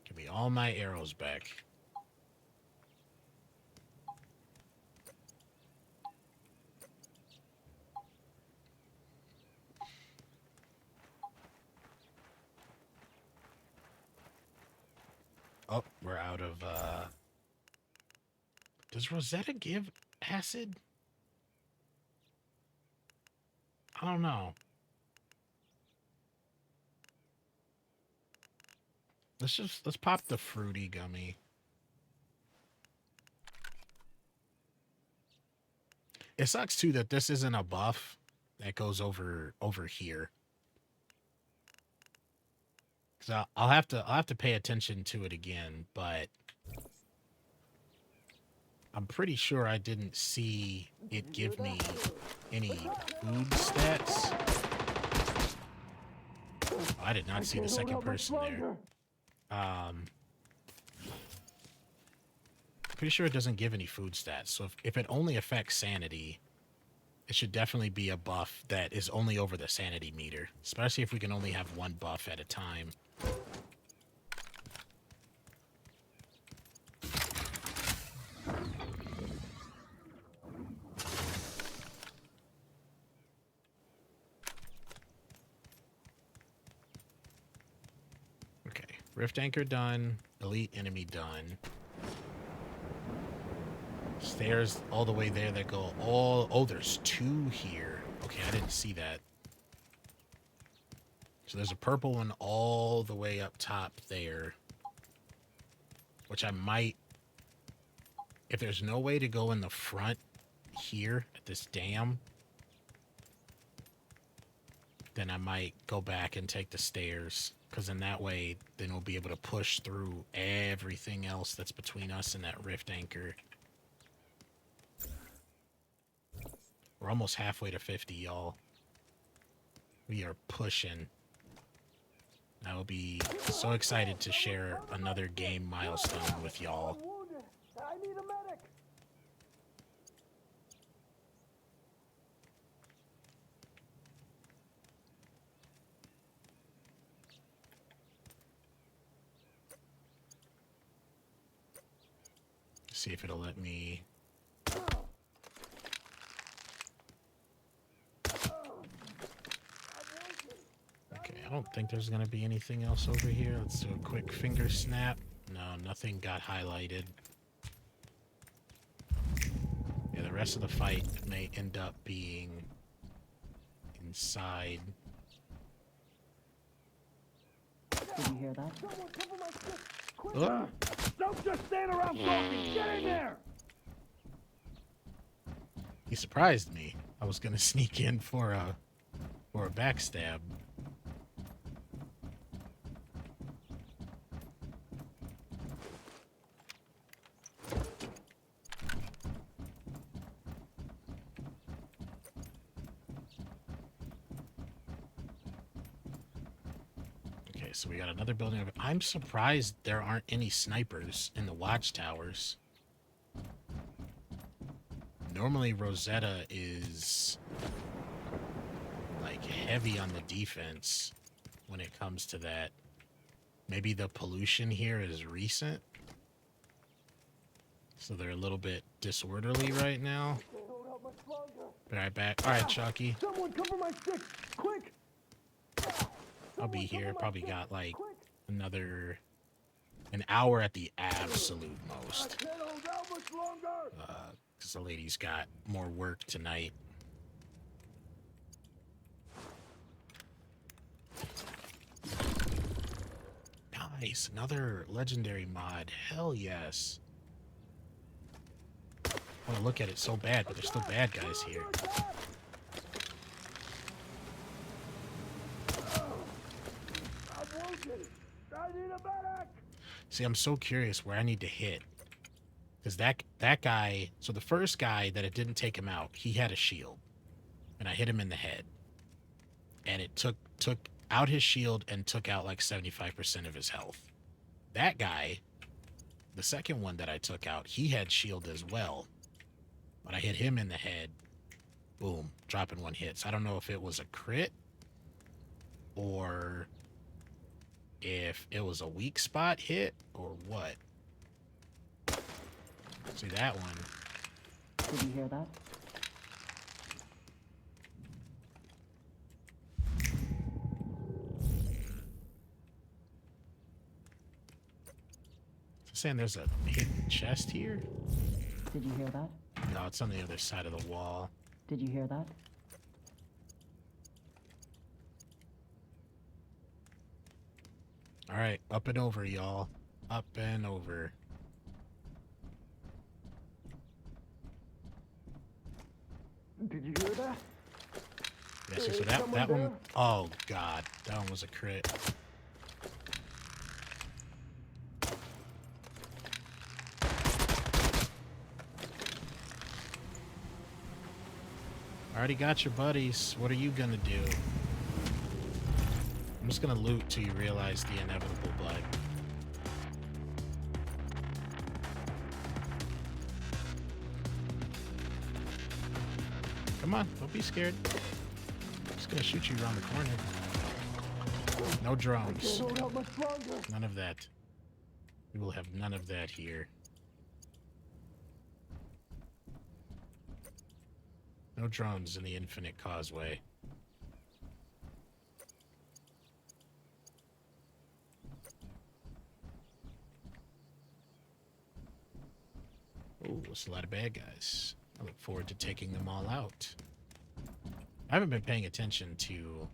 Give me all my arrows back. Oh, we're out of, Does Rosetta give acid? I don't know. Let's pop the fruity gummy. It sucks too that this isn't a buff that goes over here. So I'll have to pay attention to it again, but I'm pretty sure I didn't see it give me any food stats. Oh, I did not see the second person there. Pretty sure it doesn't give any food stats. So if it only affects sanity, it should definitely be a buff that is only over the sanity meter, especially if we can only have one buff at a time. Okay, Rift Anchor done, Elite Enemy done. Stairs all the way there that go all... Oh, there's two here. Okay, I didn't see that. So there's a purple one all the way up top there. Which I might... If there's no way to go in the front here at this dam, then I might go back and take the stairs. Because in that way, then we'll be able to push through everything else that's between us and that rift anchor. We're almost halfway to 50, y'all. We are pushing. I will be so excited to share another game milestone with y'all. I'm wounded. I need a medic. See if it'll let me... Okay, I don't think there's going to be anything else over here. Let's do a quick finger snap. No, nothing got highlighted. Yeah, the rest of the fight may end up being inside. Did you hear that? Someone cover my stick. Quick. Oh, Don't just stand around talking. Get in there. he surprised me. I was going to sneak in for a backstab. Okay, so we got another building over. I'm surprised there aren't any snipers in the watchtowers. Normally Rosetta is like heavy on the defense when it comes to that. Maybe the pollution here is recent, so they're a little bit disorderly right now. They hold out much longer. Be right back. All right, Chucky. Someone cover my stick. Quick. I'll be here. Probably got like an hour at the absolute most. Can't hold out much longer. Because the lady's got more work tonight. Nice. Another legendary mod. Hell yes. I want to look at it so bad, but there's still bad guys here. I'm wounded. I need a medic. See, I'm so curious where I need to hit. Because that guy, so the first guy that it didn't take him out, he had a shield. And I hit him in the head. And it took out his shield and took out like 75% of his health. That guy, the second one that I took out, he had shield as well. But I hit him in the head. Boom, dropping one hit. So I don't know if it was a crit or if it was a weak spot hit or what. See that one? Did you hear that? Saying there's a hidden chest here? Did you hear that? No, it's on the other side of the wall. Did you hear that? All right, up and over, y'all. Up and over. Did you hear that? Yeah, see, so that one, oh god, that one was a crit. Already got your buddies. What are you gonna do? I'm just gonna loot till you realize the inevitable, bud. Come on, don't be scared. I'm just gonna shoot you around the corner. No drones. Can't hold out much longer. None of that. We will have none of that here. No drones in the Infinite Causeway. Oh, it's a lot of bad guys. I look forward to taking them all out. I haven't been paying attention to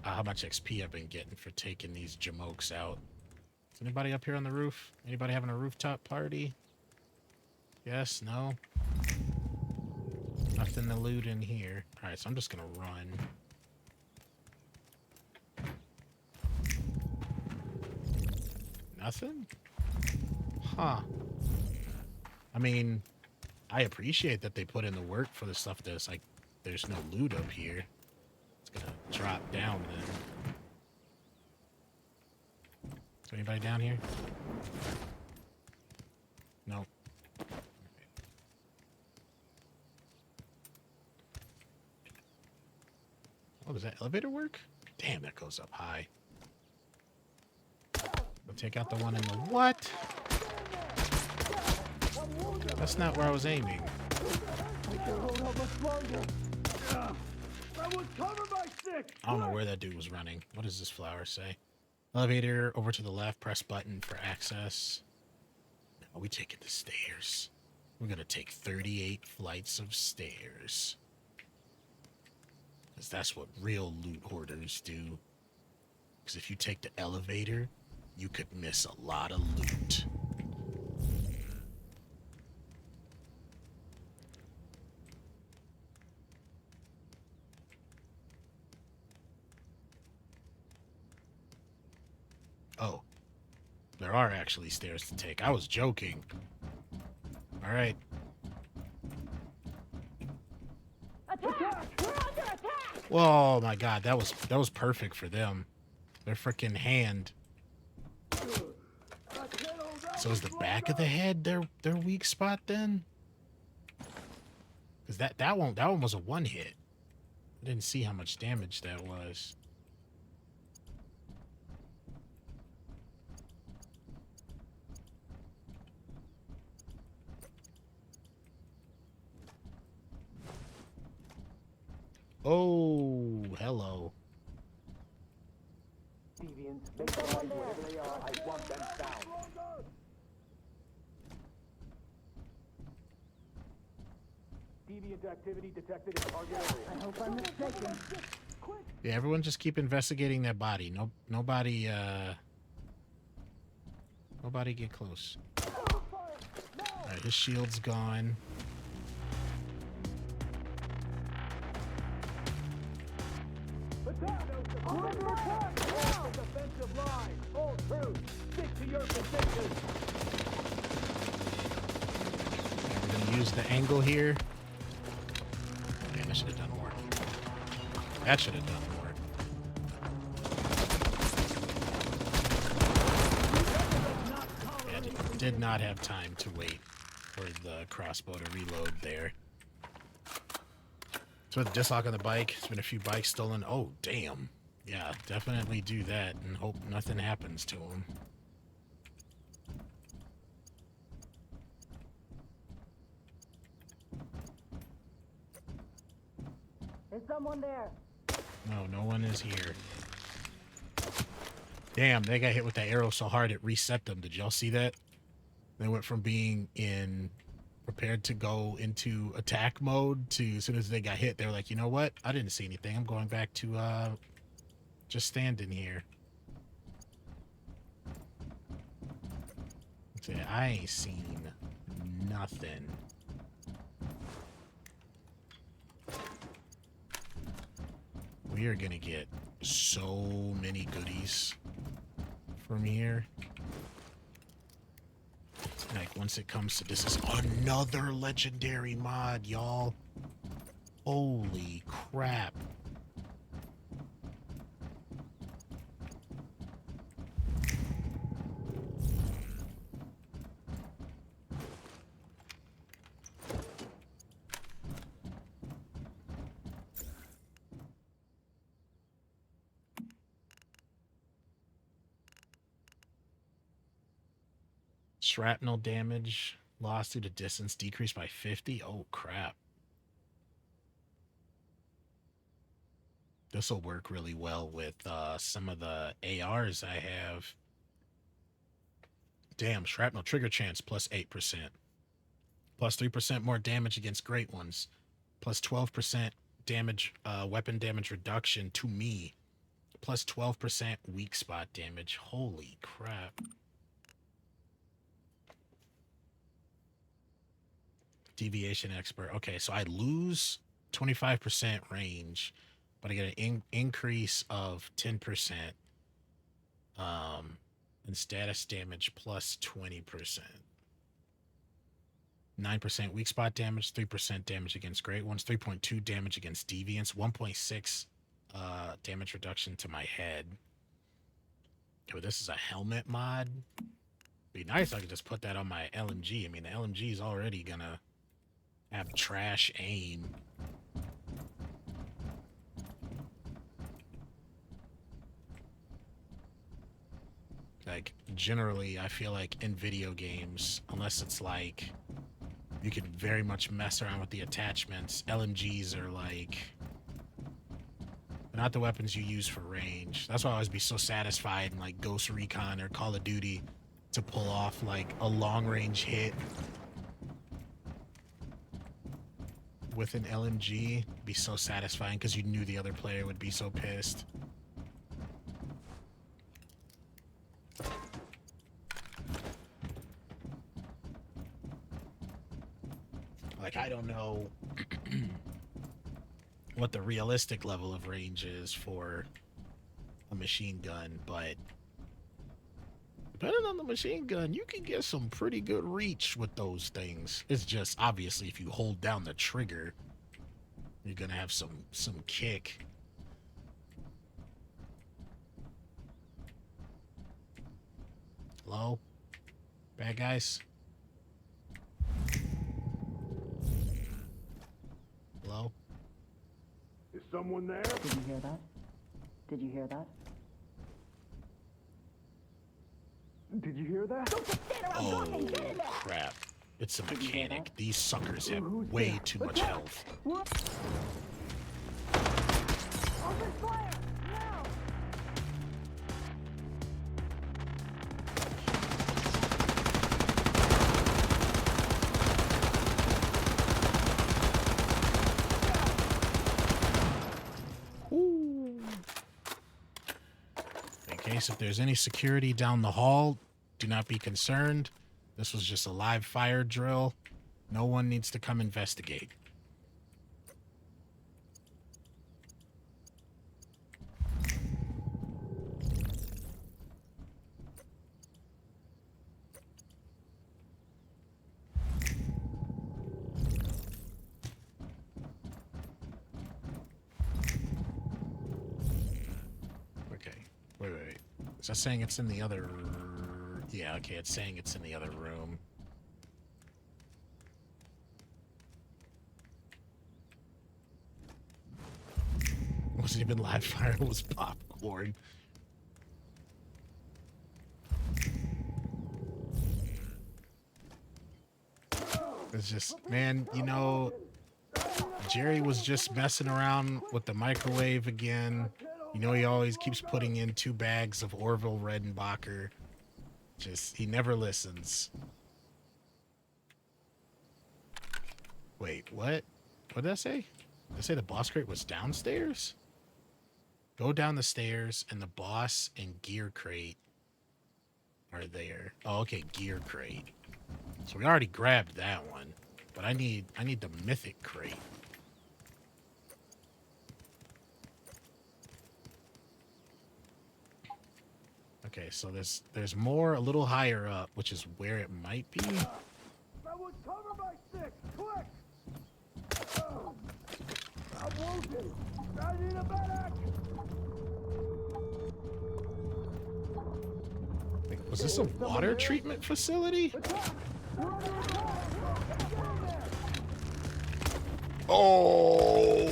how much XP I've been getting for taking these jamokes out. Is anybody up here on the roof? Anybody having a rooftop party? Yes? No? Nothing to loot in here. Alright, so I'm just gonna run. Nothing? Huh. I mean, I appreciate that they put in the work for the stuff that's like, there's no loot up here. It's gonna drop down then. Is there anybody down here? No. Oh, does that elevator work? Damn, that goes up high. We'll take out the one in the what? That's not where I was aiming. I can't hold out much longer. I was covered by six. I don't know where that dude was running. What does this flower say? Elevator over to the left. Press button for access. Are we taking the stairs? We're gonna take 38 flights of stairs. Because that's what real loot hoarders do. Because if you take the elevator, you could miss a lot of loot. Oh, there are actually stairs to take. I was joking. All right. Attack! We're under attack! Whoa, my God, that was perfect for them. Their freaking hand. So is the back of the head their weak spot then? Because that one was a one hit. I didn't see how much damage that was. Oh, hello. Deviants, make them right wherever they are. I want them found. Deviant activity detected in target area. I hope I'm mistaken. Yeah, everyone just keep investigating that body. Nobody get close. Alright, his shield's gone. Attack! We're under attack! Now! Defensive line! Hold true! Stick to your position! We're gonna use the angle here. Damn, that should have done more. That should have done more. Yeah, did not have time to wait for the crossbow to reload there. So the dislock on the bike. There's been a few bikes stolen. Oh, damn. Yeah, definitely do that and hope nothing happens to them. Is someone there? No, no one is here. Damn, they got hit with that arrow so hard it reset them. Did y'all see that? They went from being in prepared to go into attack mode to as soon as they got hit, they were like, you know what? I didn't see anything. I'm going back to just standing here. Say, I ain't seen nothing. We are gonna get so many goodies from here. Like, once it comes to this is another legendary mod, y'all. Holy crap. Shrapnel damage lost due to distance decreased by 50. Oh, crap. This will work really well with some of the ARs I have. Damn, shrapnel trigger chance plus 8%. Plus 3% more damage against great ones. Plus 12% damage, weapon damage reduction to me. Plus 12% weak spot damage. Holy crap. Deviation expert. Okay, so I lose 25% range, but I get an increase of 10%. And status damage plus 20%. 9% weak spot damage, 3% damage against great ones, 3.2 damage against deviants, 1.6 damage reduction to my head. Oh, this is a helmet mod. Be nice if I could just put that on my LMG. I mean, the LMG is already gonna have trash aim. Like, generally, I feel like in video games, unless it's like you can very much mess around with the attachments, LMGs are like, they're not the weapons you use for range. That's why I always be so satisfied in like Ghost Recon or Call of Duty to pull off like a long range hit with an LMG. It'd be so satisfying because you knew the other player would be so pissed. Like, I don't know what the realistic level of range is for a machine gun, but depending on the machine gun, you can get some pretty good reach with those things. It's just, obviously, if you hold down the trigger, you're gonna have some kick. Hello? Bad guys? Hello? Is someone there? Did you hear that? Did you hear that? Did you hear that? Oh, crap. It's a mechanic. These suckers have Who's way there? too much health. Open fire! Now! In case if there's any security down the hall, do not be concerned. This was just a live fire drill. No one needs to come investigate. Okay. Wait. Is that saying it's in the other... Yeah, okay, it's saying it's in the other room. It wasn't even live fire, it was popcorn. It's just, man, you know, Jerry was just messing around with the microwave again. You know, he always keeps putting in 2 bags of Orville Redenbacher. Just, he never listens. Wait, what? What did I say? Did I say the boss crate was downstairs? Go down the stairs, and the boss and gear crate are there. Oh, okay, gear crate. So we already grabbed that one, but I need the mythic crate. Okay, so there's more a little higher up, which is where it might be. Someone cover my six! Quick! I'm wounded! I need a medic! Like, was this a water treatment facility? Oh!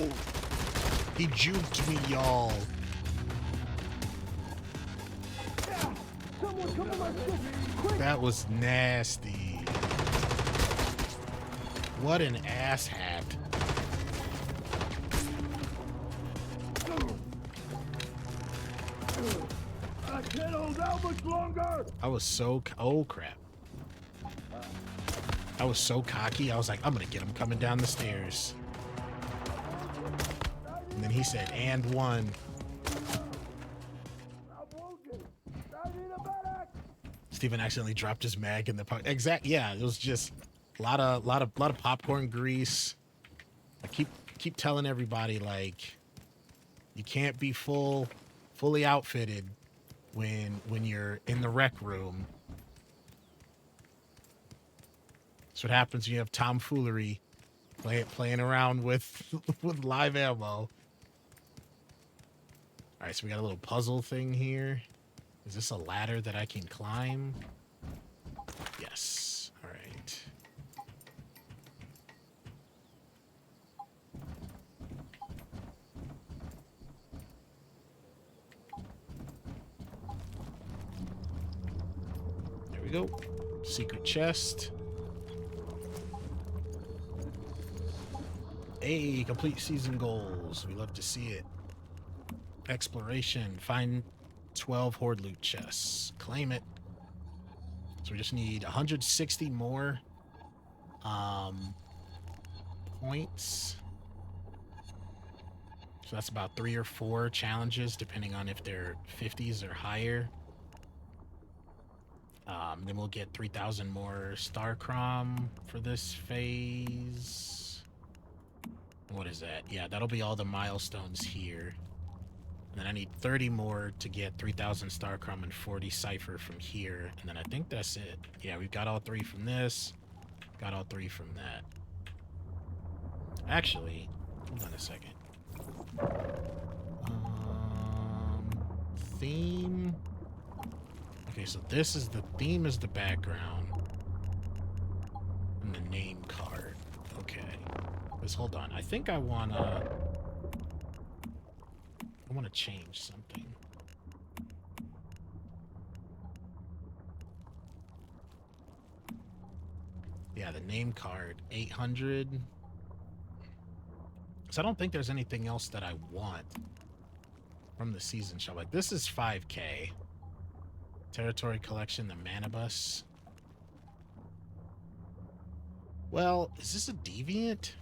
He juked me, y'all. Someone cover my six! Quick! That was nasty. What an asshat. I can't hold out much longer! I was so... Oh, crap. I was so cocky. I was like, I'm going to get him coming down the stairs. And then he said, and one. I'm wounded! I need a medic! Steven accidentally dropped his mag in the pocket. Yeah, it was just a lot of popcorn grease. I keep telling everybody, like, you can't be fully outfitted when you're in the rec room. That's what happens when you have tomfoolery playing around with with live ammo. All right, so we got a little puzzle thing here. Is this a ladder that I can climb? Yes. All right. There we go. Secret chest. Hey, complete season goals. We love to see it. Exploration. Find 12 horde loot chests. Claim it. So we just need 160 more points. So that's about 3 or 4 challenges, depending on if they're 50s or higher. Then we'll get 3,000 more Star Crom for this phase. What is that? Yeah, that'll be all the milestones here. And then I need 30 more to get 3,000 Star Crom and 40 Cypher from here. And then I think that's it. Yeah, we've got all 3 from this. Got all 3 from that. Actually, hold on a second. Theme. Okay, so this is the theme is the background. And the name card. Okay. Let's hold on. I think I wanna change something. Yeah, the name card, 800. So I don't think there's anything else that I want from the season shop. Like, this is 5K. Territory collection, the Manibus. Well, is this a deviant?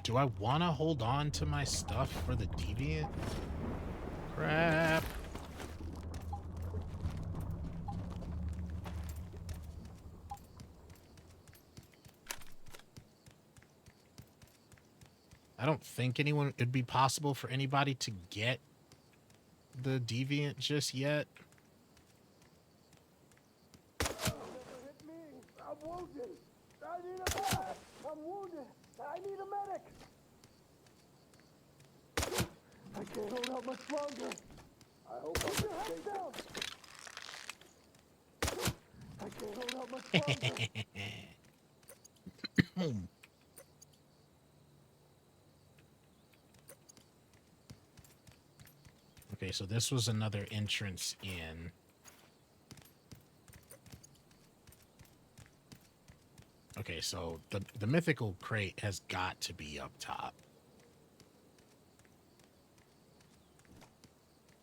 Do I want to hold on to my stuff for the deviant? Crap. I don't think it'd be possible for anybody to get the deviant just yet. Never hit me. I'm wounded. I need a medic. I'm wounded. I need a medic. I can't hold out much longer. I hope I'm your head down. I can't hold out much longer. Okay, so this was another entrance in. Okay, so the mythical crate has got to be up top.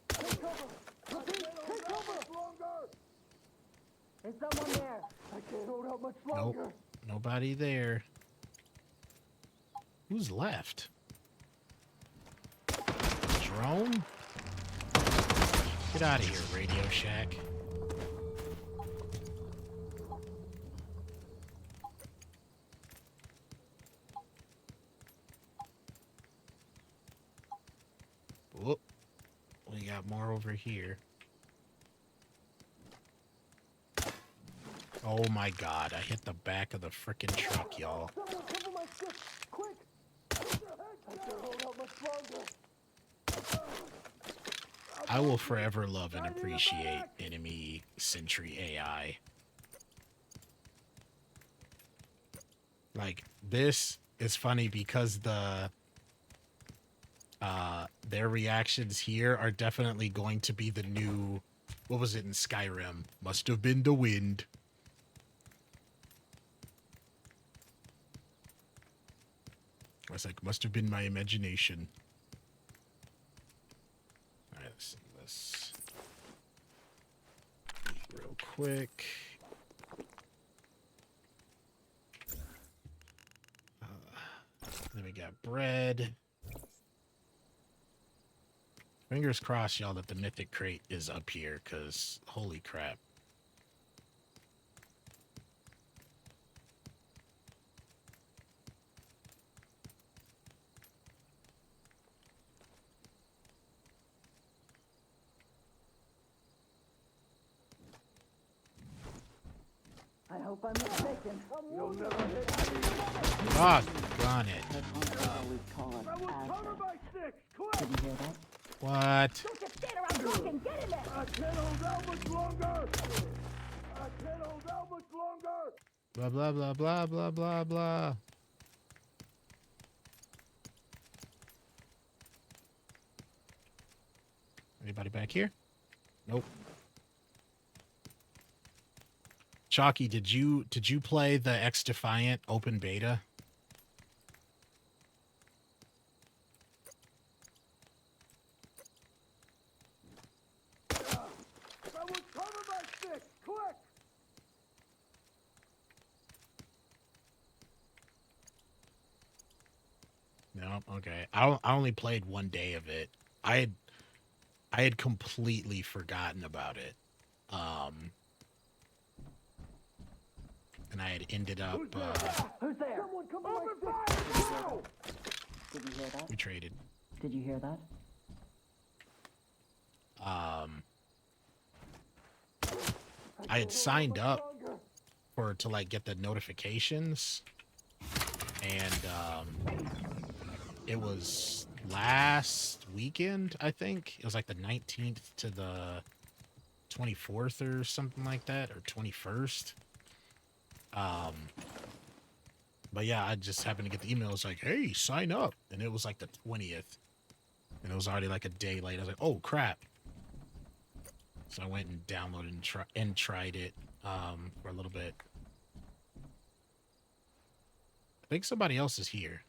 Take cover. Take cover. Longer. Is someone there? I can't hold out much Nope, longer. nobody there. Who's left? Drone? Get out of here, Radio Shack. Whoop. We got more over here. Oh my god, I hit the back of the frickin' truck, y'all. Someone cover my stick. Quick. I can't hold out much longer. I will forever love and appreciate enemy sentry AI. Like, this is funny because their reactions here are definitely going to be the new, what was it in Skyrim? Must have been the wind. I was like, must have been my imagination. All right, let's see this real quick. Then we got bread. Fingers crossed, y'all, that the mythic crate is up here, because holy crap. I hope I'm mistaken. You'll never hit me. Doggone it. The hunters always call us I will cover assets. my sticks. Quick. Did you hear that? What? Don't just stand around talking. Get in there. I can't hold out much longer. I can't hold out much longer. Blah, blah, blah, blah, blah, blah, blah. Anybody back here? Nope. Chalky, did you play the X Defiant open beta? I will cover my sticks. Quick. No, okay. I only played one day of it. I had completely forgotten about it. And I had ended up Who's there? Someone come on my sticks now. Did you hear that? we traded. Did you hear that? I had signed up to like get the notifications, and it was last weekend, I think. It was like the 19th to the 24th or something like that, or 21st. But yeah, I just happened to get the email. It was like, hey, sign up. And it was like the 20th. And it was already like a day late. I was like, oh, crap. So I went and downloaded and tried it for a little bit. I think somebody else is here.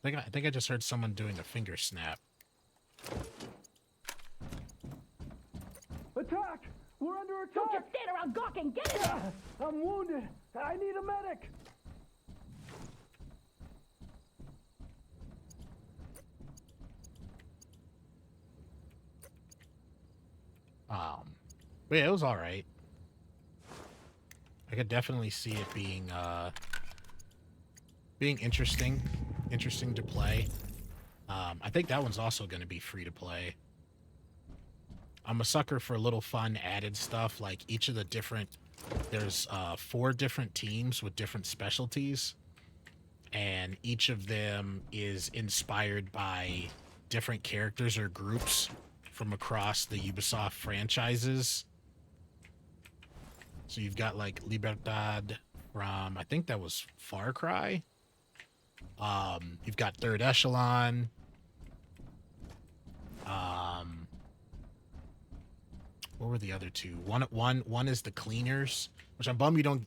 I think I just heard someone doing a finger snap. Attack! We're under attack! Don't just stand around gawking. Get in there. I'm wounded. I need a medic. But yeah, it was all right. I could definitely see it being interesting to play. I think that one's also going to be free to play. I'm a sucker for a little fun added stuff, like each of the different, there's 4 different teams with different specialties, and each of them is inspired by different characters or groups from across the Ubisoft franchises. So you've got like Libertad from, I think that was Far Cry. You've got Third Echelon. What were the other 2? One is the Cleaners, which I'm bummed you don't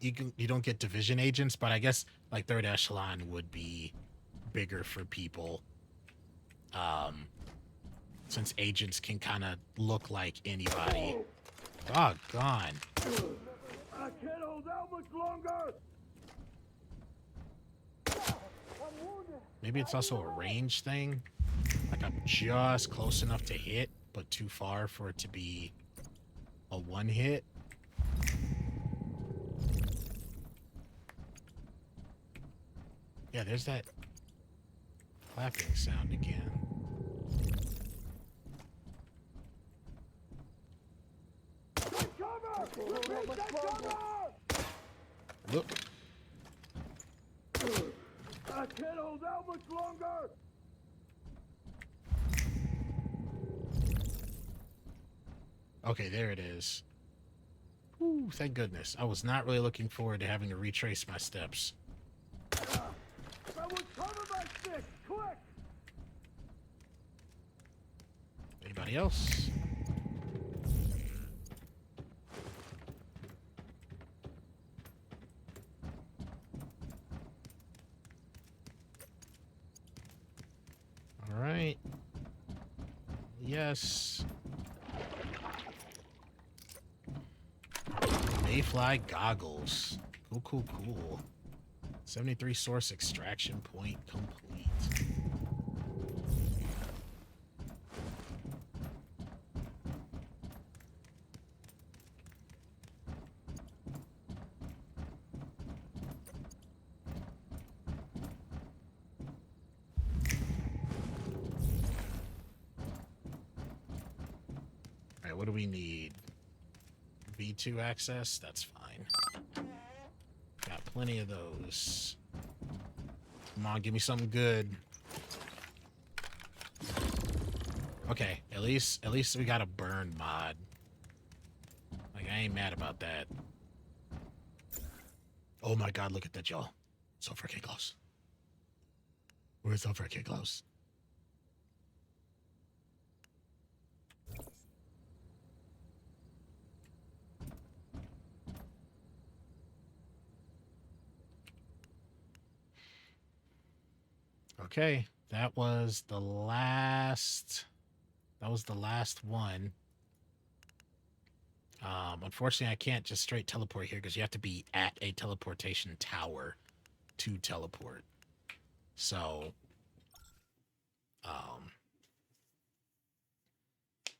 get Division agents, but I guess like Third Echelon would be bigger for people, since agents can kind of look like anybody. Doggone. I can't hold out much longer. I'm wounded. Maybe it's also a range thing. Like I'm just close enough to hit, but too far for it to be a one hit. Yeah, there's that clapping sound again. Take cover! Repeat, take cover! Look. I can't hold out much longer. Okay, there it is. Ooh, thank goodness. I was not really looking forward to having to retrace my steps. Someone cover my stick, quick! Anybody else? All right. Yes. Mayfly goggles. Cool. 73 source extraction point complete. All right, what do we need? V2 access? That's fine. Got plenty of those. Come on, give me something good. Okay, at least we got a burn mod. Like, I ain't mad about that. Oh my god, look at that, y'all. So freaking close. We're so freaking close. Okay, that was the last one. Unfortunately, I can't just straight teleport here because you have to be at a teleportation tower to teleport. So,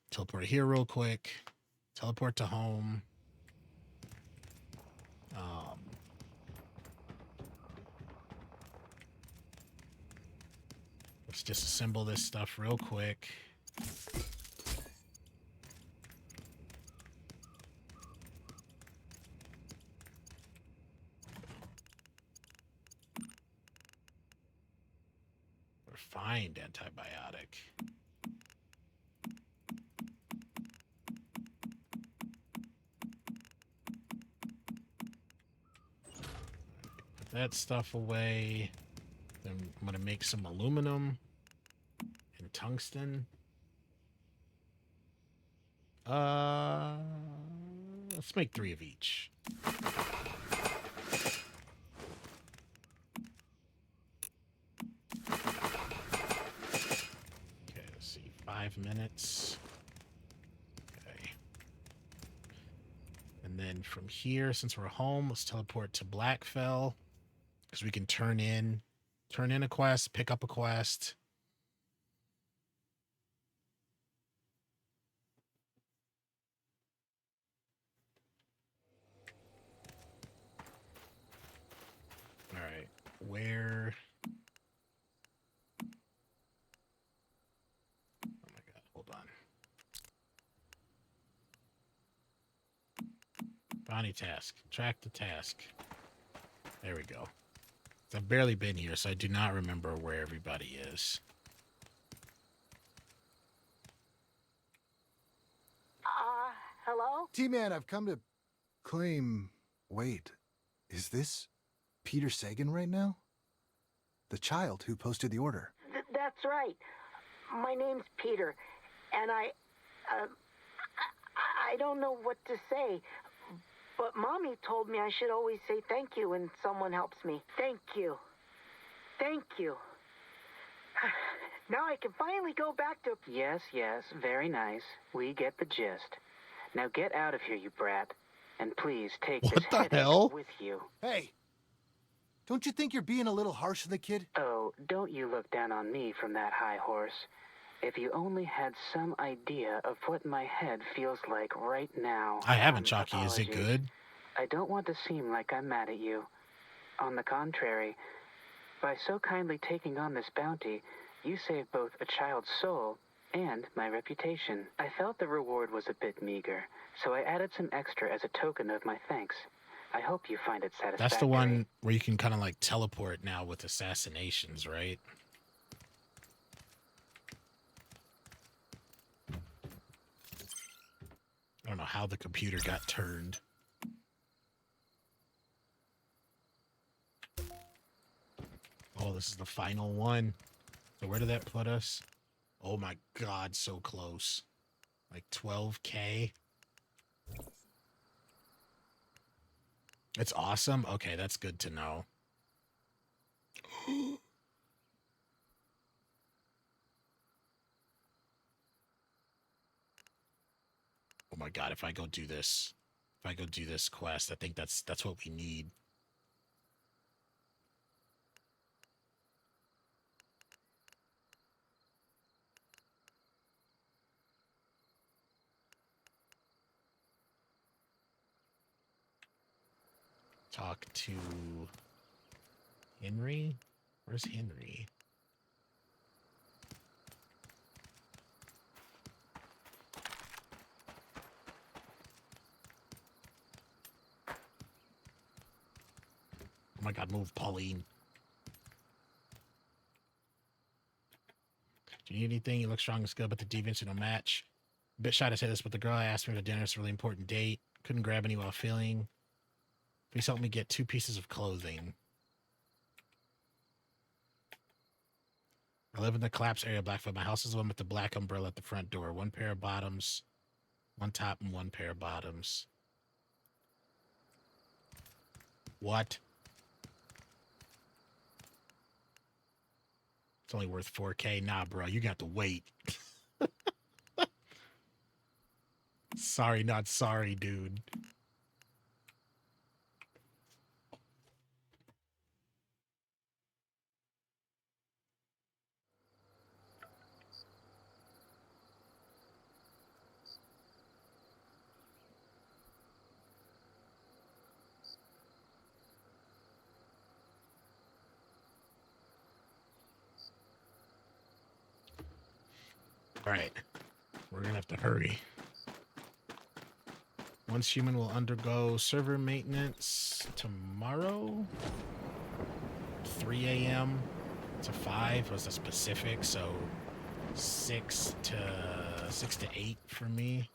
teleport here real quick. Teleport to home. Let's disassemble this stuff real quick. Refined antibiotic. Put that stuff away. Then I'm going to make some aluminum and tungsten. Let's make 3 of each. Okay, let's see. 5 minutes. Okay. And then from here, since we're home, let's teleport to Blackfell. Because we can turn in a quest, pick up a quest. Bounty task. Track the task. There we go. I've barely been here, so I do not remember where everybody is. Hello? T-Man, I've come to claim... Wait, is this Peter Sagan right now? The child who posted the order. That's right. My name's Peter, and I don't know what to say, but Mommy told me I should always say thank you when someone helps me. Thank you. Thank you. Now I can finally go back to... Yes, very nice. We get the gist. Now get out of here, you brat. And please take What this the headache hell? with you. Hey! Don't you think you're being a little harsh on the kid? Oh, don't you look down on me from that high horse. If you only had some idea of what my head feels like right now. I haven't, Chalky. Is it Apologies. good? I don't want to seem like I'm mad at you. On the contrary, by so kindly taking on this bounty, you saved both a child's soul and my reputation. I felt the reward was a bit meager, so I added some extra as a token of my thanks. I hope you find it satisfactory. That's the one where you can kind of like teleport now with assassinations, right? I don't know how the computer got turned. Oh, this is the final one. So where did that put us? Oh my God, so close. Like 12K. It's awesome. Okay, that's good to know. Oh my God, if I go do this quest, I think that's what we need. Talk to Henry? Where's Henry? Oh my God, move, Pauline. Do you need anything? You look strong and skilled, but the deviants don't match. A bit shy to say this, but the girl I asked me to dinner is a really important date. Couldn't grab any while feeling. Please help me get 2 pieces of clothing. I live in the collapse area of Blackfoot. My house is the one with the black umbrella at the front door. 1 pair of bottoms, 1 top, and 1 pair of bottoms. What? It's only worth 4K. Nah, bro, you got to wait. Sorry, not sorry, dude. All right, we're gonna have to hurry. Once human will undergo server maintenance tomorrow, 3 a.m. to 5 was the specific, so 6 to 8 for me.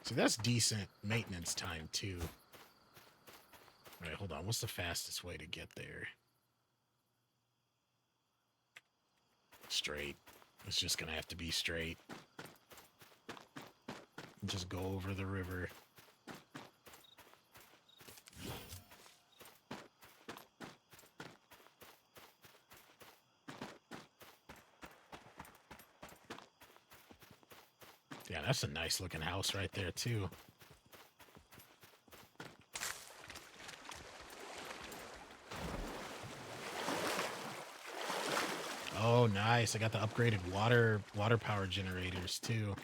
So that's decent maintenance time too. All right, hold on. What's the fastest way to get there? Straight. It's just gonna have to be straight. Just go over the river. Yeah, that's a nice looking house right there too. Oh, nice. I got the upgraded water power generators too.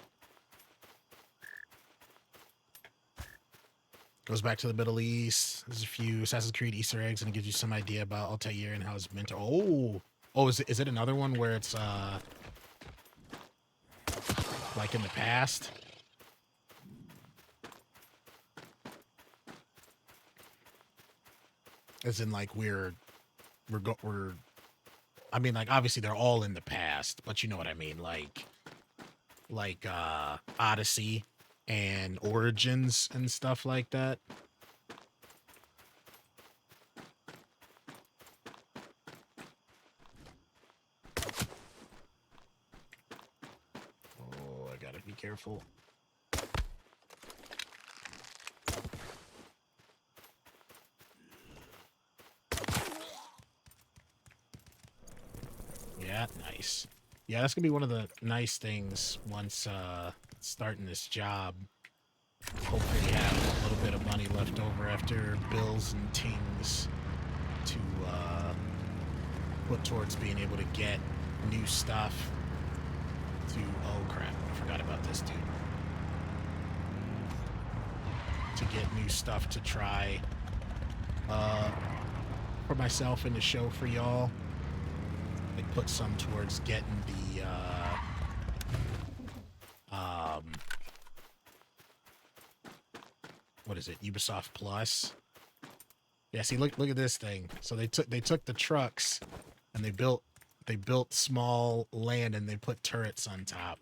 Goes back to the Middle East. There's a few Assassin's Creed Easter eggs, and it gives you some idea about Altair and how it's meant to. Oh, is it another one where it's like in the past? As in, like, I mean, like, obviously they're all in the past, but you know what I mean, like Odyssey and Origins and stuff like that. Oh, I gotta be careful. Yeah, nice. Yeah, that's gonna be one of the nice things once starting this job. Hopefully have a little bit of money left over after bills and things to put towards being able to get new stuff to, oh crap, I forgot about this dude. To get new stuff to try for myself and the show for y'all. Like put some towards getting the what is it, Ubisoft Plus. Yeah, see, look at this thing. So they took the trucks and they built small land and they put turrets on top.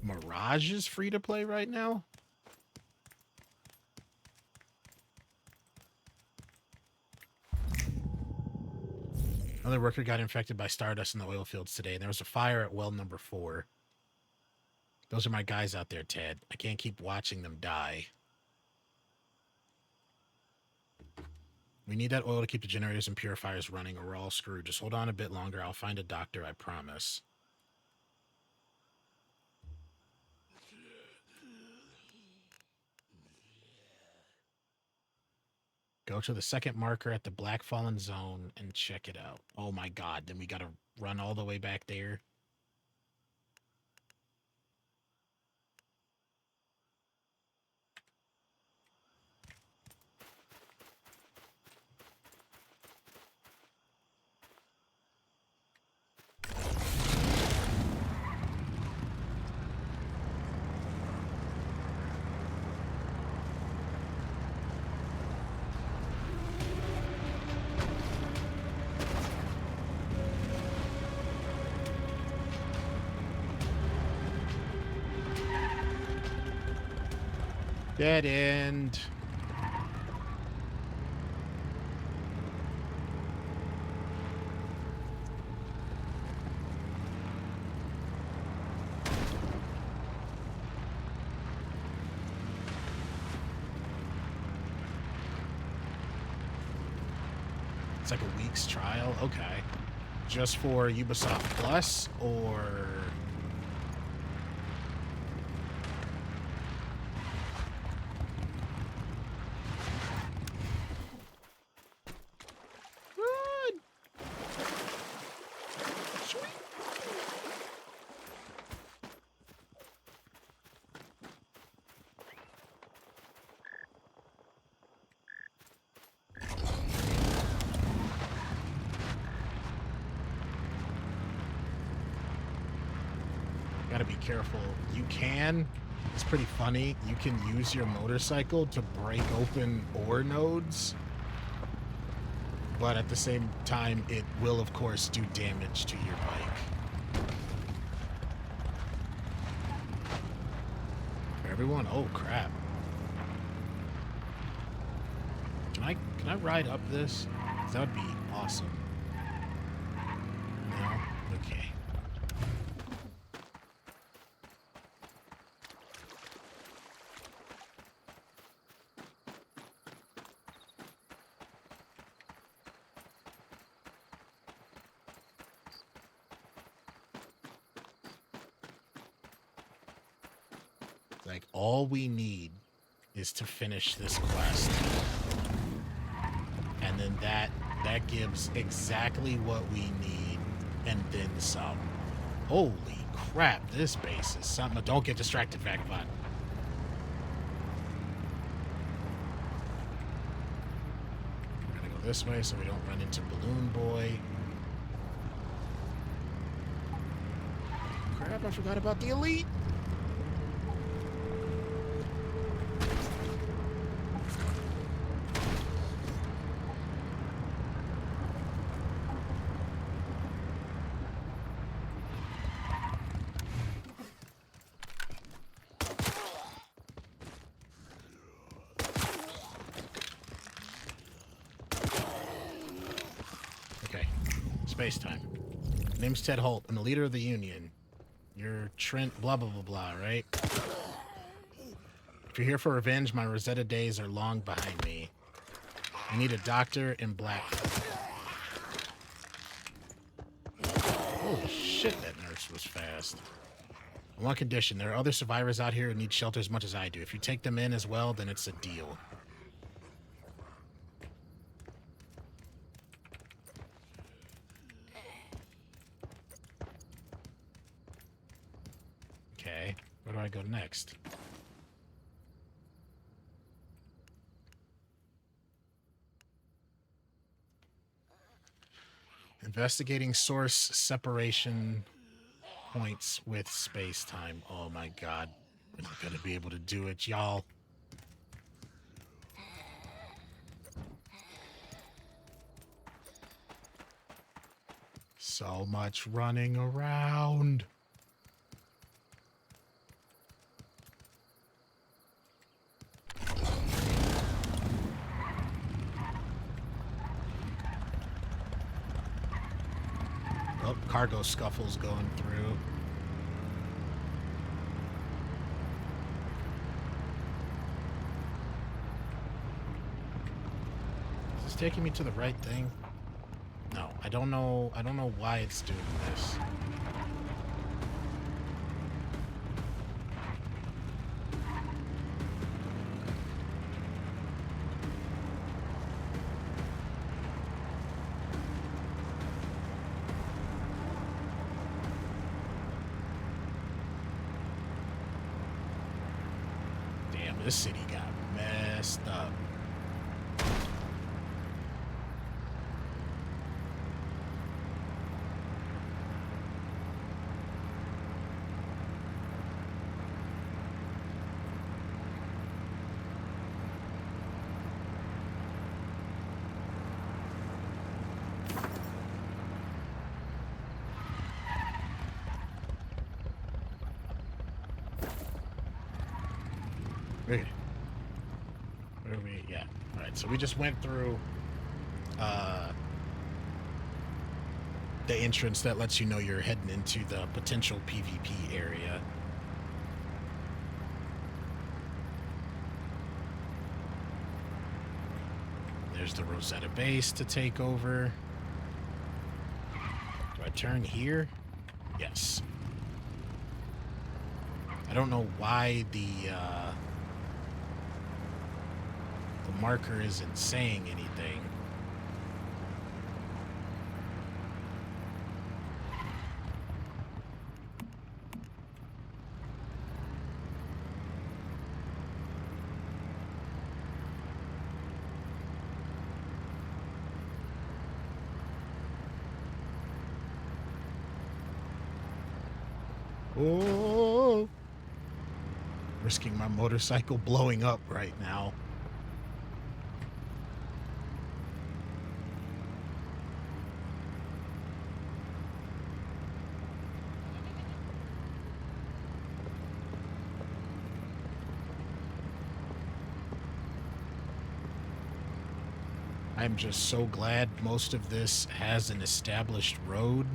Mirage is free to play right now? Another worker got infected by stardust in the oil fields today, and there was a fire at well number 4. Those are my guys out there, Ted. I can't keep watching them die. We need that oil to keep the generators and purifiers running, or we're all screwed. Just hold on a bit longer. I'll find a doctor, I promise. Go to the second marker at the Black Fallen Zone and check it out. Oh my god, then we gotta run all the way back there. Dead end. It's like a week's trial. Okay. Just for Ubisoft Plus, or... Gotta be careful. You can, it's pretty funny, you can use your motorcycle to break open ore nodes, but at the same time it will of course do damage to your bike. For everyone, oh crap. Can I ride up this? That would be awesome. No? Okay. Like, all we need is to finish this quest. And then that gives exactly what we need, and then some. Holy crap, this base is something. Don't get distracted, Vagabond. We're gonna go this way so we don't run into Balloon Boy. Crap, I forgot about the elite. Okay, space time. Name's Ted Holt. I'm the leader of the Union. You're Trent blah blah blah blah, right? If you're here for revenge, my Rosetta days are long behind me. I need a doctor in black. Holy shit, that nurse was fast. On one condition, there are other survivors out here who need shelter as much as I do. If you take them in as well, then it's a deal. Okay, where do I go next? Investigating source separation points with space-time. Oh my god. We're not gonna be able to do it, y'all. So much running around. Oh, cargo scuffles going through. Is this taking me to the right thing? No, I don't know why it's doing this. Damn, this city got messed up. Okay. Where are we? Yeah. All right. So we just went through the entrance that lets you know you're heading into the potential PvP area. There's the Rosetta base to take over. Do I turn here? Yes. I don't know why the marker isn't saying anything. Oh, risking my motorcycle blowing up right now. I'm just so glad most of this has an established road.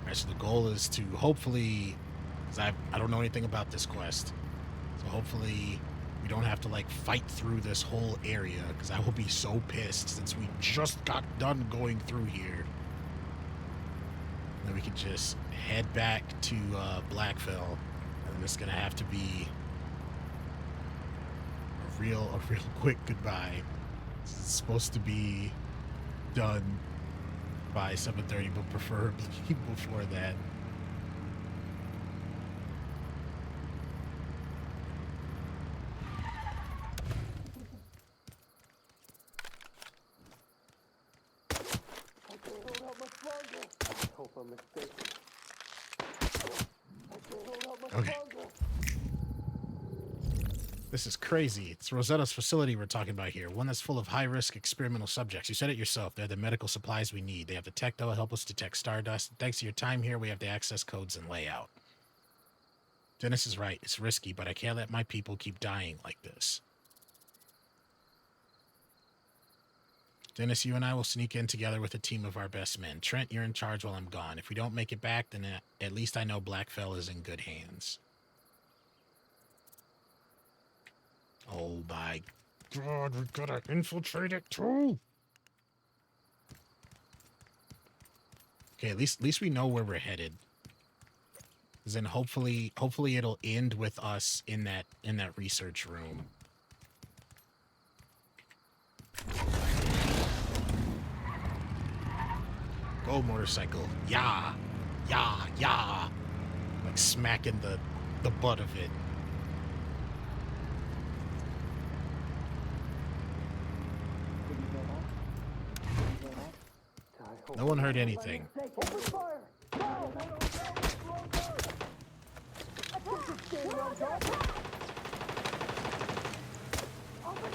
Alright, so the goal is to hopefully, because I don't know anything about this quest, so hopefully we don't have to like fight through this whole area, because I will be so pissed since we just got done going through here. And then we can just head back to Blackfell, and it's gonna have to be a real quick goodbye. It's supposed to be done by 7:30, but preferably before that. I can't hold out much longer. I hope I'm mistaken. Okay. This is crazy. It's Rosetta's facility we're talking about here. One that's full of high-risk experimental subjects. You said it yourself. They're the medical supplies we need. They have the tech that will help us detect stardust. Thanks to your time here, we have the access codes and layout. Dennis is right. It's risky, but I can't let my people keep dying like this. Dennis, you and I will sneak in together with a team of our best men. Trent, you're in charge while I'm gone. If we don't make it back, then at least I know Blackfell is in good hands. Oh my God, we gotta infiltrate it too. Okay, at least we know where we're headed. Because then hopefully it'll end with us in that research room. Go, motorcycle. Yeah. Yeah, yeah. Like smacking the butt of it. Did you hear that? Did you hear that? No one heard anything. Open fire! Now!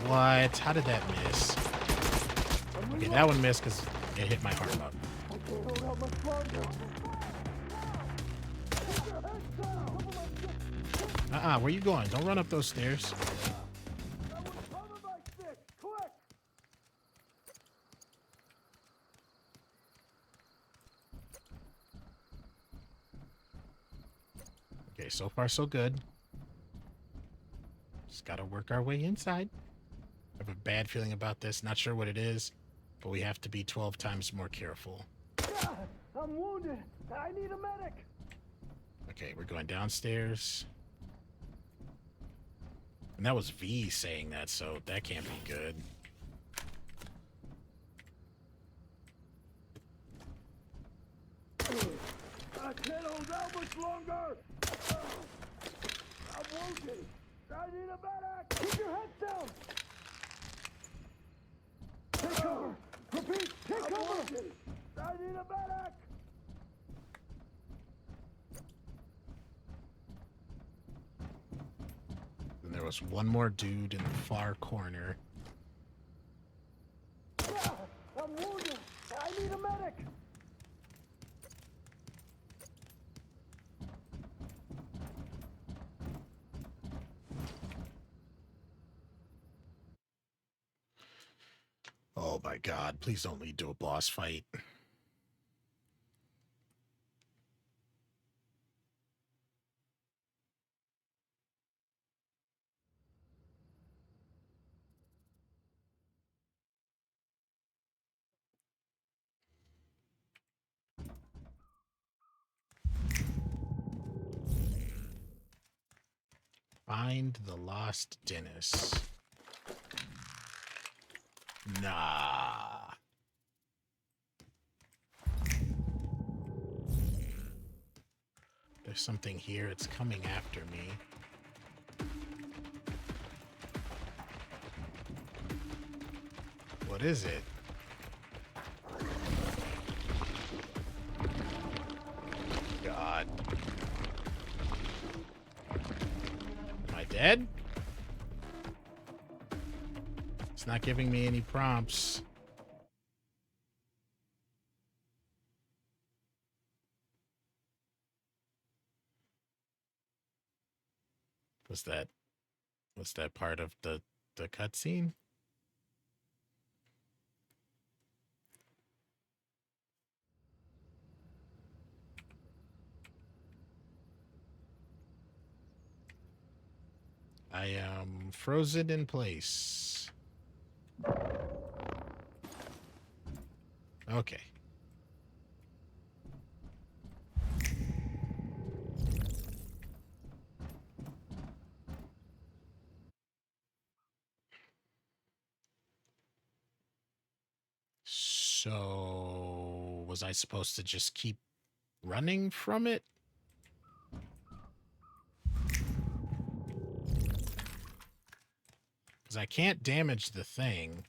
What? How did that miss? Okay, that one missed because it hit my heart up. I can't hold out much longer. Where you going? Don't run up those stairs. I will cover my stick. Quick! Okay, so far so good. Just gotta work our way inside. I have a bad feeling about this. Not sure what it is, but we have to be 12 times more careful. Ah, I'm wounded. I need a medic. Okay, we're going downstairs. And that was V saying that, so that can't be good. I can't hold out much longer. I'm wounded. I need a medic. Keep your head down. Take cover. Repeat. Take cover. Wounded. I need a medic. And there was one more dude in the far corner. Ah, I'm wounded. I need a medic. Oh my God, please don't lead to a boss fight. Find the lost Dennis. Nah. There's something here. It's coming after me. What is it? God. Am I dead? It's not giving me any prompts. Was that part of the cutscene? I am frozen in place. Okay. So, was I supposed to just keep running from it? Because I can't damage the thing.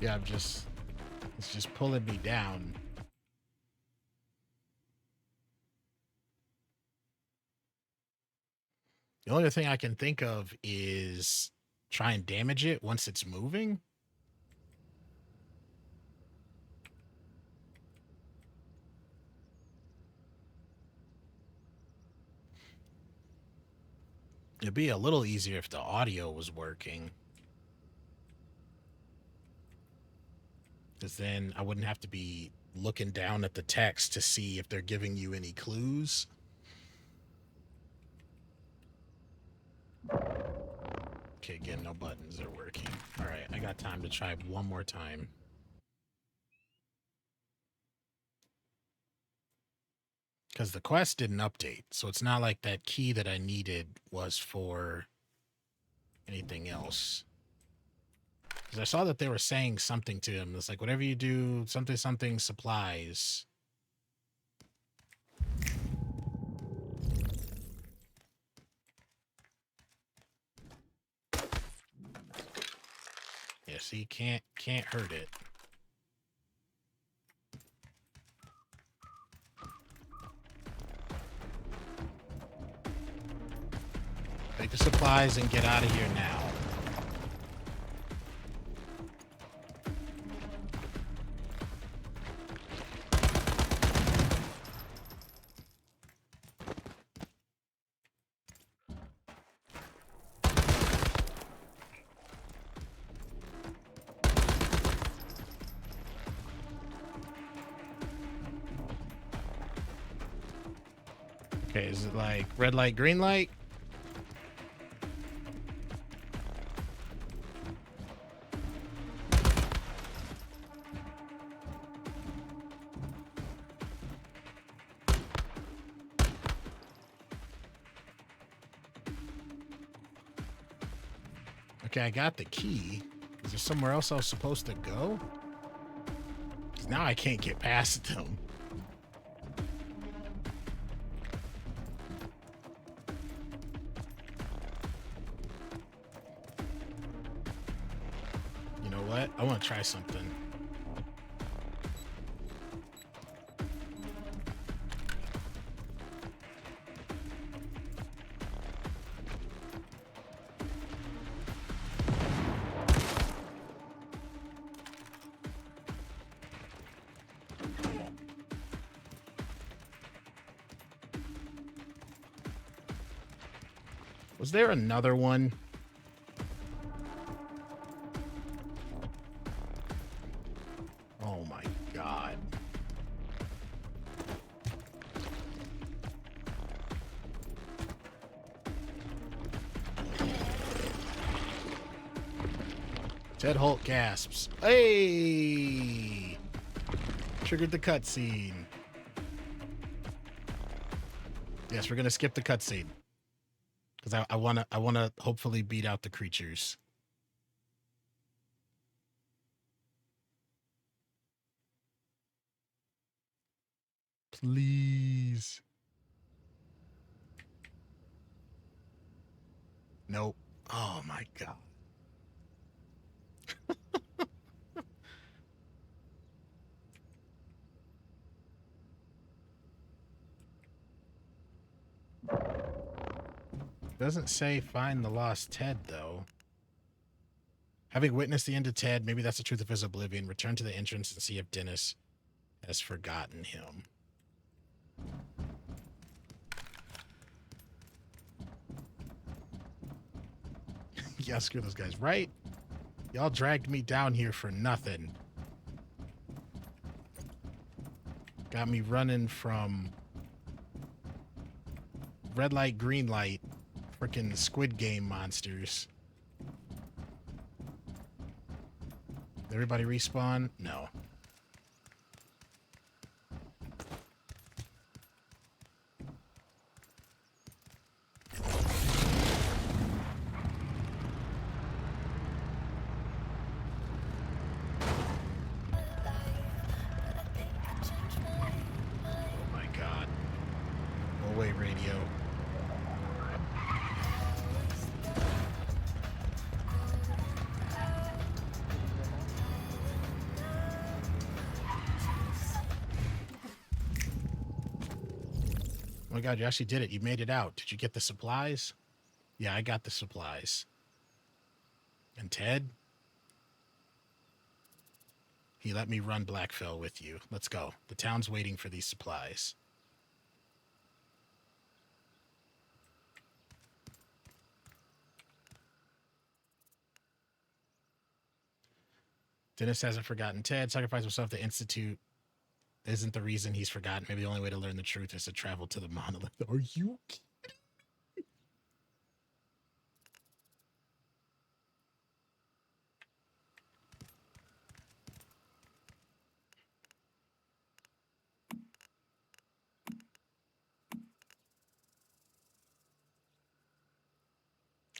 Yeah, it's just pulling me down. The only thing I can think of is try and damage it once it's moving. It'd be a little easier if the audio was working. Because then I wouldn't have to be looking down at the text to see if they're giving you any clues. Okay, again, no buttons are working. All right, I got time to try one more time. Because the quest didn't update, so it's not like that key that I needed was for anything else. Because I saw that they were saying something to him. It's like, whatever you do, something, something supplies. Yeah, see, can't hurt it. Take the supplies and get out of here now. Okay, is it like red light, green light? Okay, I got the key. Is there somewhere else I was supposed to go? 'Cause now I can't get past them. You know what? I want to try something. Was there another one? Oh my god. Ted Holt gasps. Hey! Triggered the cutscene. Yes, we're gonna skip the cutscene. Because I wanna hopefully beat out the creatures. Please. Nope. Oh my god. Doesn't say find the lost Ted, though. Having witnessed the end of Ted, maybe that's the truth of his oblivion. Return to the entrance and see if Dennis has forgotten him. Yeah, screw those guys, right? Y'all dragged me down here for nothing. Got me running from red light, green light, freaking Squid Game monsters. Did everybody respawn? No. Radio. Oh my god, you actually did it. You made it out. Did you get the supplies? Yeah, I got the supplies. And Ted? He let me run Blackfell with you. Let's go. The town's waiting for these supplies. Dennis hasn't forgotten Ted. Sacrificed himself to Institute isn't the reason he's forgotten. Maybe the only way to learn the truth is to travel to the monolith. Are you kidding?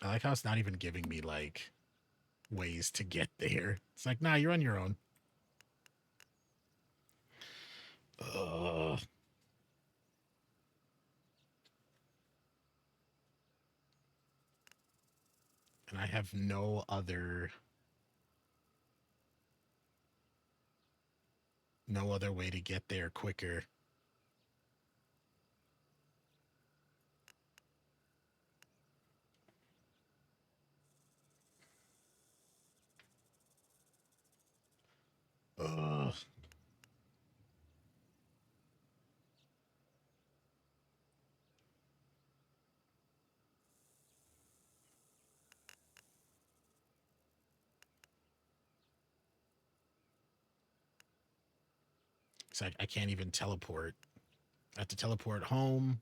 I like how it's not even giving me, like, ways to get there. It's like, nah, you're on your own. Ugh. And I have no other way to get there quicker. Ugh. It's like I can't even teleport. I have to teleport home.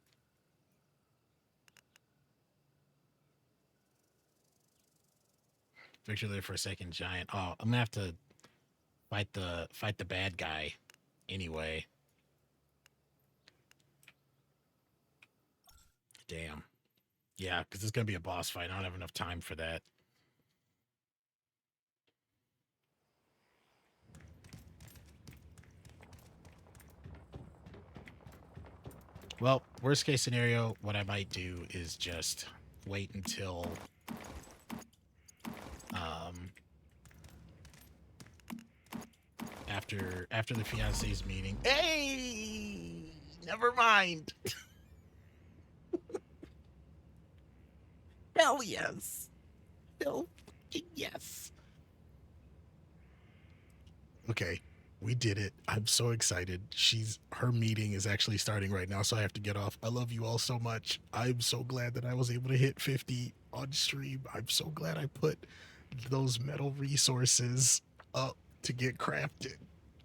Victor there for a second, giant. Oh, I'm gonna have to fight the bad guy anyway. Damn. Yeah, because it's gonna be a boss fight. I don't have enough time for that. Well, worst case scenario, what I might do is just wait until after the fiance's meeting. Hey, never mind. Hell yes. Hell yes. Okay, we did it. I'm so excited. Her meeting is actually starting right now, so I have to get off. I love you all so much. I'm so glad that I was able to hit 50 on stream. I'm so glad I put those metal resources up to get crafted.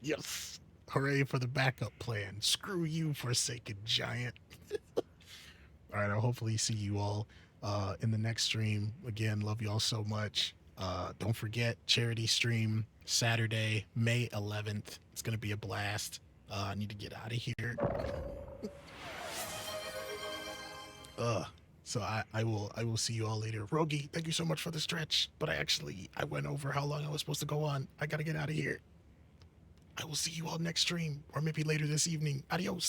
Yes. Hooray for the backup plan. Screw you, Forsaken Giant. All right, I'll hopefully see you all in the next stream. Again, love you all so much. Don't forget, charity stream Saturday, May 11th. It's going to be a blast. I need to get out of here. So I will see you all later. Rogi, thank you so much for the stretch. But I went over how long I was supposed to go on. I got to get out of here. I will see you all next stream, or maybe later this evening. Adios.